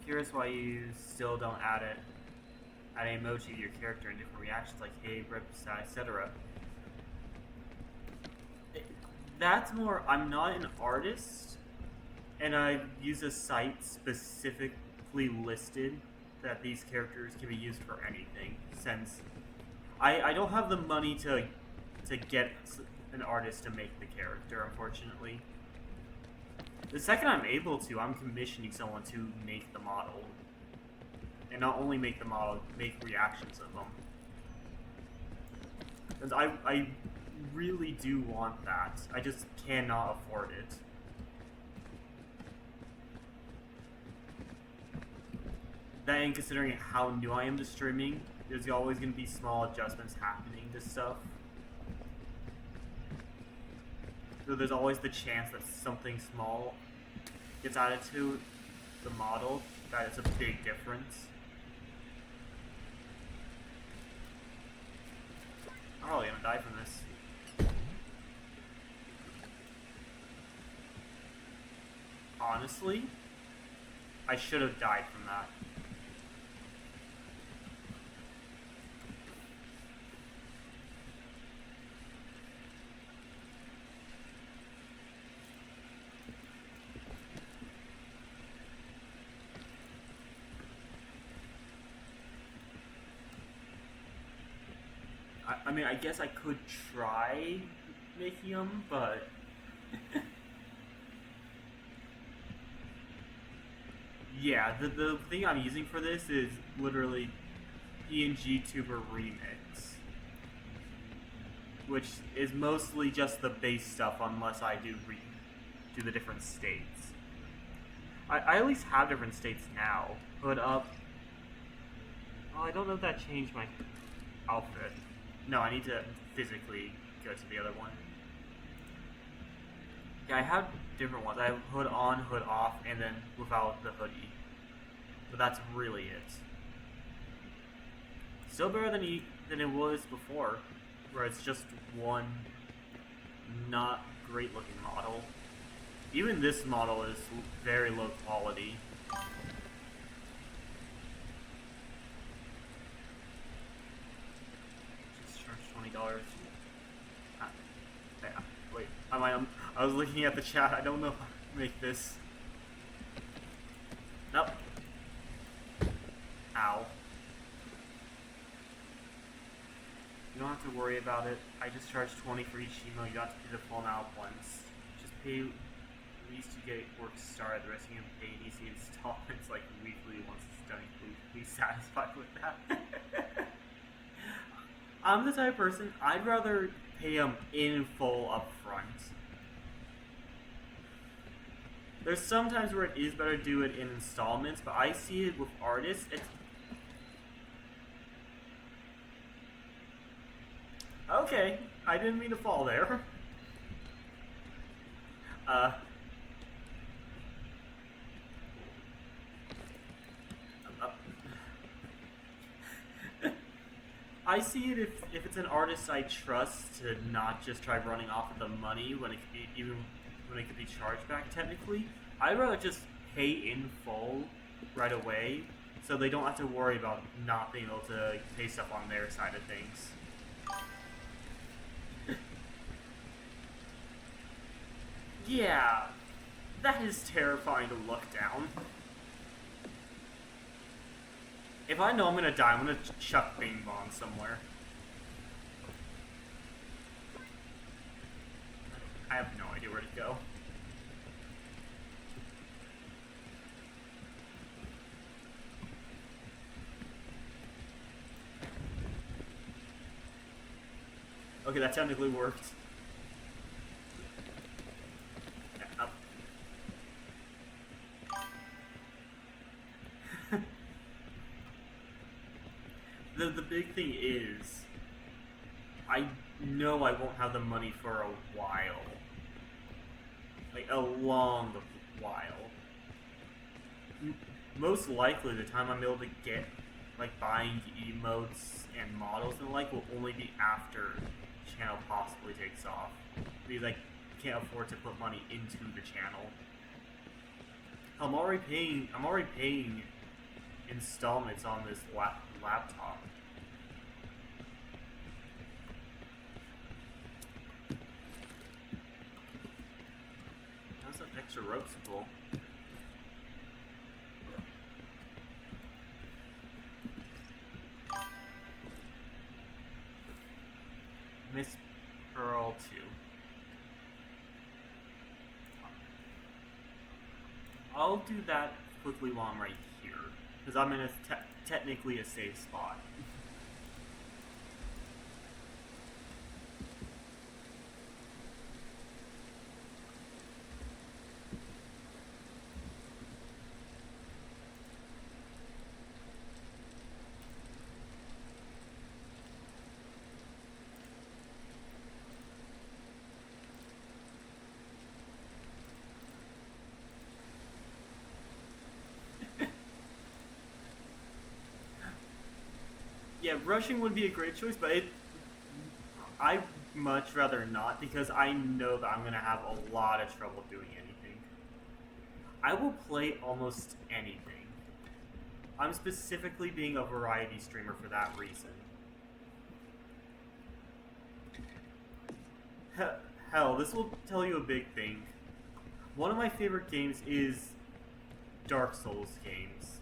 Curious why you still don't add an emoji to your character and different reactions like hey, rip, sad, etc. That's more, I'm not an artist, and I use a site specifically listed that these characters can be used for anything, since I don't have the money to get an artist to make the character, unfortunately. The second I'm able to, I'm commissioning someone to make the model. And not only make the model, make reactions of them. Because I really do want that. I just cannot afford it. Then, considering how new I am to streaming, there's always going to be small adjustments happening to stuff. So there's always the chance that something small gets added to the model, that it's a big difference. I'm probably gonna die from this. Honestly, I should have died from that. I mean, I guess I could try making them, but yeah, the thing I'm using for this is literally PNG Tuber Remix, which is mostly just the base stuff unless I do the different states. I at least have different states now. Hood up. Oh, I don't know if that changed my outfit. No, I need to physically go to the other one. Yeah, I have different ones. I have hood on, hood off, and then without the hoodie. But that's really it. Still better than it was before, where it's just one not great looking model. Even this model is very low quality. $20. Yeah, wait, I was looking at the chat. I don't know if I can make this. Nope. Ow. You don't have to worry about it. I just charge 20 for each email. You don't have to pay the full amount once. Just pay at least to get work started. The rest you can pay in easy installments like weekly once it's done. Please satisfied with that. I'm the type of person, I'd rather pay them in full up front. There's some times where it is better to do it in installments, but I see it with artists, it's... Okay, I didn't mean to fall there. I see it if it's an artist I trust to not just try running off of the money when it could be, even when it could be charged back technically. I'd rather just pay in full right away so they don't have to worry about not being able to pay stuff on their side of things. Yeah, that is terrifying to look down. If I know I'm gonna die, I'm gonna chuck Bing Bong somewhere. I have no idea where to go. Okay, that technically worked. Yeah, up. The big thing is, I know I won't have the money for a while. Like, a long while. Most likely, the time I'm able to get, like, buying emotes and models and the like will only be after the channel possibly takes off. Because I can't afford to put money into the channel. I'm already paying installments on this laptop. How's that extra rope's cool? I'll do that quickly while I'm right here, because I'm in a technically a safe spot. Yeah, rushing would be a great choice, but I'd much rather not, because I know that I'm going to have a lot of trouble doing anything. I will play almost anything. I'm specifically being a variety streamer for that reason. Hell, this will tell you a big thing. One of my favorite games is Dark Souls games.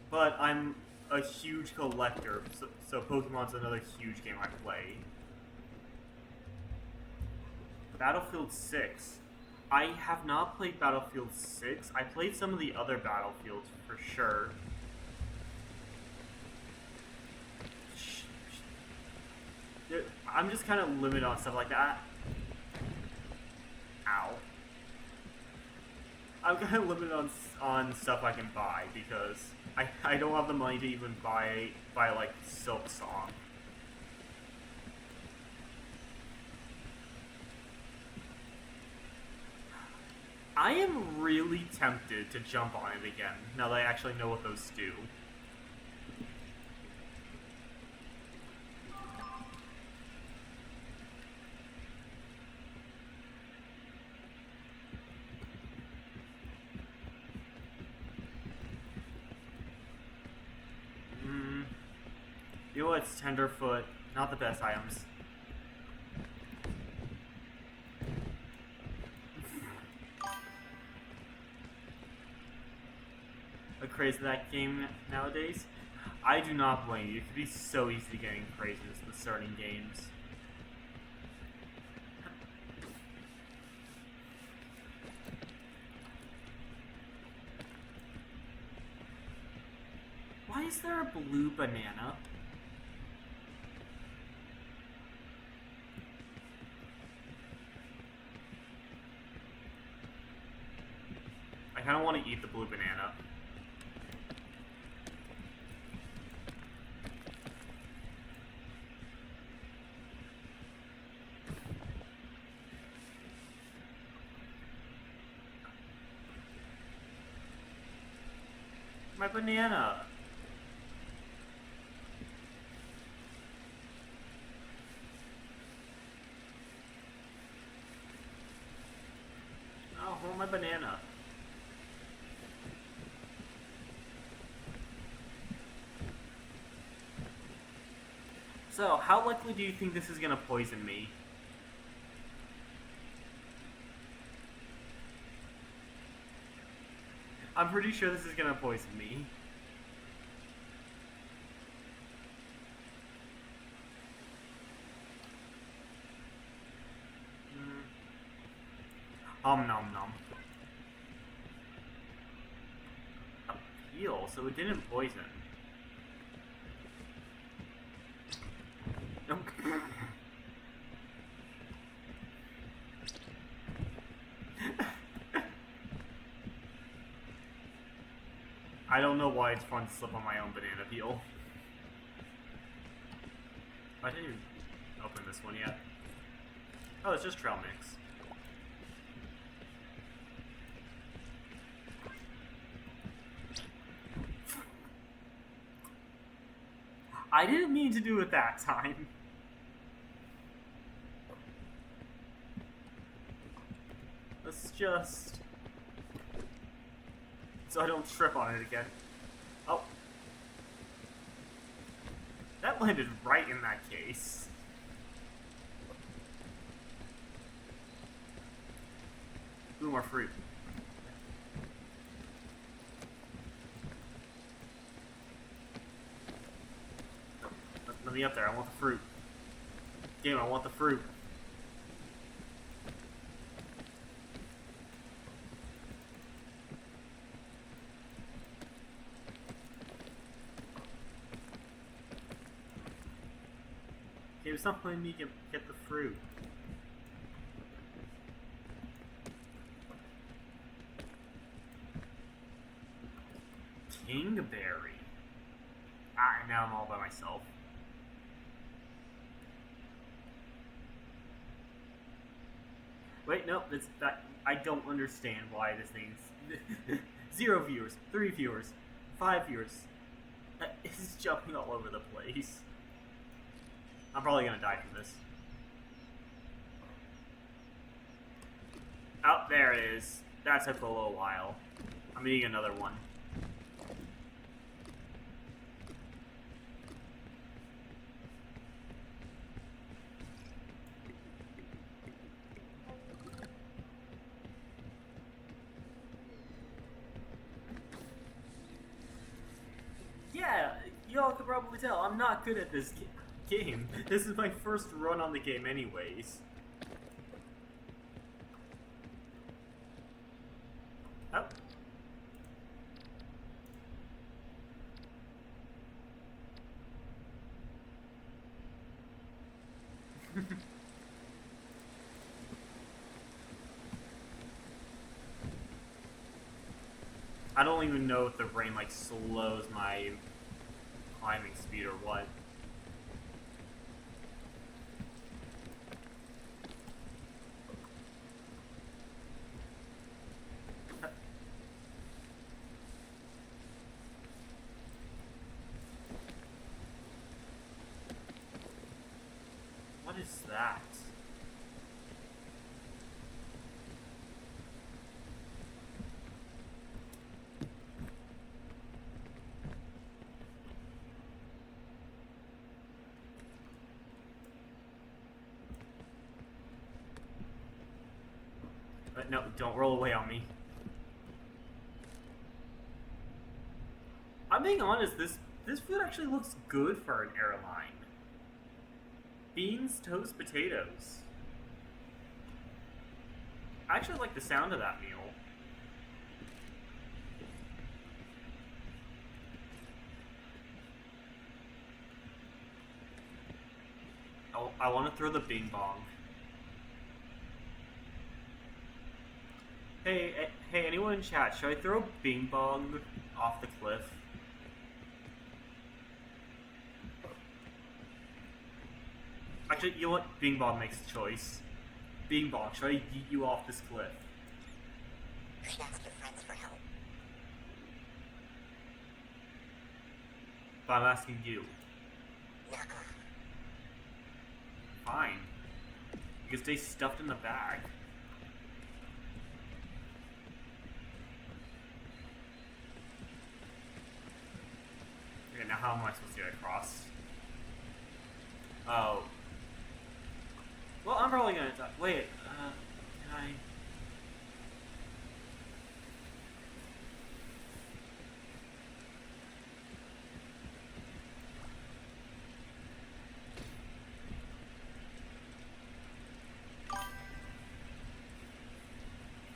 But I'm a huge collector, so Pokemon's another huge game I play. Battlefield 6. I have not played Battlefield 6. I played some of the other Battlefields for sure. I'm just kind of limited on stuff like that. Ow. I'm kind of limited on stuff I can buy, because I don't have the money to even buy like Silk Song. I am really tempted to jump on it again, now that I actually know what those do. You know what? It's Tenderfoot. Not the best items. A craze of that game nowadays? I do not blame you. It could be so easy getting crazes with certain games. Why is there a blue banana? I kind of want to eat the blue banana. My banana. Oh, hold my banana. So, how likely do you think this is gonna poison me? I'm pretty sure this is gonna poison me. Nom nom. Appeal, so it didn't poison. I don't know why it's fun to slip on my own banana peel. I didn't even open this one yet. Oh, it's just trail mix. I didn't mean to do it that time. Let's just... so I don't trip on it again. Oh. That landed right in that case. Ooh, more fruit. Let me up there, I want the fruit. Game, I want the fruit. not letting me get the fruit. Kingberry. Ah, now I'm all by myself. Wait, no, that's that. I don't understand why this thing's 0 viewers, 3 viewers, 5 viewers. It's jumping all over the place. I'm probably gonna die from this. Oh, there it is. That took a little while. I'm eating another one. Yeah, y'all can probably tell, I'm not good at this game. This is my first run on the game anyways. Oh. I don't even know if the rain like slows my climbing speed or what. What is that? No, don't roll away on me. I'm being honest, this food actually looks good for an airline. Beans, toast, potatoes. I actually like the sound of that meal. I want to throw the bing bong. Hey, anyone in chat, should I throw bing bong off the cliff? Actually, you know what? Bing bong makes the choice. Bing bong, should I yeet you off this cliff? You should ask your friends for help. But I'm asking you. Nuh-uh. Fine. You can stay stuffed in the bag. Okay, now how am I supposed to get across? Oh. Well, I'm probably gonna die. Wait, can I...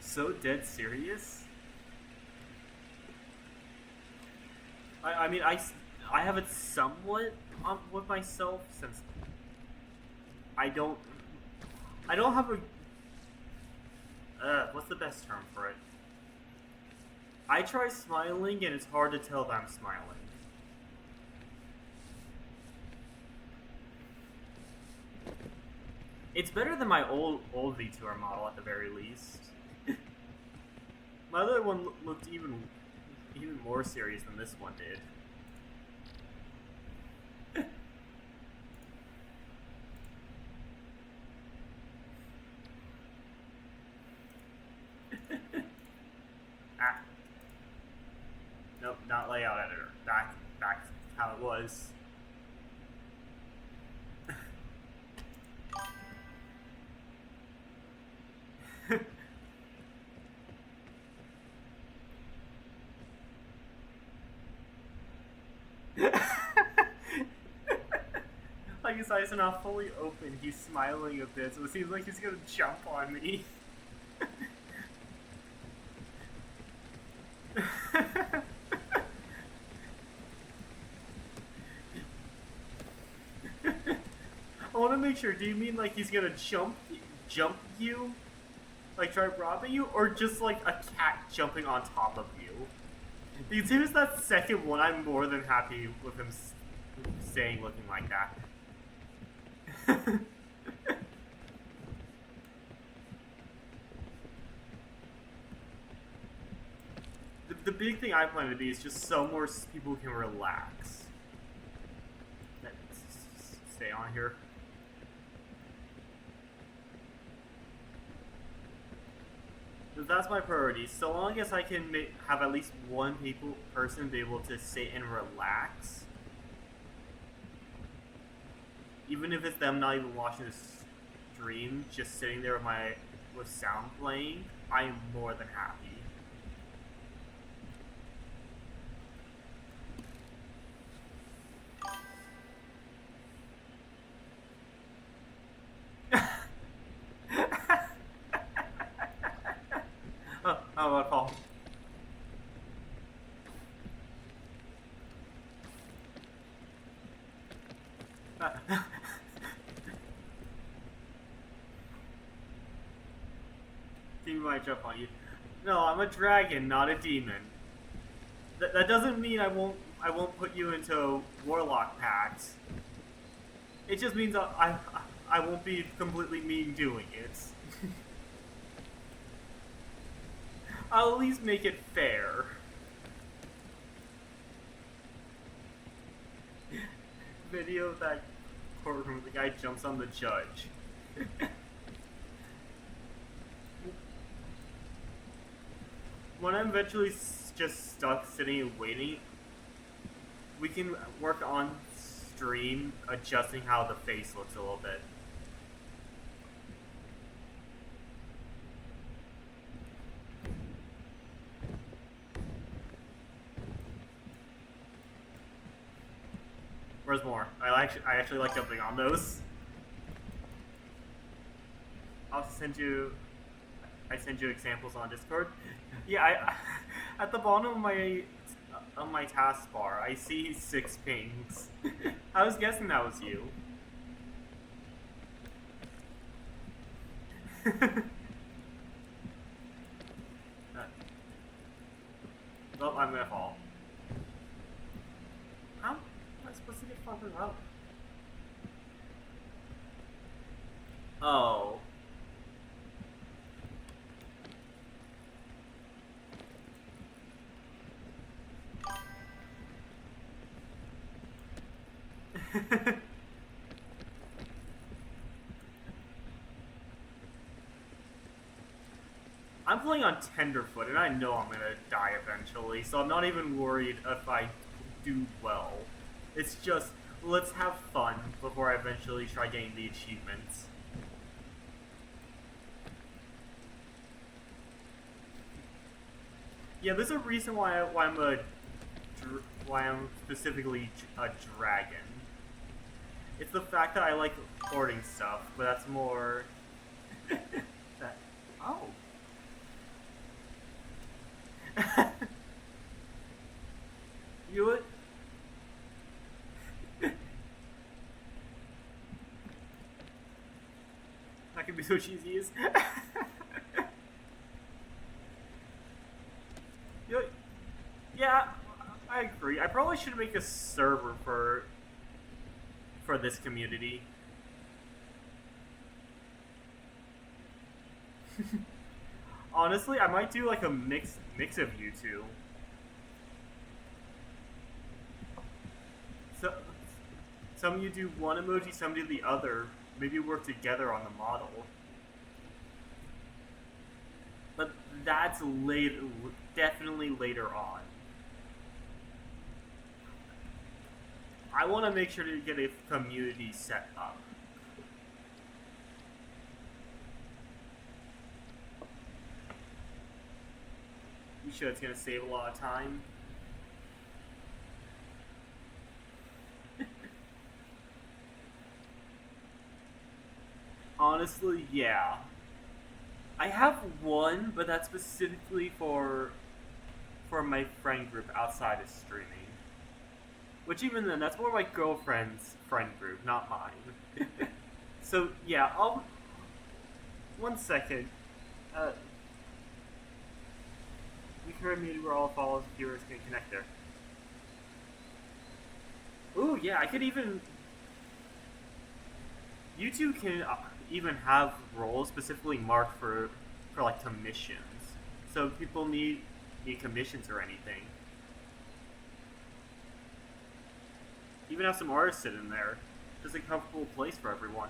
So dead serious? I mean, I have it somewhat on with myself since I don't have a what's the best term for it? I try smiling and it's hard to tell that I'm smiling. It's better than my old V2R model at the very least. My other one looked even more serious than this one did. Ah. Nope, not layout editor. Back how it was. Like his eyes are not fully open, he's smiling a bit, so it seems like he's gonna jump on me. I want to make sure. Do you mean like he's gonna jump you, like try robbing you, or just like a cat jumping on top of you? Because if it's that second one, I'm more than happy with him staying looking like that. The big thing I plan to be is just so more people can relax. Let's stay on here. That's my priority. So long as I can have at least one person be able to sit and relax, even if it's them not even watching the stream, just sitting there with sound playing, I am more than happy. Oh, Paul. Demon might jump on you. No, I'm a dragon, not a demon. That doesn't mean I won't put you into warlock packs. It just means I won't be completely mean doing it. I'll at least make it fair. Video of that courtroom, the guy jumps on the judge. When I'm eventually just stuck sitting and waiting, we can work on stream adjusting how the face looks a little bit. Where's more? I actually like jumping on those. I'll send you. I send you examples on Discord. Yeah, at the bottom of my taskbar, I see 6 pings. I was guessing that was you. Well, I'm gonna fall. How am I supposed to get farther up? Oh. I'm playing on Tenderfoot, and I know I'm gonna die eventually, so I'm not even worried if I do well. It's just, let's have fun before I eventually try getting the achievements. Yeah, there's a reason why I'm specifically a dragon. It's the fact that I like hoarding stuff, but that's more. Oh. You would. That could be so cheesy. Is. Yeah, I agree. I probably should make a server for this community. Honestly, I might do like a mix of you two. So some of you do one emoji, some do the other. Maybe work together on the model. But that's later, definitely later on. I want to make sure to get a community set up. You sure it's going to save a lot of time? Honestly, yeah. I have one, but that's specifically for my friend group outside of streaming. Which even then, that's more my girlfriend's friend group, not mine. So yeah, one second. We heard me where all follows viewers can connect there. Ooh, yeah, I could even. YouTube can even have roles specifically marked for like commissions. So if people need commissions or anything. Even have some artists sit in there. Just a comfortable place for everyone.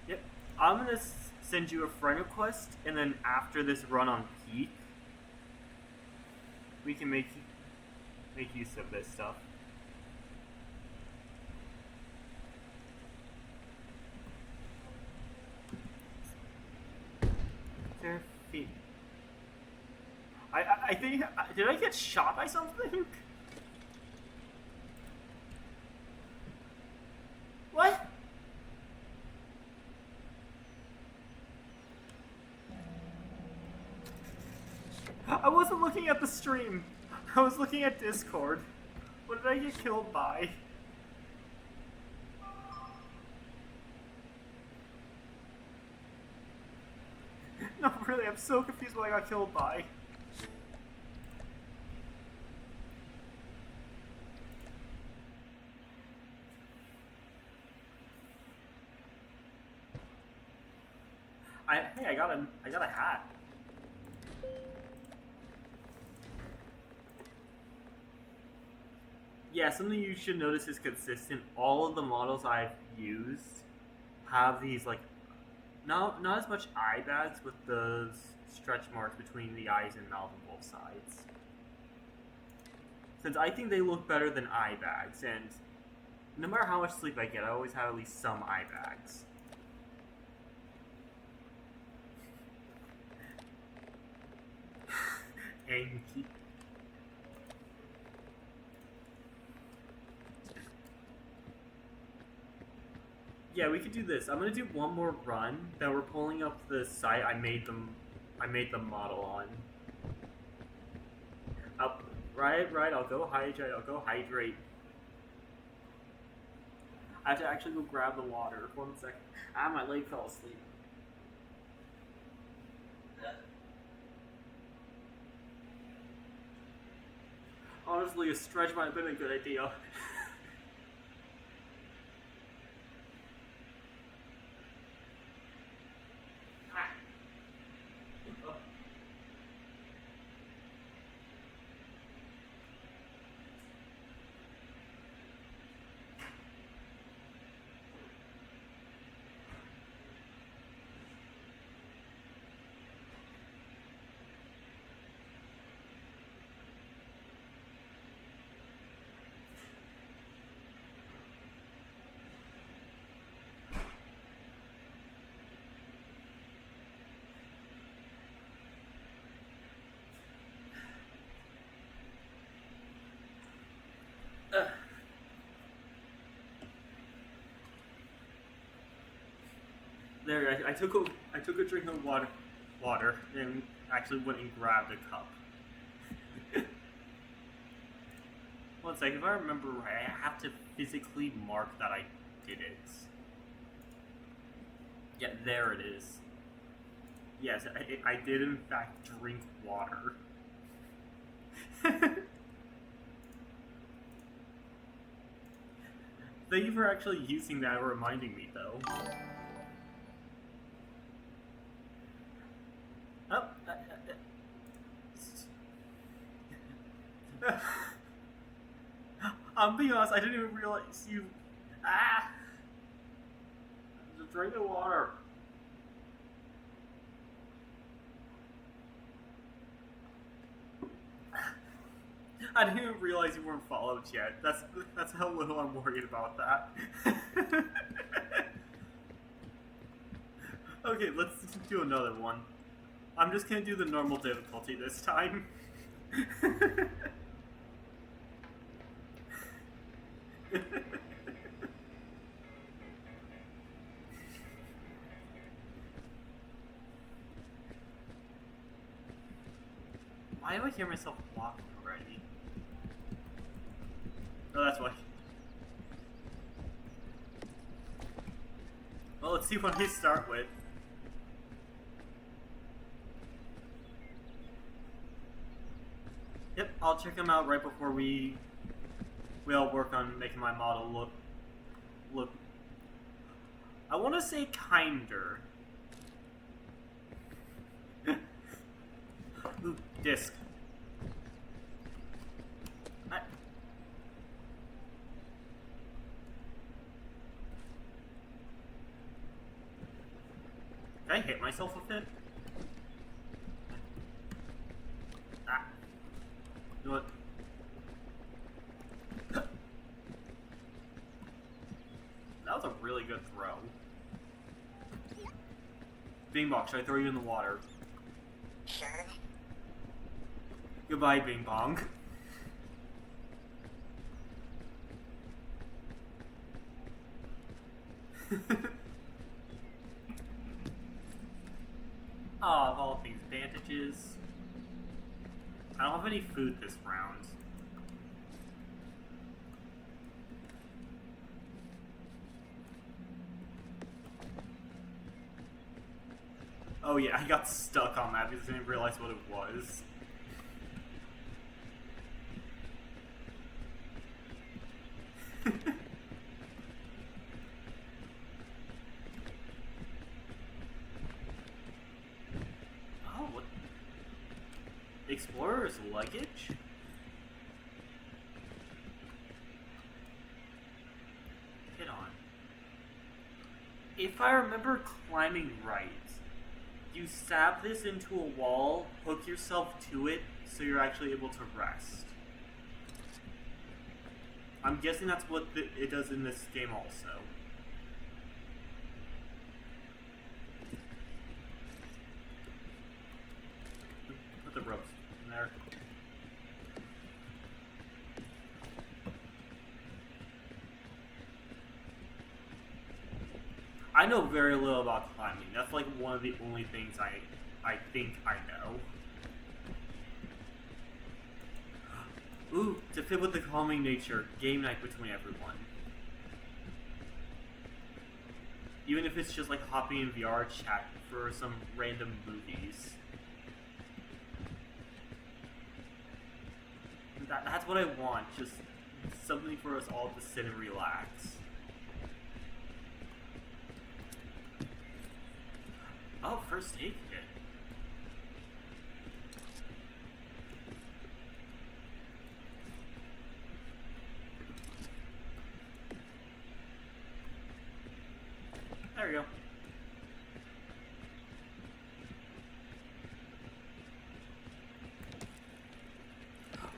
Yep. I'm gonna send you a friend request, and then after this run on Peak, we can make use of this stuff. I think, did I get shot by something? What? I wasn't looking at the stream. I was looking at Discord. What did I get killed by? No, really, I'm so confused what I got killed by. Hey, I got a hat. Yeah, something you should notice is consistent. All of the models I've used have these like not as much eye bags with those stretch marks between the eyes and mouth on both sides. Since I think they look better than eye bags, and no matter how much sleep I get, I always have at least some eye bags. Anki. Yeah, we could do this. I'm gonna do one more run. Then we're pulling up the site I made the model on. Right. I'll go hydrate. I have to actually go grab the water. 1 second. My leg fell asleep. Honestly, a stretch might have been a good idea. There, I took a drink of water, and actually went and grabbed a cup. 1 second, if I remember right, I have to physically mark that I did it. Yeah, there it is. Yes, I did in fact drink water. Thank you for actually using that, reminding me though. Oh, I'm being honest, I didn't even realize you. Just drink the water. I didn't even realize you weren't followed yet. That's how little I'm worried about that. Okay, let's do another one. I'm just gonna do the normal difficulty this time. Why do I hear myself walking already? Oh, that's why. Well, let's see what I start with. Yep, I'll check them out right before we all work on making my model look. I want to say kinder. Ooh, disc. Did I hit myself with it? Ah. You know what? That was a really good throw. Bing Bong, should I throw you in the water? Sure. Goodbye, Bing Bong. Ah, of all things, bandages. I don't have any food this round. Oh yeah, I got stuck on that because I didn't realize what it was. Oh, what? Explorer's luggage? Get on. If I remember climbing right, you stab this into a wall, hook yourself to it, so you're actually able to rest. I'm guessing that's what it does in this game also. Put the ropes in there. I know very little about climbing. That's like one of the only things I think I know. Ooh, to fit with the calming nature, game night between everyone. Even if it's just like hopping in VR chat for some random movies. That's what I want, just something for us all to sit and relax. Oh, first aid kit. There we go.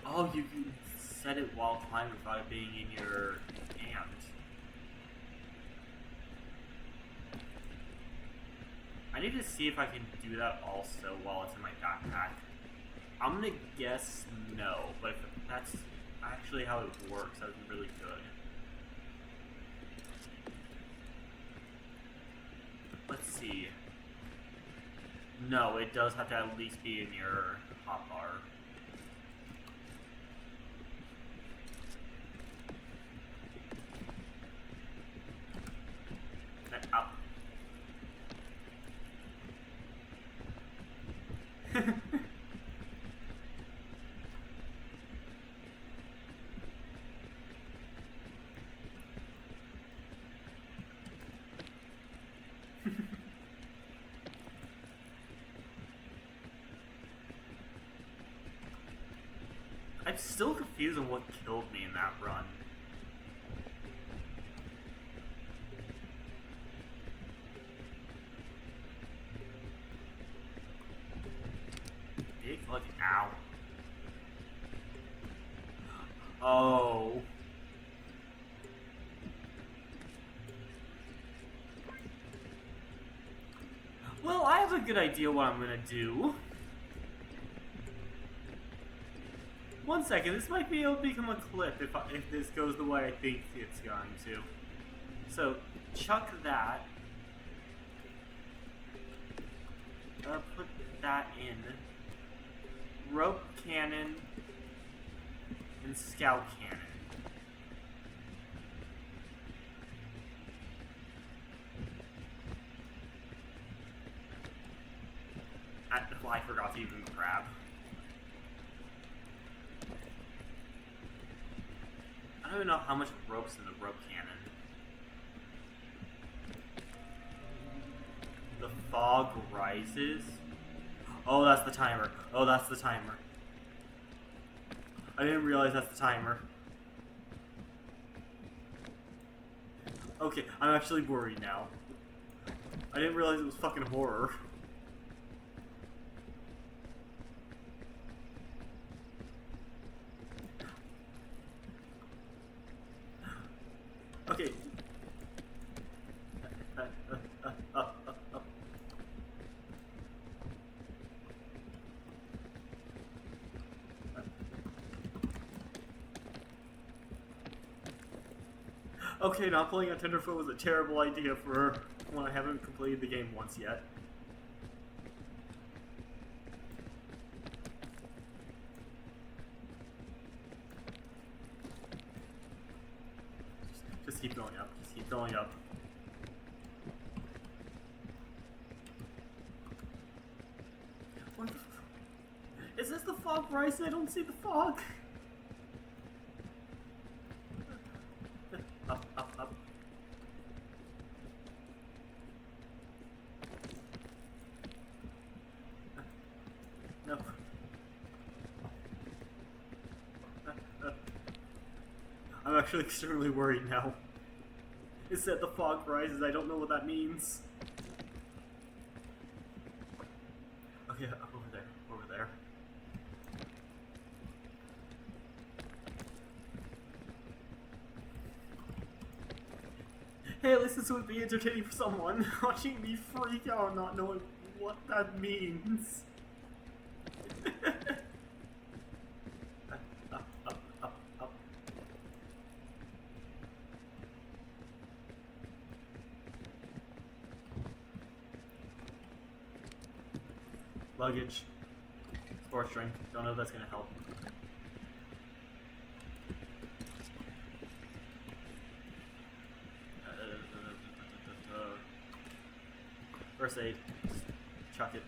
Oh, you can set it while climbing without it being in your hand. I need to see if I can do that also while it's in my backpack. I'm gonna guess no, but if that's actually how it works, that would be really good. Let's see. No, it does have to at least be in your hotbar. Up. I'm still confused on what killed me in that run. Big fucking ow. Oh. Well, I have a good idea what I'm gonna do. One second, this might be able to become a clip if this goes the way I think it's going to. So, chuck that. Put that in. Rope cannon and scout cannon. I forgot to even grab. I don't even know how much rope's in the rope cannon. The fog rises. Oh, that's the timer. Oh, that's the timer. I didn't realize that's the timer. Okay, I'm actually worried now. I didn't realize it was fucking horror. Okay. Okay, not playing on Tenderfoot was a terrible idea for when I haven't completed the game once yet. Just keep going up. Just keep going up. What the f- Is this the fog rising? I don't see the fog. Up, up, up. No. I'm actually extremely worried now. It said the fog rises. I don't know what that means. Okay, over there. Over there. Hey, at least this would be entertaining for someone. Watching me freak out not knowing what that means. Up, up, up, up. Luggage. Sports drink. Don't know if that's gonna help. First aid. Just chuck it.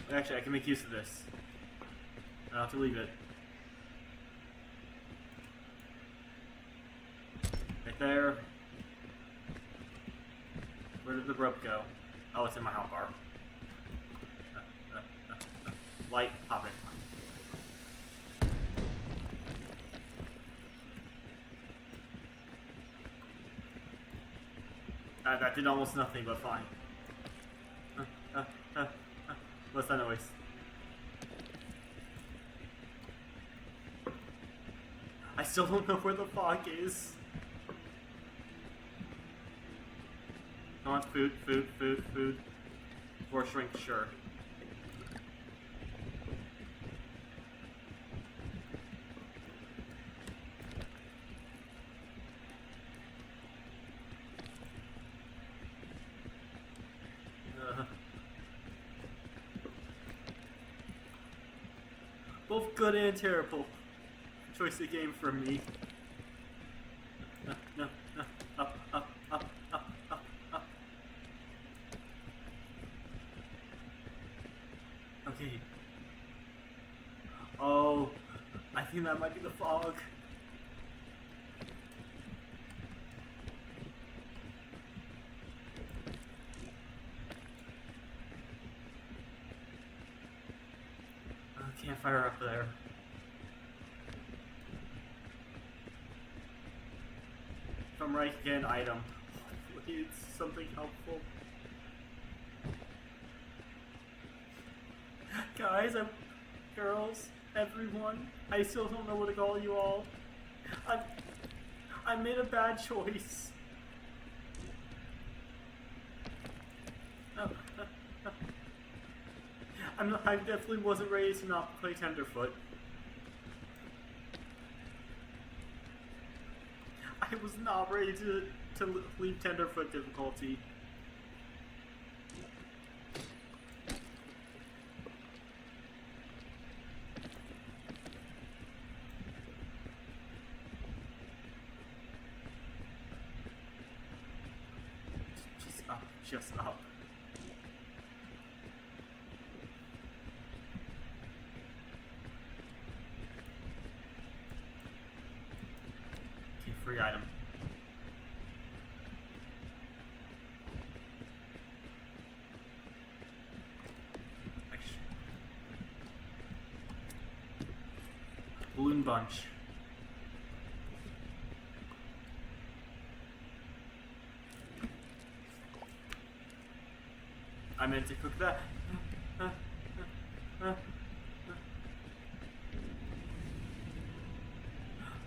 Actually, I can make use of this. I don't have to leave it. Right there. Where did the rope go? Oh, it's in my hotbar. Light, pop it. That did almost nothing, but fine. What's that noise? I still don't know where the fog is. I want food, food, food, food. For shrink, sure. Both good and terrible. Choice of game for me. No, up, up, up, up, up, up. Okay. Oh, I think that might be the fog. Campfire up there. If I'm right, get an item. Please, something helpful. Guys, girls, everyone, I still don't know what to call you all. I made a bad choice. I definitely wasn't ready to not play Tenderfoot. I was not ready to leave Tenderfoot difficulty. up, just up. Okay, free item. Balloon bunch. I meant to cook that.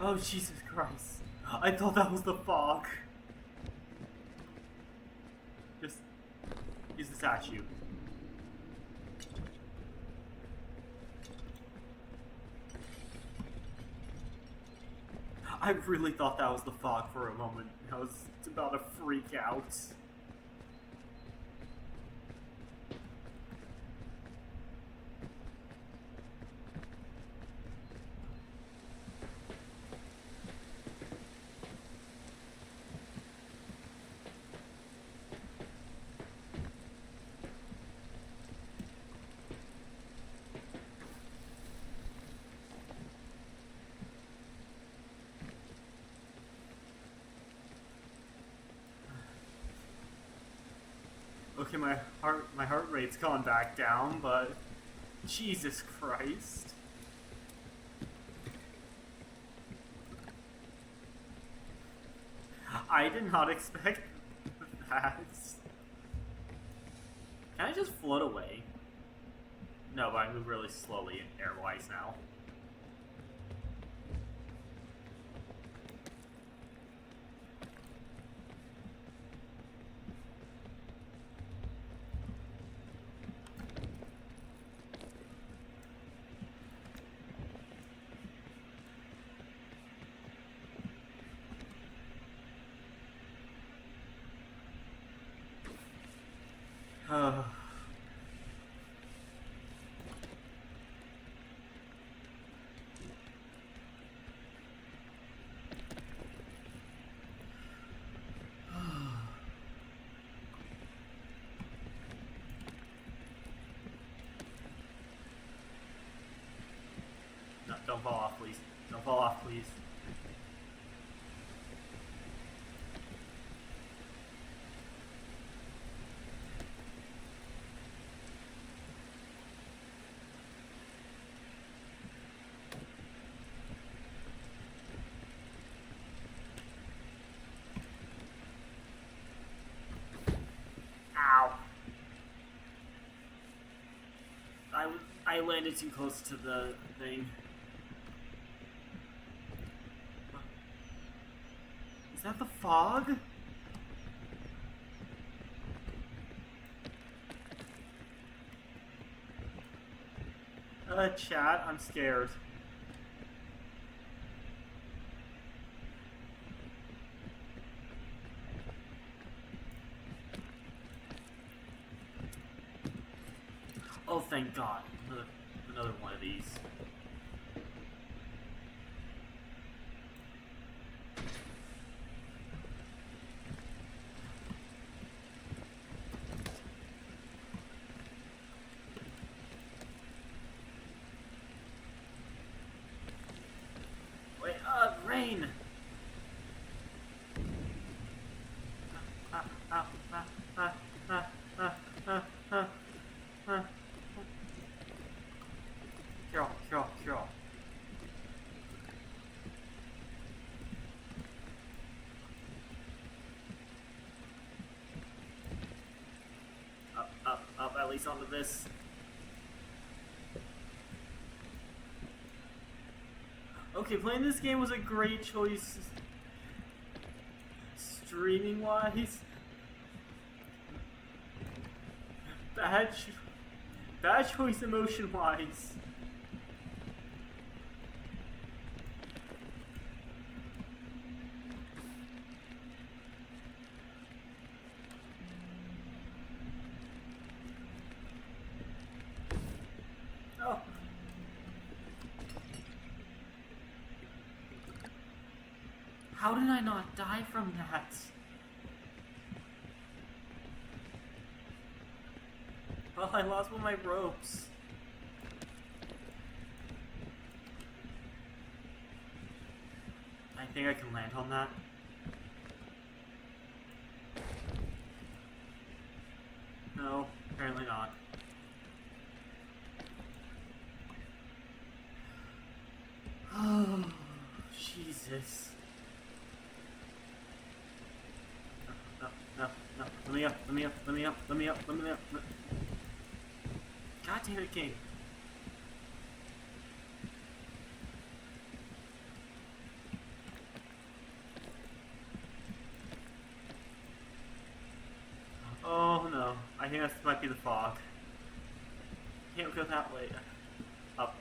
Oh, Jesus Christ. I thought that was the fog. Just use the statue. I really thought that was the fog for a moment. I was about to freak out. Okay, my heart rate's gone back down, but Jesus Christ. I did not expect that. Can I just float away? No, but I move really slowly airwise now. No, don't fall off, please. Don't fall off, please. Ow. I landed too close to the thing. Is that the fog? Chat, I'm scared. Oh, thank God. Another one of these. Wait, rain! Carol. Up, at least onto this. Okay, playing this game was a great choice. Streaming wise. Bad choice emotion wise. Oh. How did I not die from that? Well, I lost one of my ropes. I think I can land on that. No, apparently not. Oh, Jesus. No, no, no. Let me up, let me up, let me up, let me up, let me up. God damn it, game. Oh no, I think that might be the fog. Can't go that way. Up.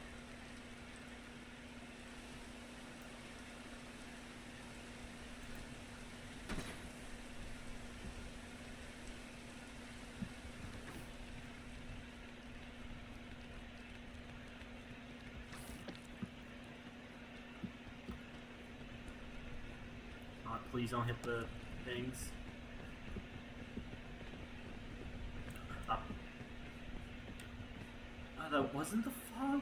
Please don't hit the things. Up. Oh, that wasn't the fog?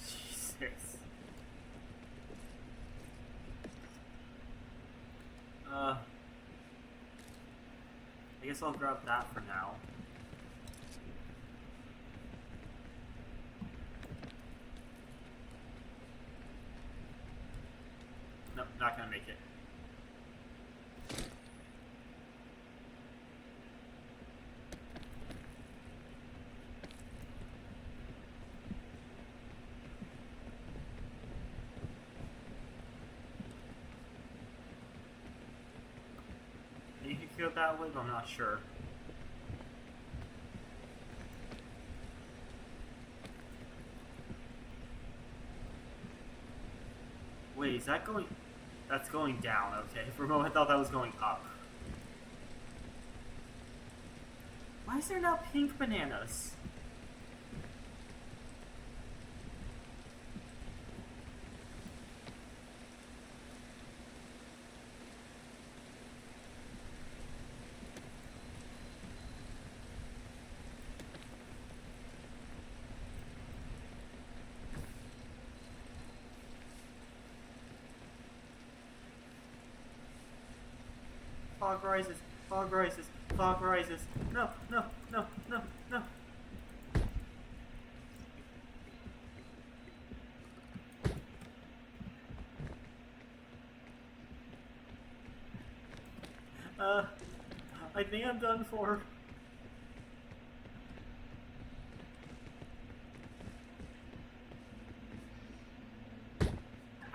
Jesus. I guess I'll grab that for now. Nope, not gonna make it. You can go that way, but I'm not sure. Wait, is that going... That's going down, okay. For a moment I thought that was going up. Why is there now pink bananas? Fog rises, fog rises, fog rises. No, no, no, no, no. I think I'm done for.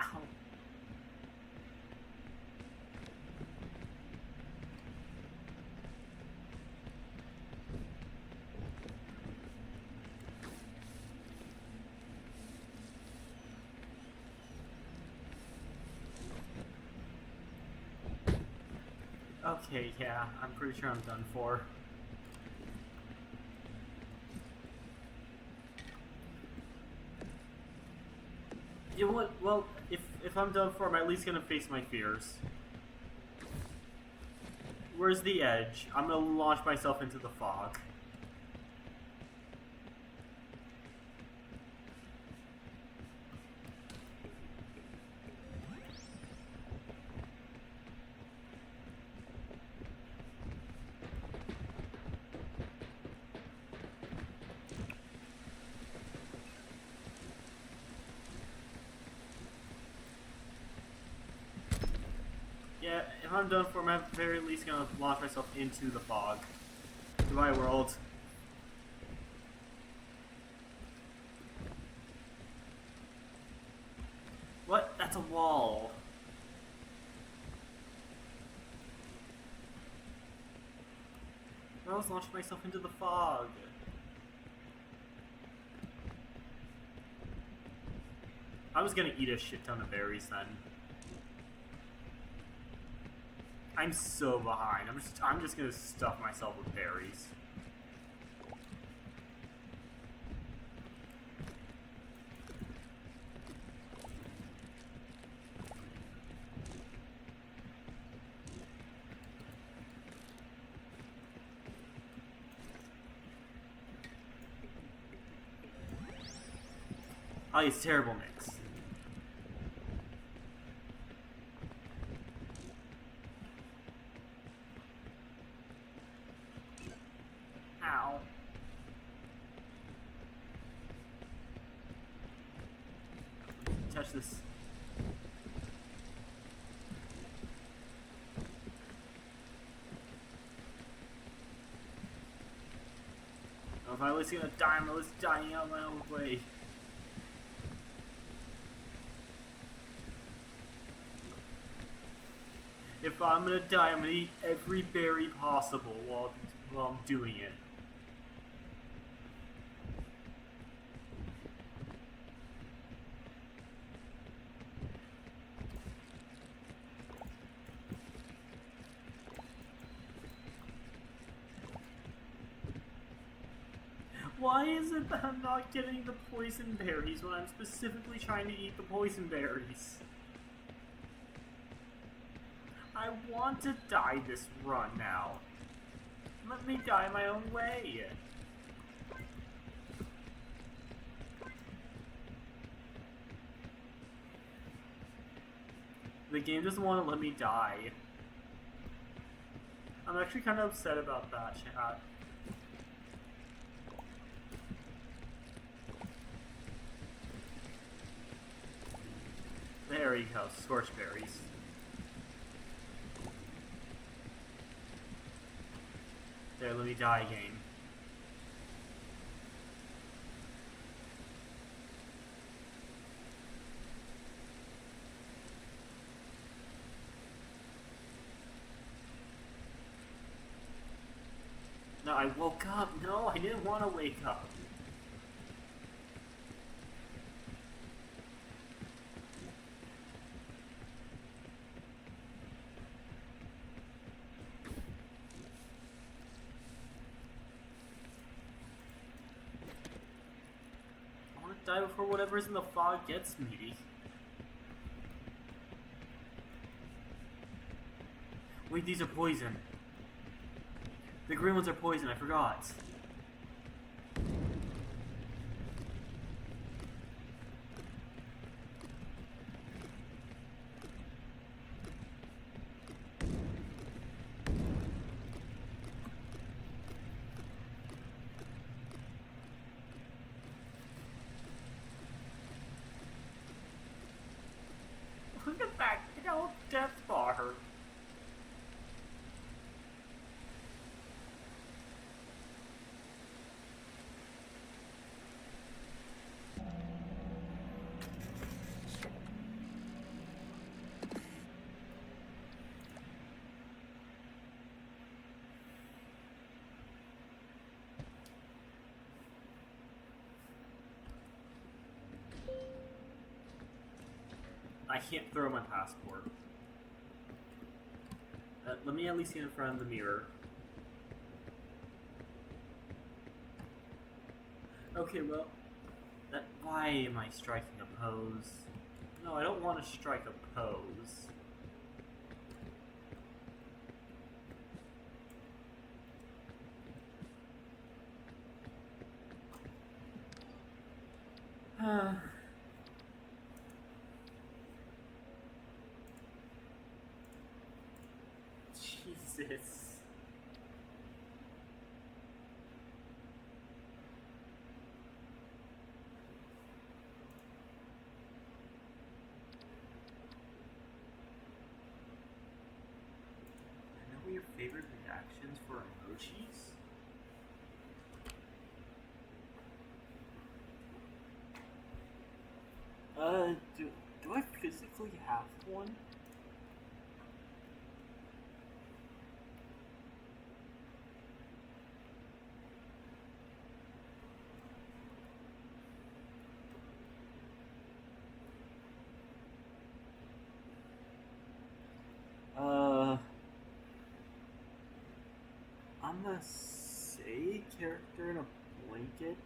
Ow. Okay, yeah, I'm pretty sure I'm done for. You know what? Well, if I'm done for, I'm at least gonna face my fears. Where's the edge? I'm gonna launch myself into the fog. Yeah, if I'm done for, I'm at the very least gonna launch myself into the fog. Goodbye, world. What? That's a wall. I was launching myself into the fog. I was gonna eat a shit ton of berries then. I'm so behind. I'm just gonna stuff myself with berries. Oh, it's terrible mix. Ow. Touch this. Oh, if I'm at least gonna die, I'm at least dying out my own way. If I'm gonna die, I'm gonna eat every berry possible while I'm doing it. Why is it that I'm not getting the poison berries when I'm specifically trying to eat the poison berries? I want to die this run now. Let me die my own way. The game doesn't want to let me die. I'm actually kind of upset about that, chat. There you go, scorch berries. There, let me die again. No, I woke up. No, I didn't want to wake up. Die before whatever's in the fog gets me. Wait, these are poison. The green ones are poison, I forgot. Look at that, death bar. I can't throw my passport. Let me at least get in front of the mirror. Okay, well, why am I striking a pose? No, I don't want to strike a pose. Jesus. I know your favorite reactions for emojis? Do I physically have one? I'm gonna say character in a blanket.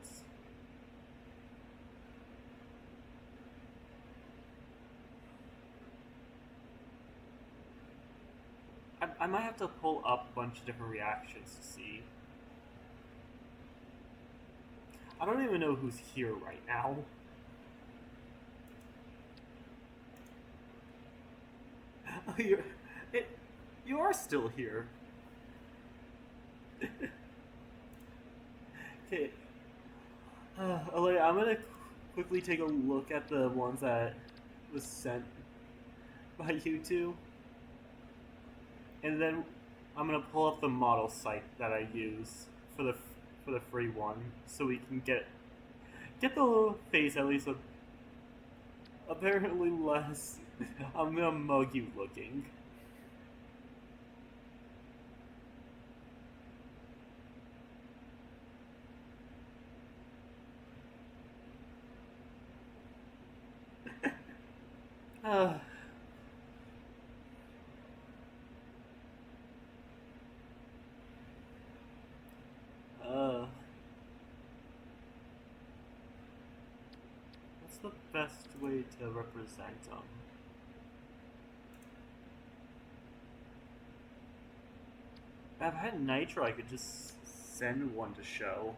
I might have to pull up a bunch of different reactions to see. I don't even know who's here right now. Oh, you are still here. Okay. Alea, I'm gonna quickly take a look at the ones that was sent by you two, and then I'm gonna pull up the model site that I use for the free one, so we can get the little face at least apparently less. I'm gonna mug you looking. uh, uh, what's the best way to represent them? If I had Nitro, I could just send one to show.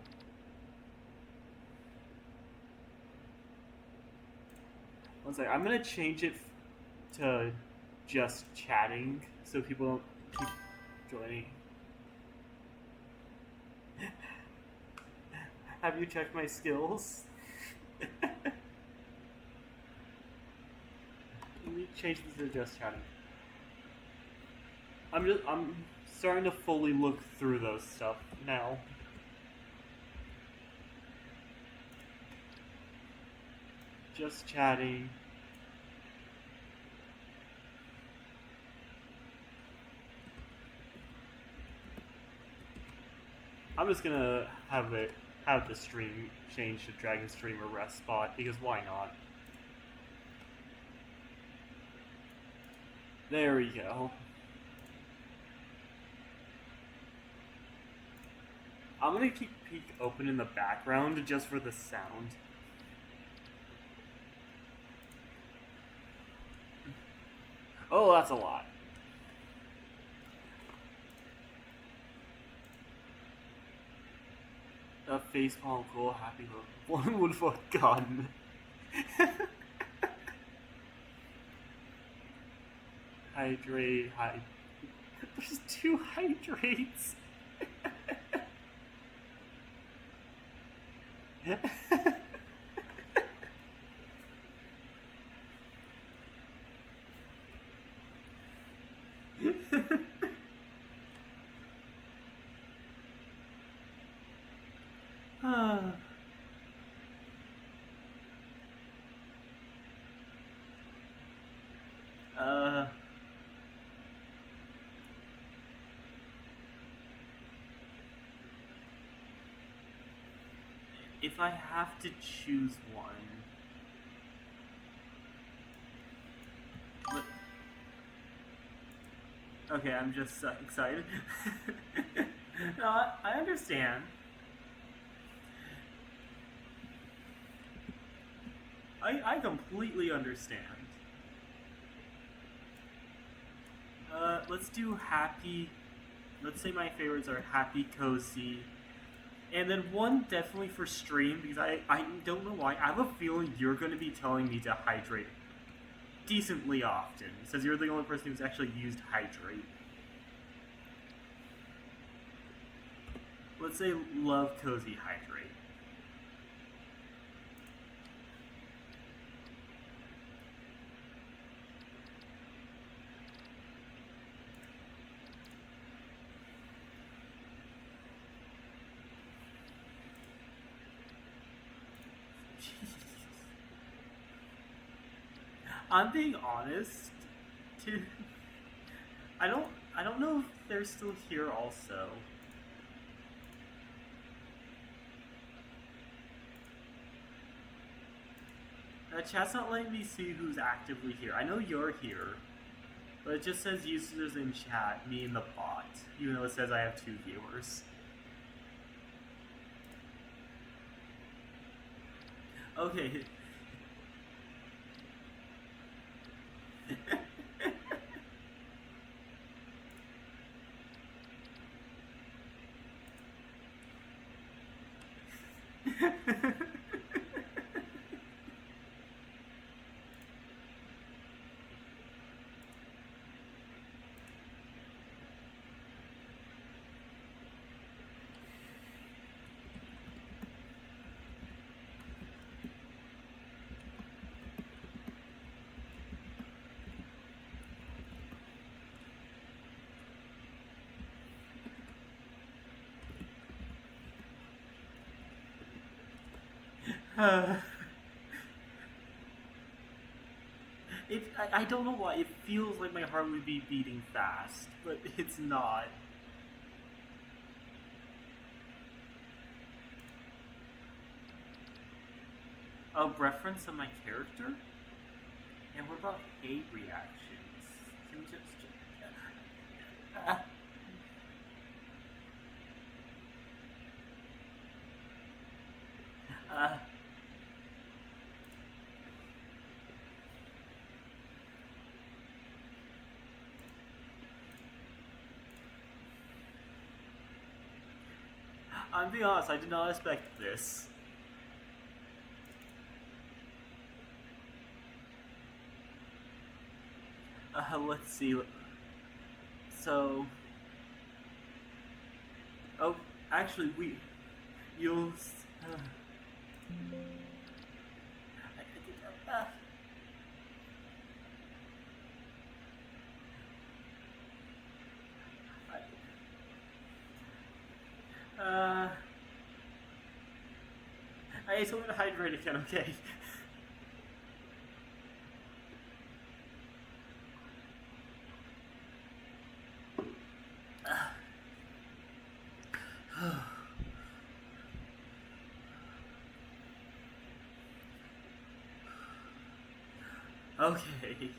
One second, I'm gonna change it to just chatting so people don't keep joining. Have you checked my skills? Let me change this to just chatting. I'm starting to fully look through those stuff now. Just chatting. I'm just gonna have the stream change to Dragon Streamer rest spot because why not? There we go. I'm gonna keep Peak open in the background just for the sound. Oh, that's a lot. A facepalm, cool, happy look. One wood for a gun. Hydrate, There's 2 hydrates. If I have to choose one, okay, I'm just excited. No, I understand. I completely understand. Let's do happy. Let's say my favorites are happy, cozy, and then one definitely for stream because I don't know why. I have a feeling you're going to be telling me to hydrate decently often, since you're the only person who's actually used hydrate. Let's say love cozy hydrate. I'm being honest, too. I don't know if they're still here also. Chat's not letting me see who's actively here. I know you're here, but it just says users in chat, me and the bot, even though it says I have 2 viewers. Okay. I don't know why, it feels like my heart would be beating fast, but it's not. A reference on my character? And what about hate reactions? Can we just... I'm being honest, I did not expect this. Let's see. So... Oh, actually, you'll... I told me to hydrate again, okay? Okay.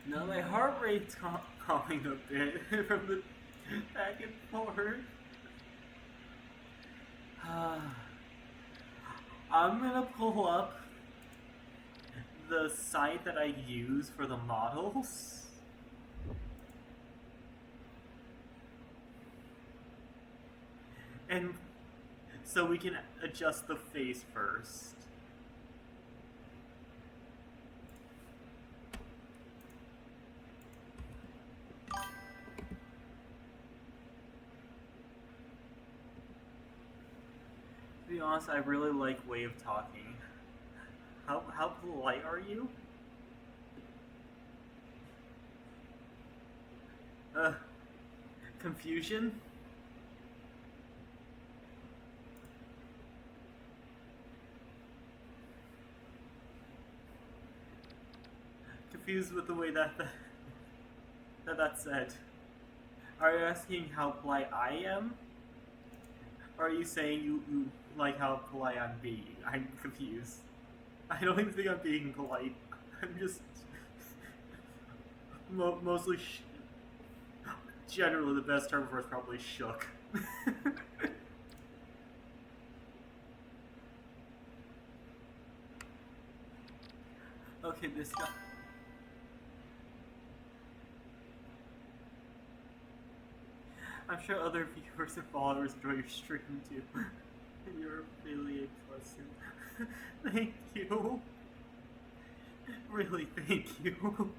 Now my heart rate's calming a bit from the back and forth. I'm gonna pull up the site that I use for the models. And so we can adjust the face first. To be honest, I really like way of talking. How polite are you? Confusion? Confused with the way that's said. Are you asking how polite I am? Or are you saying you like how polite I'm being? I'm confused. I don't even think I'm being polite. I'm just mostly generally the best term for it is probably shook. Okay, this guy. I'm sure other viewers and followers enjoy your stream too. And you're really a person. Thank you. Really, thank you.